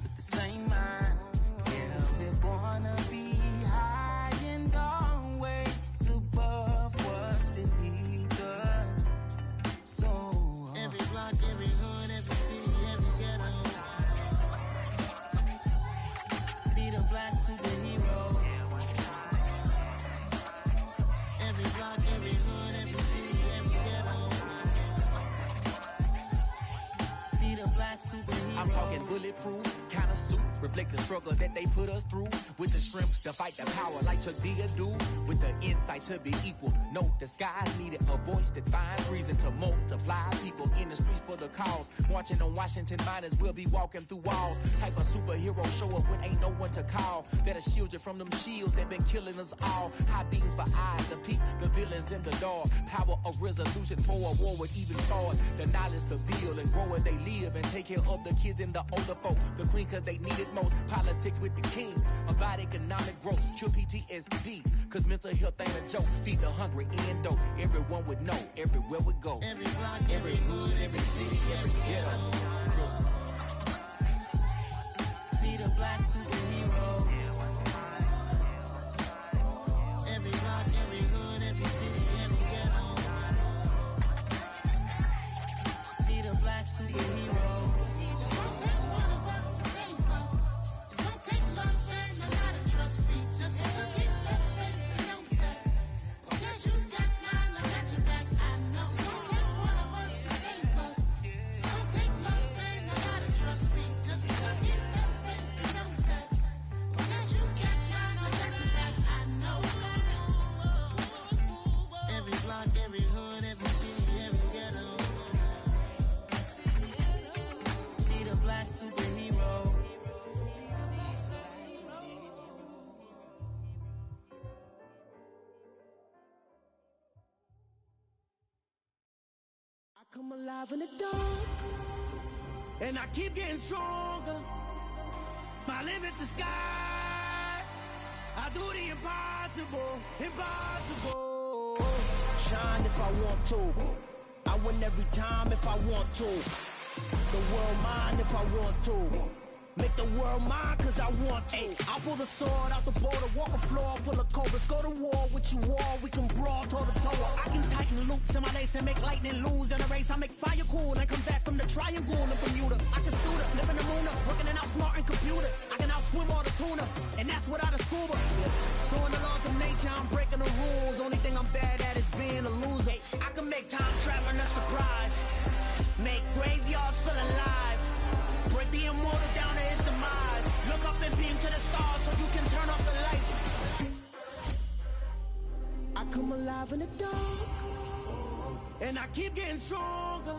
Speaker 8: with the same mind. Yeah, we're born to be high and always above what's beneath us. So
Speaker 2: every block, every hood, every city, every ghetto
Speaker 8: need a black superhero.
Speaker 2: Every block, every hood, every city, every ghetto
Speaker 8: need a black superhero.
Speaker 7: I'm talking bulletproof kind of suit, reflect the struggle that they put us through, with the strength to fight the power like Chuck D do, with the insight to be equal. No disguise needed, a voice that finds reason to multiply. People in the streets for the cause, marching on Washington miners will be walking through walls. Type of superhero show up when ain't no one to call, that'll shield you from them shields that been killing us all. High beams for eyes to peek the villains in the dark. Power of resolution for a war would even start. The knowledge to build and grow where they live and take care of the kids and the older folk. The queen cause they need it most. Politics with the kings about economic growth. Cure PTSD cause mental health ain't a joke. Feed the hungry and dope. Everyone would know everywhere we go.
Speaker 2: Every block, every hood, every city, every ghetto
Speaker 8: need a black superhero.
Speaker 2: Every block, every hood, every city, every ghetto
Speaker 8: need a black superhero.
Speaker 2: It's gonna take one of us to save us. It's gonna take love and a lot of trust. We just got to get that faith and know that. Because you got mine, I got your back, I know. It's gonna take one of us to save us. It's gonna take love and a lot of trust. We just got to get that faith and know that. Because you got mine, I got your back, I know. Every block, every hood, every city, every ghetto
Speaker 8: need a black superhero.
Speaker 19: I come alive in the dark, and I keep getting stronger. My limit's the sky. I do the impossible, impossible.
Speaker 21: Shine if I want to. I win every time if I want to. The world mine if I want to. Make the world mine cause I want to.
Speaker 19: I'll pull the sword out the border, walk a floor full of cobras. Go to war with you all, we can brawl toe to toe. I can tighten loops in my lace and make lightning lose in a race. I make fire cool and come back from the triangle and Bermuda. I can suit up, live in the moon up, working and outsmarting computers. I can outswim all the tuna, and that's without a scuba. So in the laws of nature, I'm breaking the rules. Only thing I'm bad at is being a loser. I can make time traveling a surprise, make graveyards feel alive, break the immortal down to his demise. Look up and beam to the stars so you can turn off the lights.
Speaker 21: I come alive in the dark,
Speaker 19: and I keep getting stronger.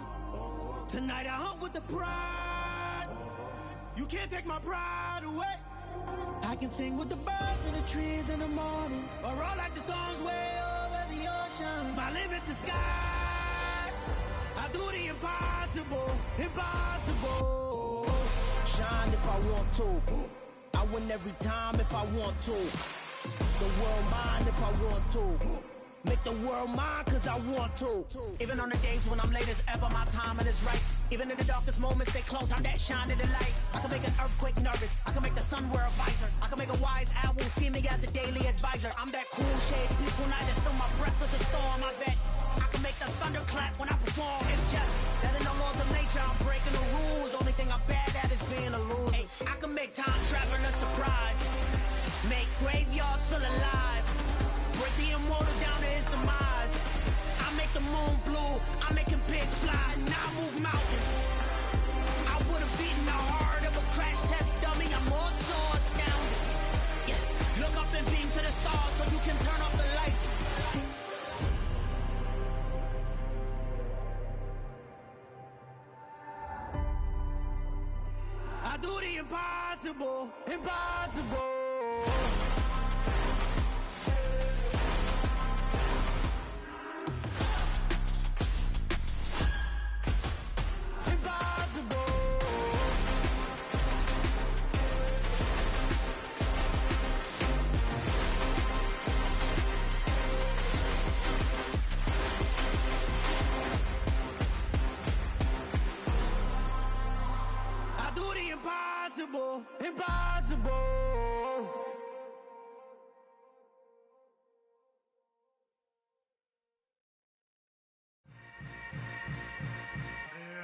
Speaker 19: Tonight I hunt with the pride. You can't take my pride away.
Speaker 21: I can sing with the birds in the trees in the morning,
Speaker 19: or roll like the storms way over the ocean. My limit's the sky. I do the impossible, impossible.
Speaker 21: Shine if I want to. I win every time if I want to. The world mine if I want to. Make the world mine cause I want to.
Speaker 19: Even on the days when I'm late as ever, my timing is right. Even in the darkest moments, they close, I'm that shine of the light. I can make an earthquake nervous, I can make the sun wear a visor. I can make a wise owl see me as a daily advisor. I'm that cool shade, peaceful night, and still my breath is a storm, I bet. I can make the thunder clap when I perform. It's just that in the laws of nature, I'm breaking the rules. Only thing I'm bad at is being a loser. Hey, I can make time traveling a surprise, make graveyards feel alive, break the immortal down to his demise. I make the moon blue, I'm making pigs fly, and I move mountains. I would've beaten the heart of a crash test dummy. I'm more so astounded. Yeah. Look up and beam to the stars so you can turn off the lights. I do the impossible, impossible.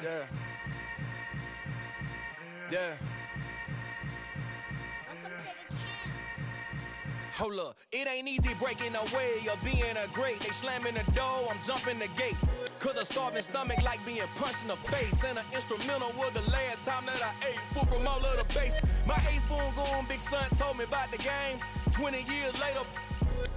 Speaker 7: Yeah. Yeah. Hold up, it ain't easy breaking away or being a great. They slamming the door, I'm jumping the gate. Cause a starving stomach like being punched in the face. And an instrumental was the last time that I ate food from all of the bass. My ace boom goon, big son told me about the game. 20 years later,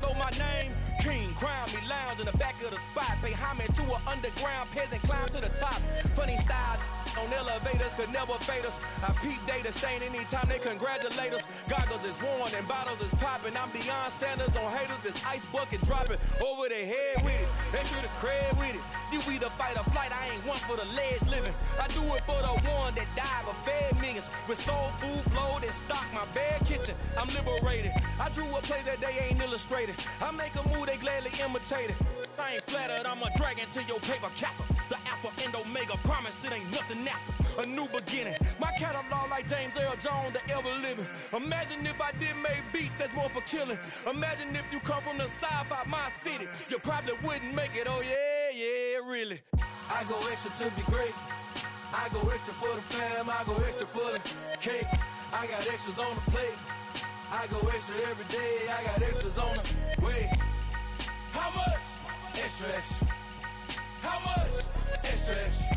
Speaker 7: know my name. King, crown me, lounge in the back of the spot. Pay homage to an underground peasant, climb to the top. Funny style on elevators could never fade us. I peep data stain anytime they congratulate us. Goggles is worn and bottles is popping. I'm Deion Sanders on haters, this ice bucket dropping over their head with it. They should have cred with it. You either fight or flight, I ain't one for the ledge living. I do it for the one that died but fed millions. With soul food flowed and stocked my bad kitchen. I'm liberated. I drew a play that they ain't illustrated. I make a move, they gladly imitate it. I ain't flattered, I'm a dragon to your paper castle. The Alpha and Omega, promise it ain't nothing after. A new beginning. My catalog like James Earl Jones, the ever living. Imagine if I did make beats that's more for killing. Imagine if you come from the sci-fi, my city. You probably wouldn't make it, oh yeah, really. I go extra to be great. I go extra for the fam, I go extra for the cake. I got extras on the plate. I go extra every day, I got extras on the way. How much? Extra, extra. How much? Extra, extra.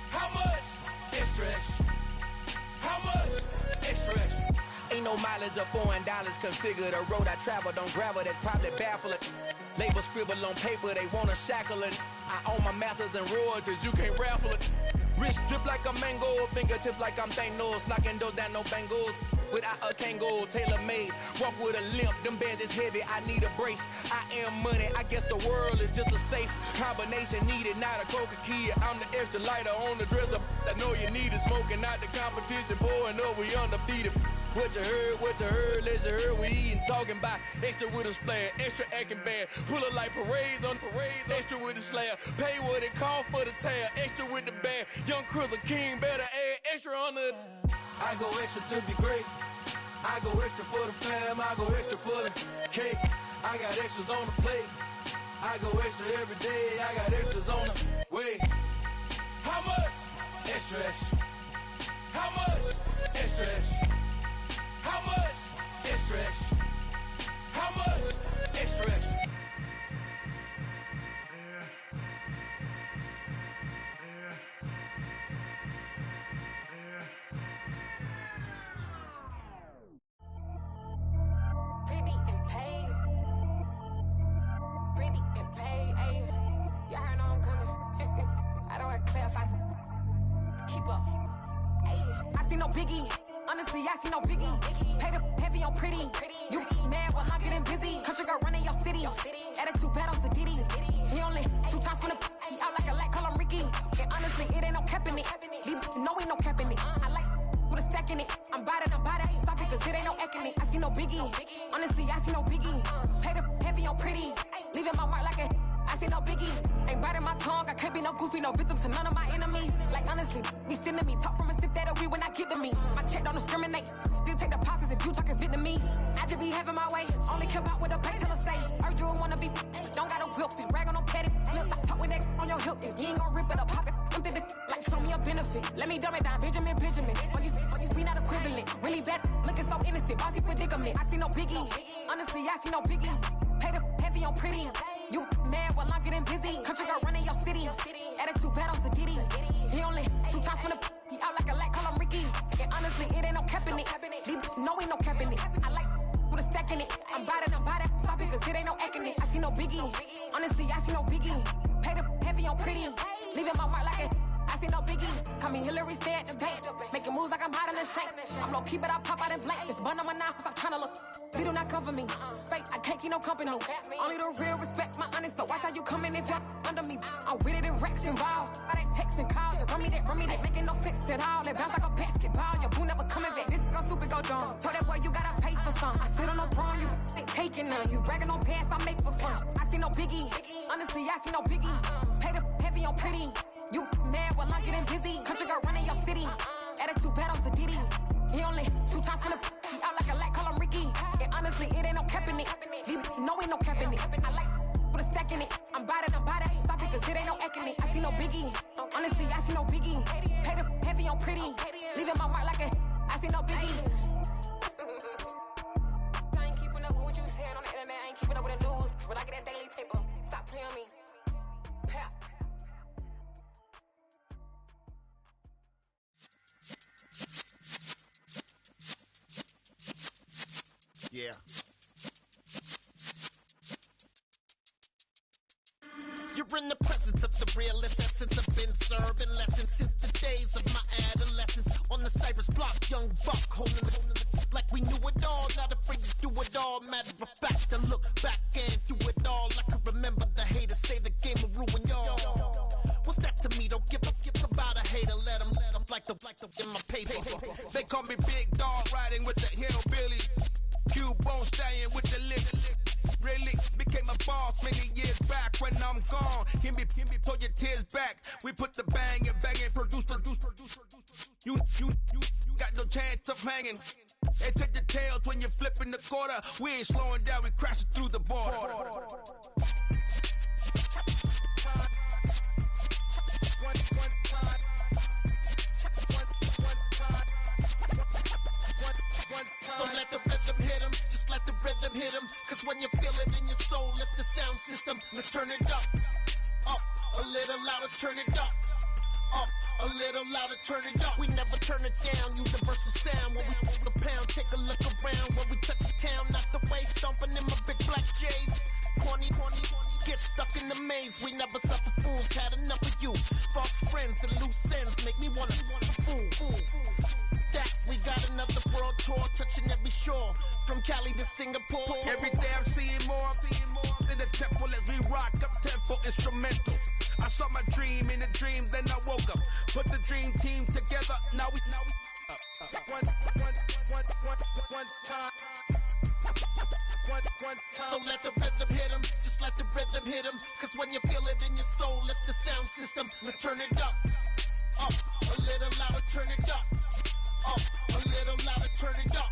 Speaker 7: How much? Extra, extra. How much? Extra, extra. Ain't no mileage of $4 configure the road I travel. Don't gravel, that probably baffle it. Label scribble on paper, they wanna shackle it. I own my masters and royalties, you can't raffle it. Wrist drip like a mango, fingertips like I'm Thanos. Knocking those down, no bangles. Without a Kango, tailor-made. Walk with a limp, them bands is heavy, I need a brace. I am money, I guess the world is just a safe combination needed, not a coca key. I'm the extra lighter on the dresser. I know you need it, smoking out the competition, pouring up, we undefeated. What you heard, let's heard, we eatin', talking about extra with a splash, extra acting bad, pull it like parades on parades, extra with the slab, pay what it cost for the tab, extra with the bag, young Crizzle King, better add extra on the. I go extra to be great, I go extra for the fam, I go extra for the cake, I got extras on the plate, I go extra every day, I got extras on the way. How much? Extra, extra. How much? Extra, extra. How much? Extra, extra. How much? Extra, extra.
Speaker 10: Pretty and paid. Pretty and paid, ayy. Y'all heard I'm coming. I don't want to clarify. Keep up. Ayy. I see no biggie. Honestly, I see no biggie. Pay the heavy on pretty. You mad while I'm getting busy. Country girl running your city. Attitude battles to Diddy. He only 2 times from the he out like a light, call him Ricky. And honestly, it ain't no cap in it. These no ain't no cap in it. I like with a stack in it. I'm about it. Stop it, cause it ain't no acting it. I see no biggie. Honestly, I see no biggie. Pay the heavy on pretty. Leaving my mark like a I see no biggie. Ain't biting my tongue. I can't be no goofy, no victim to none of my enemies. Like honestly, be sending me talk from a stick that'll be when I get to me. My check don't discriminate. Still take deposits if you talking Vietnamese. I just be having my way. Only care about what the pay till I say. Urge you wanna be. Don't gotta whip it. Rag on no petty. Lips I talk with that on your hip. If you ain't gon' rip it or pop it, empty the like show me a benefit. Let me dumb it down, Benjamin. We not equivalent. Really bad, looking so innocent. Bossy predicament. I see no biggie. Honestly, I see no biggie. Pay the heavy on pretty. You mad while I'm getting busy. Country girl running your city. Attitude battles to Diddy. He only 2 times from the he out like a light, call him Ricky. And honestly, it ain't no cap in it. These no ain't no cap in it. I like with a stack in it. I'm about it. Stop it, cause it ain't no acting it. I see no biggie. Honestly, I see no biggie. Pay the heavy on pretty. Leaving my mark like a I see no biggie. Call me Hillary, stay at the bank. Making moves like I'm hot in the shank. I'm low key, but I pop out in blank. This bun on my knife, stop trying to look. They do not come for me. Fake, I can't keep no company. Only the real respect my honest. So watch how you coming if y'all under me. I'm with it in racks involved. I they text and calls. Run me that, making no sense at all. They bounce like a basketball. Your boo never coming back. This go stupid, go dumb. Told that boy you gotta pay for some. I sit on no throne, you ain't taking none. You bragging on pants, I make for fun. I see no biggie. Honestly, I see no biggie. Pay the heavy on pretty. You mad while I'm getting busy. Country girl running your city. Attitude battles to Diddy. He only 2 times from the he out like a light, call him Ricky. And honestly, it ain't no cap in it. These no ain't no cap in it. I like with a stack in it. I'm about it. Stop it, niggas, it ain't no acting. I see no biggie. Honestly, I see no biggie. Pay the heavy on pretty. Leaving my mark like a. I see no biggie. I ain't keeping up with what you saying on the internet. I ain't keeping up with the news. But I get that daily paper. Stop playing me. Pap.
Speaker 12: Yeah. You're in the presence of the realest essence. I've been serving lessons since the days of my adolescence. On the Cypress block, young buck holding the like we knew it all. Not afraid to do it all. Matter of fact, to look back and do it all. I can remember the haters say the game will ruin y'all. What's that to me? Don't give about a hater. Let them like the in my paper.
Speaker 9: They call me Big Dog, riding with the hillbillies. Cubone stallion with the lick. Really became a boss many years back. When I'm gone, can be pull your tears back. We put the bang and produce. You got no chance of hanging. They take the tails when you're flipping the quarter. We ain't slowing down, we crashing through the border.
Speaker 12: So let the rhythm hit him, just let the rhythm hit him. Cause when you feel it in your soul, lift the sound system. Now turn it up a little louder, turn it up a little louder, turn it up. We never turn it down, universal sound. When we move the pound, take a look around. When we touch the town, not the way, stomping in my big black J's. Corny, get stuck in the maze. We never suffer fools, had enough of you. False friends and loose ends make me wanna fool. That we got another world tour, touching every shore, from Cali to Singapore.
Speaker 9: Every day I'm seeing more in the temple as we rock up tempo instrumentals. I saw my dream in a dream, then I woke up. Put the dream team together, now we one time.
Speaker 12: So let the rhythm hit him, just let the rhythm hit him. Cause when you feel it in your soul, lift the sound system. Now turn it up a little louder, turn it up a little louder, turn it up.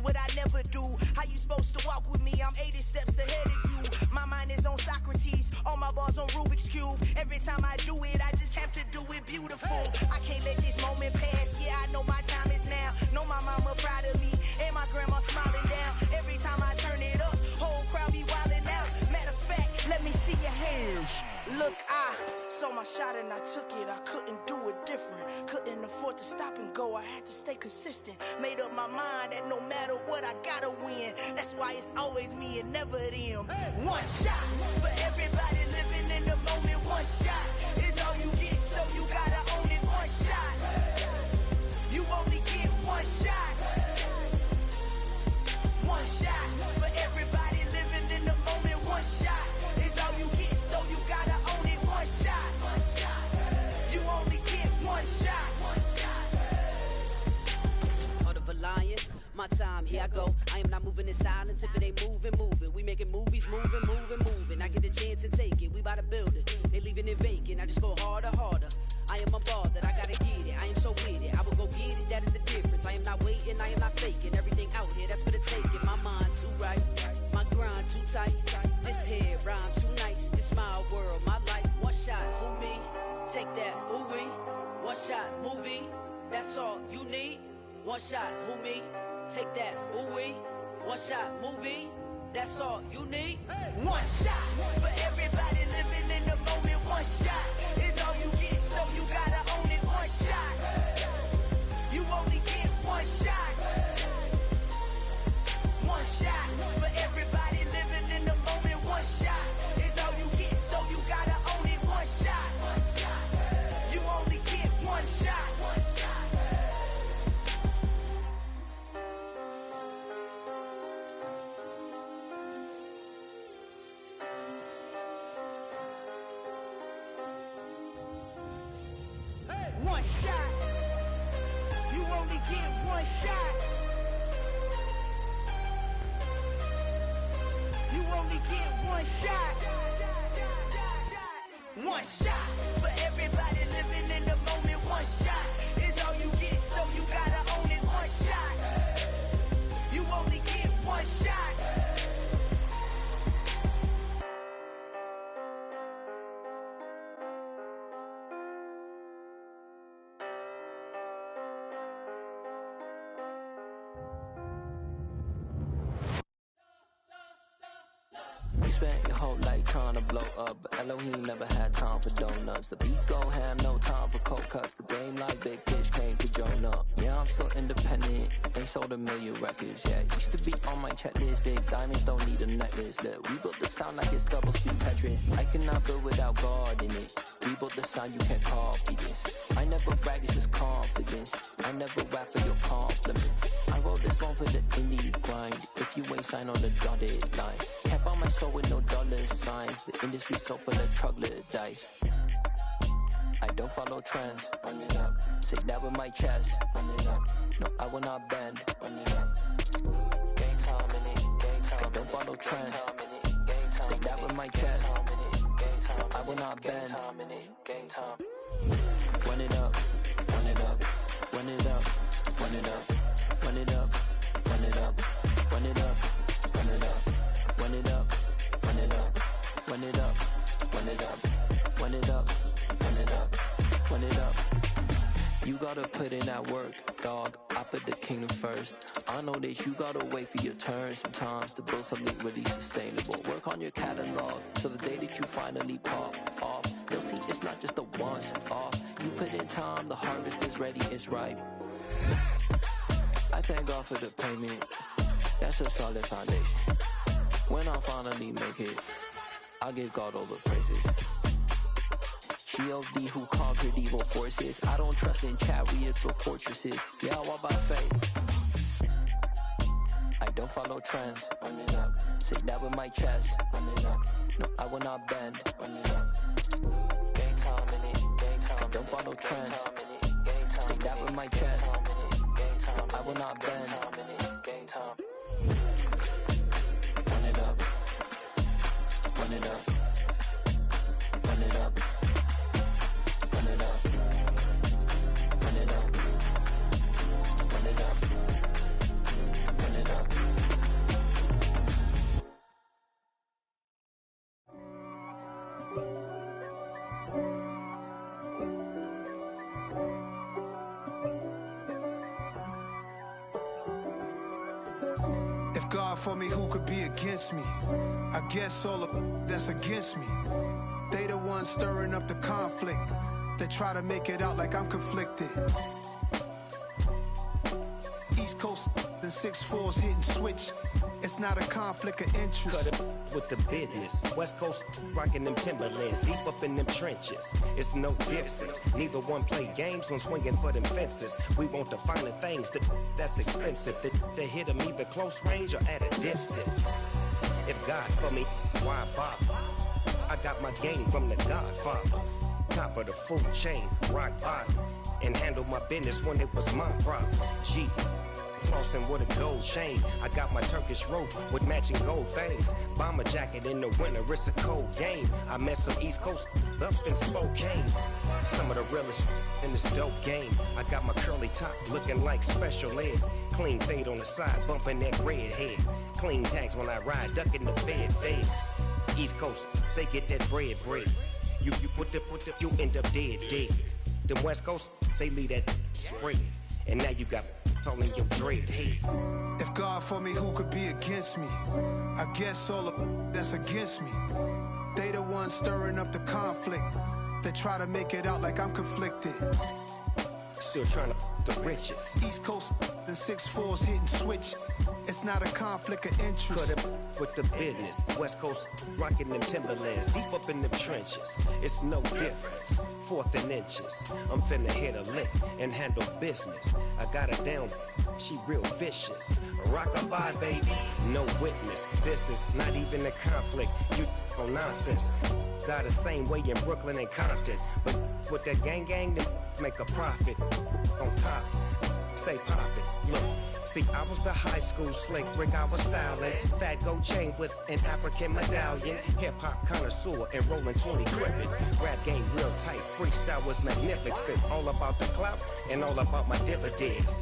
Speaker 14: What I never do. How you supposed to walk with me? I'm 80 steps ahead of you. My mind is on Socrates, all my bars on Rubik's Cube. Every time I do it, I just have to do it beautiful. I can't let this moment pass. Yeah, I know my time is now. Know my mama proud of me, and my grandma smiling down. Every time I turn it up, whole crowd be wildin' out. Matter of fact, let me see your hands. Look, I saw my shot and I took it. I couldn't do it different. Couldn't afford to stop and go. I had to stay consistent. Made up my mind that no matter what, I gotta win. That's why it's always me and never them. One shot for everybody living in the moment. One shot is all you get, so you gotta own it. One shot. You only get one shot. One shot for everybody living in the moment. One shot is all you get, so you gotta own it. One shot. You only get one shot.
Speaker 15: Heart of a lion, my time, here I go. I am not moving in silence. If it ain't moving. We making movies, moving. I get a chance and take it. We bout to build it. They leaving it vacant. I just go harder. I am unbothered. I gotta get it. I am so with it. I will go get it. That is the difference. I am not waiting. I am not faking. Everything out here, that's for the taking. My mind too right. My grind too tight. This head rhyme too nice. This my world, my life. One shot, who me? Take that, who we? One shot, movie. That's all you need. One shot, who me? Take that, who we? One shot, movie. That's all you need.
Speaker 14: One shot for everybody living in the moment. One shot is all you get, so you gotta own it. One shot. You only get one shot. One shot for everybody living in the moment. One shot is all you get, so you gotta own it. One shot. You only get one shot. one shot. You only get one shot. You only get one shot. One shot for everybody living in the moment. One shot is all you get, so you gotta own it. One shot. You only get one shot.
Speaker 1: You spent your whole life trying to blow up, but Elohim never had time for donuts. The beat go ham, no time for cold cuts. The game like Big Fish came to Jonah. Yeah, I'm still independent, ain't sold 1 million records yet. Used to be on my checklist, big diamonds don't need a necklace. Look, we built the sound like it's double speed Tetris. I cannot build without God in it. We built the sound, you can't copy this. I never brag, it's just confidence. I never rap for your compliments. I wrote this one for the indie grind. If you ain't signed on the dotted line, can't buy my soul with no dollar signs. The industry so full of troglodytes. I don't follow trends. Run it up. Say that with my chest. Run it up. No, I will not bend. Run it up. Game time in it. Game time. I don't follow trends. Say that with my chest. No, I will not bend. Game time. Run it up. Run it up. Run it up. Run it up. Run it up. Run it up. Run it up. Run it up. Run it up. Run it up. Run it up. Run it up. Run it up. Run it up. Run it up. You gotta put in that work, dog. I put the kingdom first. I know that you gotta wait for your turn sometimes to build something really sustainable. Work on your catalog, so the day that you finally pop off, you'll see it's not just a once off. You put in time, the harvest is ready, it's ripe. I thank God for the payment. That's a solid foundation. When I finally make it, I give God all the praises. G.O.D. who conquered evil forces. I don't trust in chariots or fortresses. Yeah, I walk by faith. I don't follow trends. Run it up. Say that with my chest. Run it up. No, I will not bend. Run it up. Game time in it. Game time. I don't follow trends. Say that with my chest. No, I will not bend. Game time. Run it up. Run it up. Run it up. Run it up. Run it up. Run it up. Run it up.
Speaker 22: If God for me, who could be against me? I guess all of that's against me. They the ones stirring up the conflict. They try to make it out like I'm conflicted. East Coast and 6'4's hitting switch. It's not a conflict of interest.
Speaker 16: Cut it with the business. West Coast rocking them Timberlands, deep up in them trenches. It's no difference. Neither one play games when swinging for them fences. We want the finer things that's expensive. They hit them either close range or at a distance. If God for me, why bother? I got my game from the Godfather. Top of the food chain, rock bottom. And handle my business when it was my problem. G. Flossing with a gold chain. I got my Turkish rope with matching gold things. Bomber jacket in the winter, it's a cold game. I met some East Coast up in Spokane. Some of the realest in this dope game. I got my curly top looking like special ed. Clean fade on the side, bumping that red head. Clean tags when I ride, ducking the feds. East Coast, they get that bread. You put the, you end up dead. Them West Coast, they leave that spread. And now you got calling your dread head.
Speaker 22: If God for me, who could be against me? I guess all of that's against me. They the ones stirring up the conflict. They try to make it out like I'm conflicted.
Speaker 16: Still trying to the riches.
Speaker 22: East Coast and 6'4's hitting switch. It's not a conflict of interest.
Speaker 16: Cut it with the business. West Coast rocking them Timberlands, deep up in them trenches. It's no difference. 4th and inches. I'm finna hit a lick and handle business. I got her down, she real vicious. Rock-a-bye, baby, no witness. This is not even a conflict. You on nonsense. got the same way in Brooklyn and Compton. But with that gang, they make a profit. On top, stay poppin'. Look. See, I was the high school slick Rick, I was styling. Fat gold chain with an African medallion. Hip-hop connoisseur and rolling 20 gripping. Rap game real tight, freestyle was magnificent. All about the clout and all about my dividends.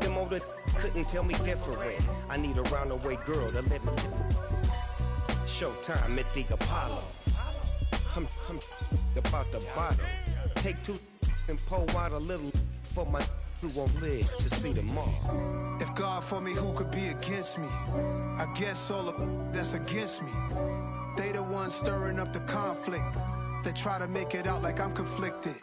Speaker 16: Them older couldn't tell me different. I need a round-the-way girl to let me Showtime at the Apollo. I'm about the bottom. Take two and pour out a little for my who won't live to see tomorrow.
Speaker 3: If God for me, who could be against me? I guess all of that's against me. They the ones stirring up the conflict. They try to make it out like I'm conflicted.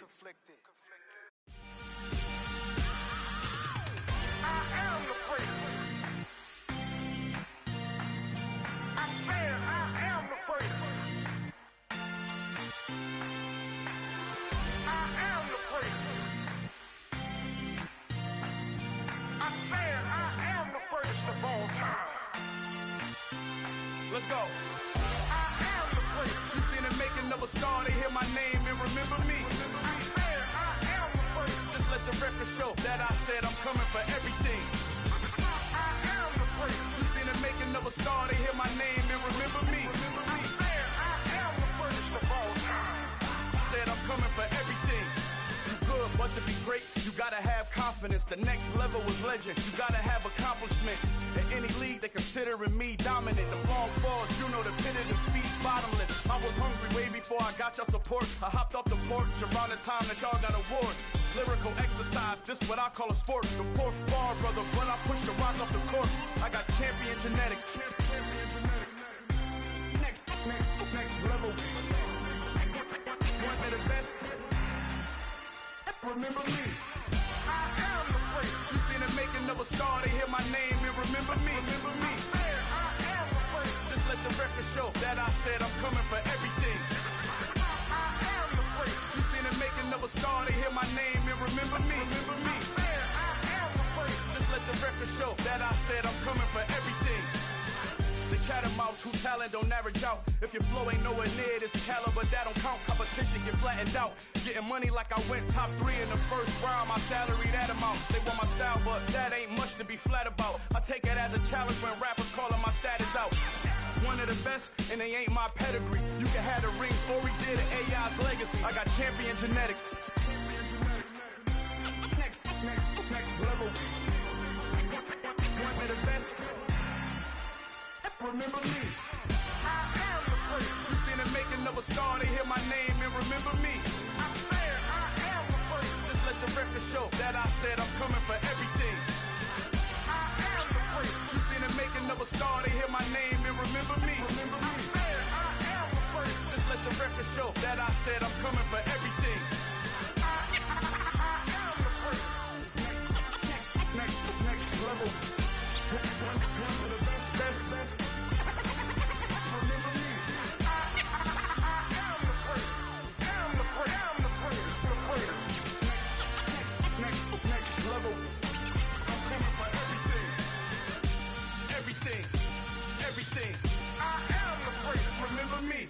Speaker 22: Let's go. You seen the making of a star, they hear my name and remember me. Just let the record show that I said I'm coming for everything. You seen the making of a star, they hear my name and remember me. Said I'm coming for everything. You good, but to be great, you gotta have confidence. The next level was legend. You gotta have accomplishments. In any league, they considering me dominant. The long falls, you know the pit of defeat, bottomless. I was hungry way before I got your support. I hopped off the porch around the time that y'all got awards. Lyrical exercise, this what I call a sport. The fourth bar, brother, when I push the rock off the court. I got champion genetics. Next level. One of the best. Remember me. I am the great. You seen the making of a star, they hear my name and remember me. Remember me. I am the great. Just let the record show that I said I'm coming for everything. I am the great. You seen the making of a star, they hear my name and remember me. Remember me. I am the great. Just let the record show that I said I'm coming for everything. The chattermouths who talent don't average out. If your flow ain't nowhere near this caliber, that don't count. Competition get flattened out. Getting money like I went top 3 in the first round. My salary that amount. They want my style, but that ain't much to be flat about. I take it as a challenge when rappers calling my status out. One of the best, and they ain't my pedigree. You can have the rings, or we did it, AI's legacy. I got champion genetics. Next level. One of the best. Remember me. I am the great. You seen the making of a star, they hear my name and remember me. I am the great. Just let the record show that I said I'm coming for everything. I am the great. You seen the making of a star, they hear my name and remember me. Remember me. I am the great. Just let the record show that I said I'm coming for everything. I am the great. Next level. One of the best. Everything. I am the great. Remember me.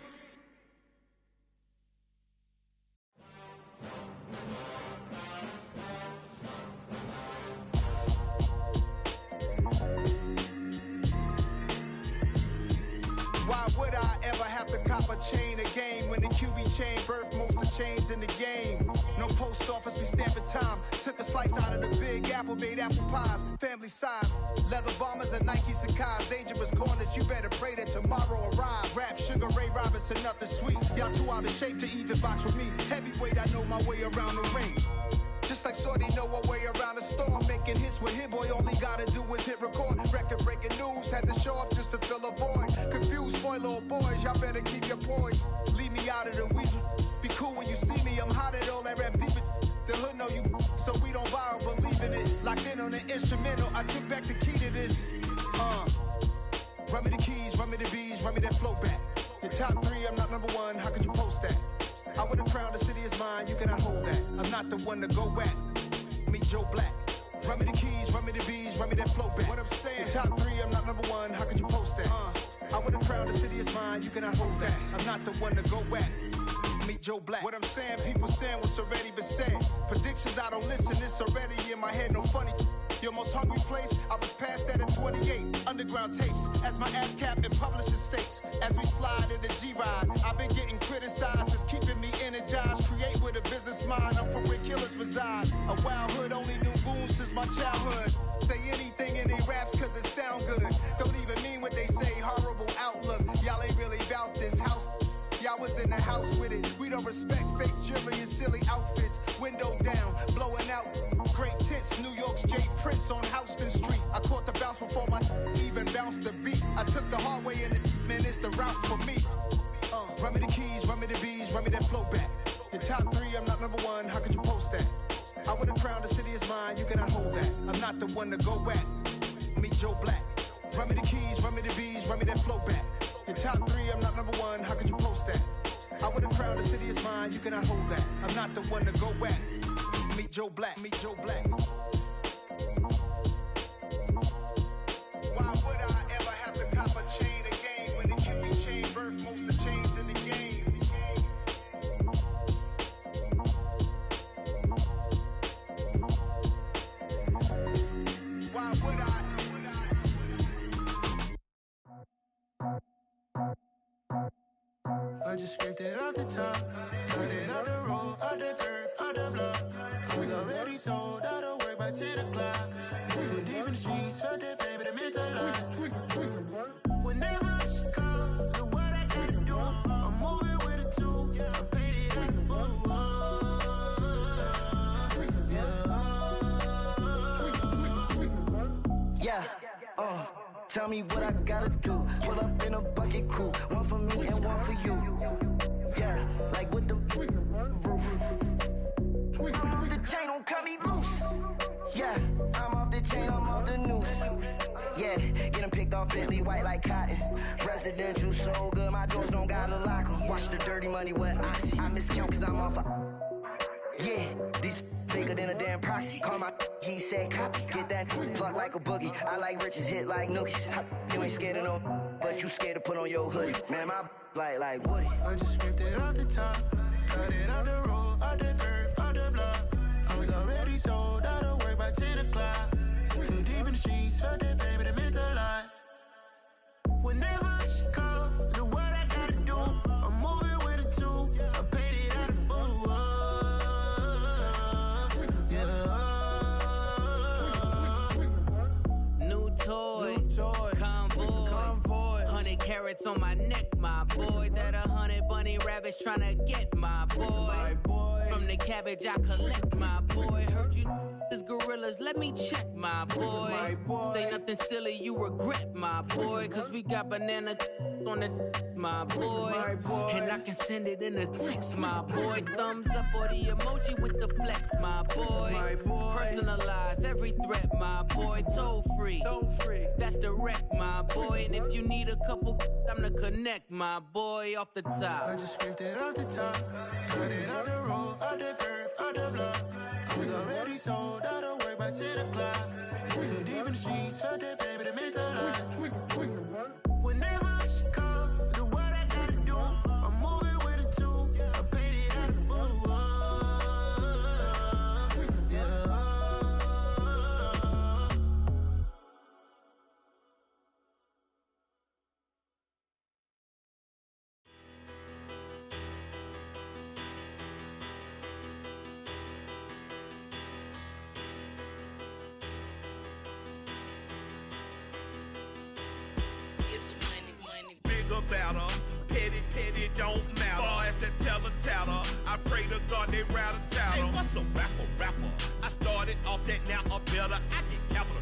Speaker 3: Why would I ever have to cop a chain again when the QB chain birthed most of the chains in the game? No post office, we stamping time. Took a slice out of the big apple, made apple pies, family size. Leather bombers and Nike Sacai's. Dangerous corners, you better pray that tomorrow arrives. Rap, Sugar Ray Robinson, nothing sweet. Y'all too out of shape to even box with me. Heavyweight, I know my way around the ring. Just like Shorty know her way around the storm. Making hits with Hit Boy, all he gotta do is hit record. Record breaking news, had to show up just to fill a void. Confused boy, little boys, y'all better keep your poise. Leave me out of the weasel. Be cool when you see me, I'm hot at all that rap deep. The hood know you, so we don't borrow, believe in it. Locked in on the instrumental, I took back the key to this. Run me the keys, run me the bees, run me that flow back. Your top 3, I'm not number 1, how could you post that? I would have crowned the city is mine, you cannot hold that. I'm not the one to go back. Meet Joe Black. Run me the keys, run me the bees, run me that flow back. What I'm saying, your top 3, I'm not number 1, how could you post that? I would have crowned the city is mine, you cannot hold that. I'm not the one to go back. Meet Joe Black. What I'm saying, people saying what's already been said. Predictions, I don't listen, it's already in my head, no funny. Your most hungry place, I was past that at 28. Underground tapes, as my ass cap in publishing states. As we slide in the G-Ride, I've been getting criticized, it's keeping me energized. Create with a business mind, I'm from where killers reside. A wild hood, only knew goons since my childhood. Say anything in they raps cause it sound good. Don't even mean what they say, horrible outlook. Y'all ain't really about this house. Y'all was in the house with it. We don't respect fake jewelry and silly outfits. Window down, blowing out. Great tits, New York's J. Prince on Houston Street. I caught the bounce before my even bounced the beat. I took the hard way in it, man, it's the route for me. Run me the keys, run me the bees, run me that flow back. Your top 3, I'm not number 1, how could you post that? I would've crowned the city is mine, you cannot hold that. I'm not the one to go back. Meet Joe Black. Run me the keys, run me the bees, run me that flow back. Your top 3, I'm not number 1, how could you post that? I would've crowned the city is mine, you cannot hold that. I'm not the one to go back. Meet Joe Black, meet Joe Black. Why would I ever have to cop a chain again when the QB chain birthed most of the chains in the game? Why would I?
Speaker 2: I just scraped it off the top, cut it off the road, off the curve, off the block. I was already sold out of work by 10 o'clock. Too deep in the streets, felt that pain, but it meant a lot. Whenever she calls, do what I gotta do. I'm moving with a 2, I paid it like a 4.
Speaker 17: Yeah, tell me what I gotta do. Pull up in a bucket crew, one for me and one for you. Yeah, like with the roof. I'm off the chain, don't cut me loose. Yeah, I'm off the chain, I'm off the noose. Yeah, get 'em picked off Bentley, white like cotton. Residential so good, my doors don't gotta lock 'em. Watch the dirty money with oxy. I miscount cause I'm off yeah, these bigger than a damn proxy. Call my he said copy. Get that plug like a boogie. I like riches, hit like nookies. You ain't scared of no, but you scared to put on your hoodie. Man, my like Woody.
Speaker 2: I just scraped it off the top, cut it off the road, off the curve, off the block. I was already sold out of work by 10 o'clock. Too deep in the streets, felt that pain, but it meant a lot. Whenever she calls, do what I gotta do. I'm moving with a 2, I paid it out of 4.
Speaker 18: Toys, convoy, 100 carats on my neck, my boy. That 100 bunny rabbits tryna get my boy. From the cabbage I collect, my boy. Heard you is gorillas, let me check, my boy. Say nothing silly, you regret, my boy. Cause we got banana on the my boy. And I can send it in a text, my boy. Thumbs up or the emoji with the flex, my boy. Personalize every threat, my boy. Toll free. That's direct, my boy. And if you need a couple, I'm the connect, my boy. Off the top.
Speaker 2: I just scraped it off the top, cut it off the road, off the curve, off the block. I was already sold out of work by 10 o'clock. Too deep in the streets, felt that pain, but it meant a lot. Whenever she calls, do what I gotta do. I'm moving with a 2, I paid it out of 4.
Speaker 24: Better. Petty don't matter. Far as that teller, I pray to God they rattle tattle. Hey, what's a rapper? I started off that, now a better. I get capital.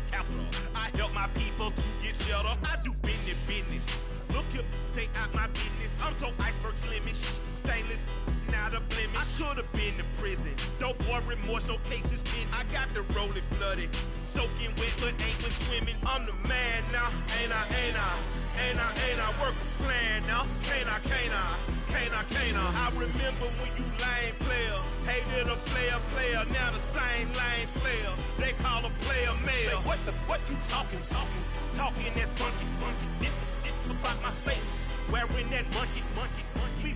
Speaker 24: I help my people to get cheddar. I do business. Look here, stay out my business. I'm so iceberg slimish, stainless, not a blemish. I should've been in prison. Don't boy remorse, no cases pinned. I got the rolling flooded, soaking wet, but ain't been swimming. I'm the man now, ain't I? Work a plan now, can't I? I remember when you lame player, hated a player, now the same lame player. They call a player mayor. Say, what you talking that funky. Get about my face, wearing that monkey. We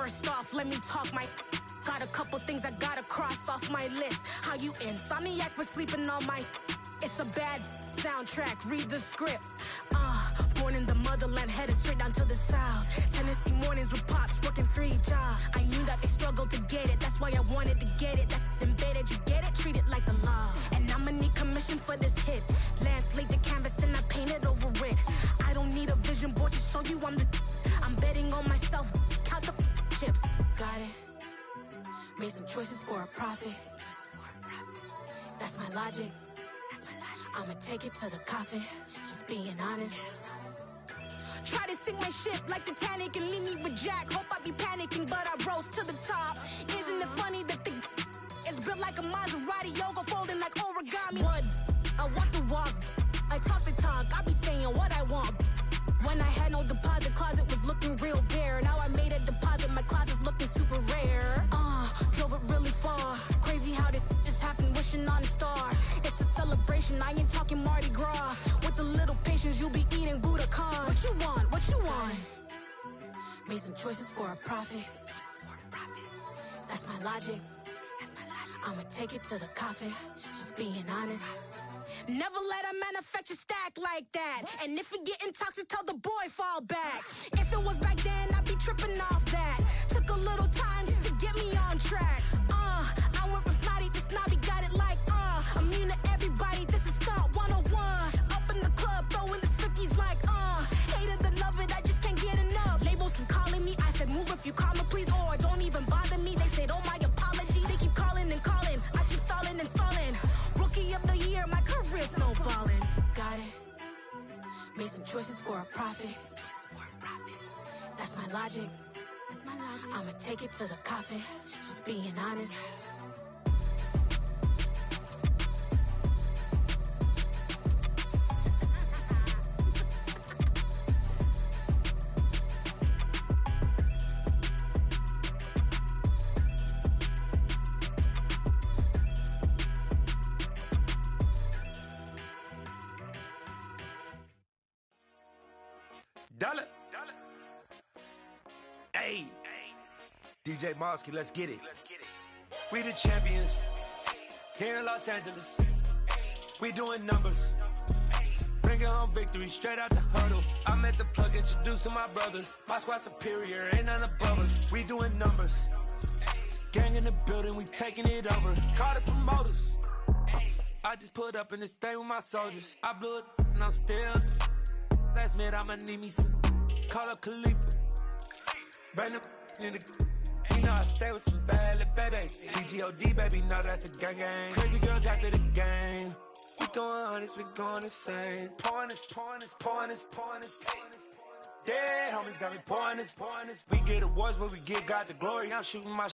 Speaker 10: First off, let me talk my. Got a couple things I gotta cross off my list. How you insomniac for sleeping on my. It's a bad soundtrack, read the script. Born in the motherland, headed straight down to the south. Tennessee mornings with pops, working 3 jobs. I knew that they struggled to get it, that's why I wanted to get it. That embedded, you get it, treat it like the law. And I'ma need commission for this hit. Lance laid the canvas and I painted over it. I don't need a vision board to show you I'm betting on myself, count the chips. Got it. Made some choices for a profit. That's my logic. I'ma take it to the coffin, just being honest. Try to sink my ship like Titanic and leave me with Jack. Hope I be panicking, but I rose to the top. Isn't it funny that the is built like a Maserati, yoga folding like origami? What? I walk the walk, I talk the talk, I be saying what I want. When I had no deposit, closet was looking real bare. Now I made a deposit, my closet's looking super rare. Drove it really far. Crazy how did just happen, wishing on a star. It's a celebration, I ain't talking Mardi Gras. With a little patience, you'll be eating Budokan. What you want? What you want? Made some choices for a profit. That's my logic. I'ma take it to the coffin, just being honest. Never let a manufacture stack like that. And if it getting toxic, tell the boy fall back. If it was back then, I'd be tripping off that. Took a little time just to get me on track. I went from snotty to snobby, got it like immune to everybody, this is stunt 101. Up in the club, throwing this 50s like hate it, love it, I just can't get enough. Labels from calling me, I said move if you call me please, or don't even bother me. They said oh my apologies, they keep calling and calling. I keep stalling and stalling. Rookie of the year, my career snowballing. Got it. Made some choices for a profit. That's my logic. I'ma take it to the coffin, just being honest.
Speaker 13: Dollar. Hey, DJ Mosky, let's get it. We the champions here in Los Angeles. We doing numbers. Bringing home victory straight out the huddle. I met the plug, introduced to my brother. My squad superior, ain't none above us. We doing numbers. Gang in the building, we taking it over. Call the promoters. I just put up in this thing with my soldiers. I blew it and I'm still. Last minute I'ma need me some. Call up Khalifa. Bring them in the. You know I stay with some bad little baby. TGOD baby, no that's a gang gang. Crazy girls after the game. We throwing hundreds, we going insane. Pouring this. Dead homies got me pouring this. We get awards, but we get God the glory. I'm shooting my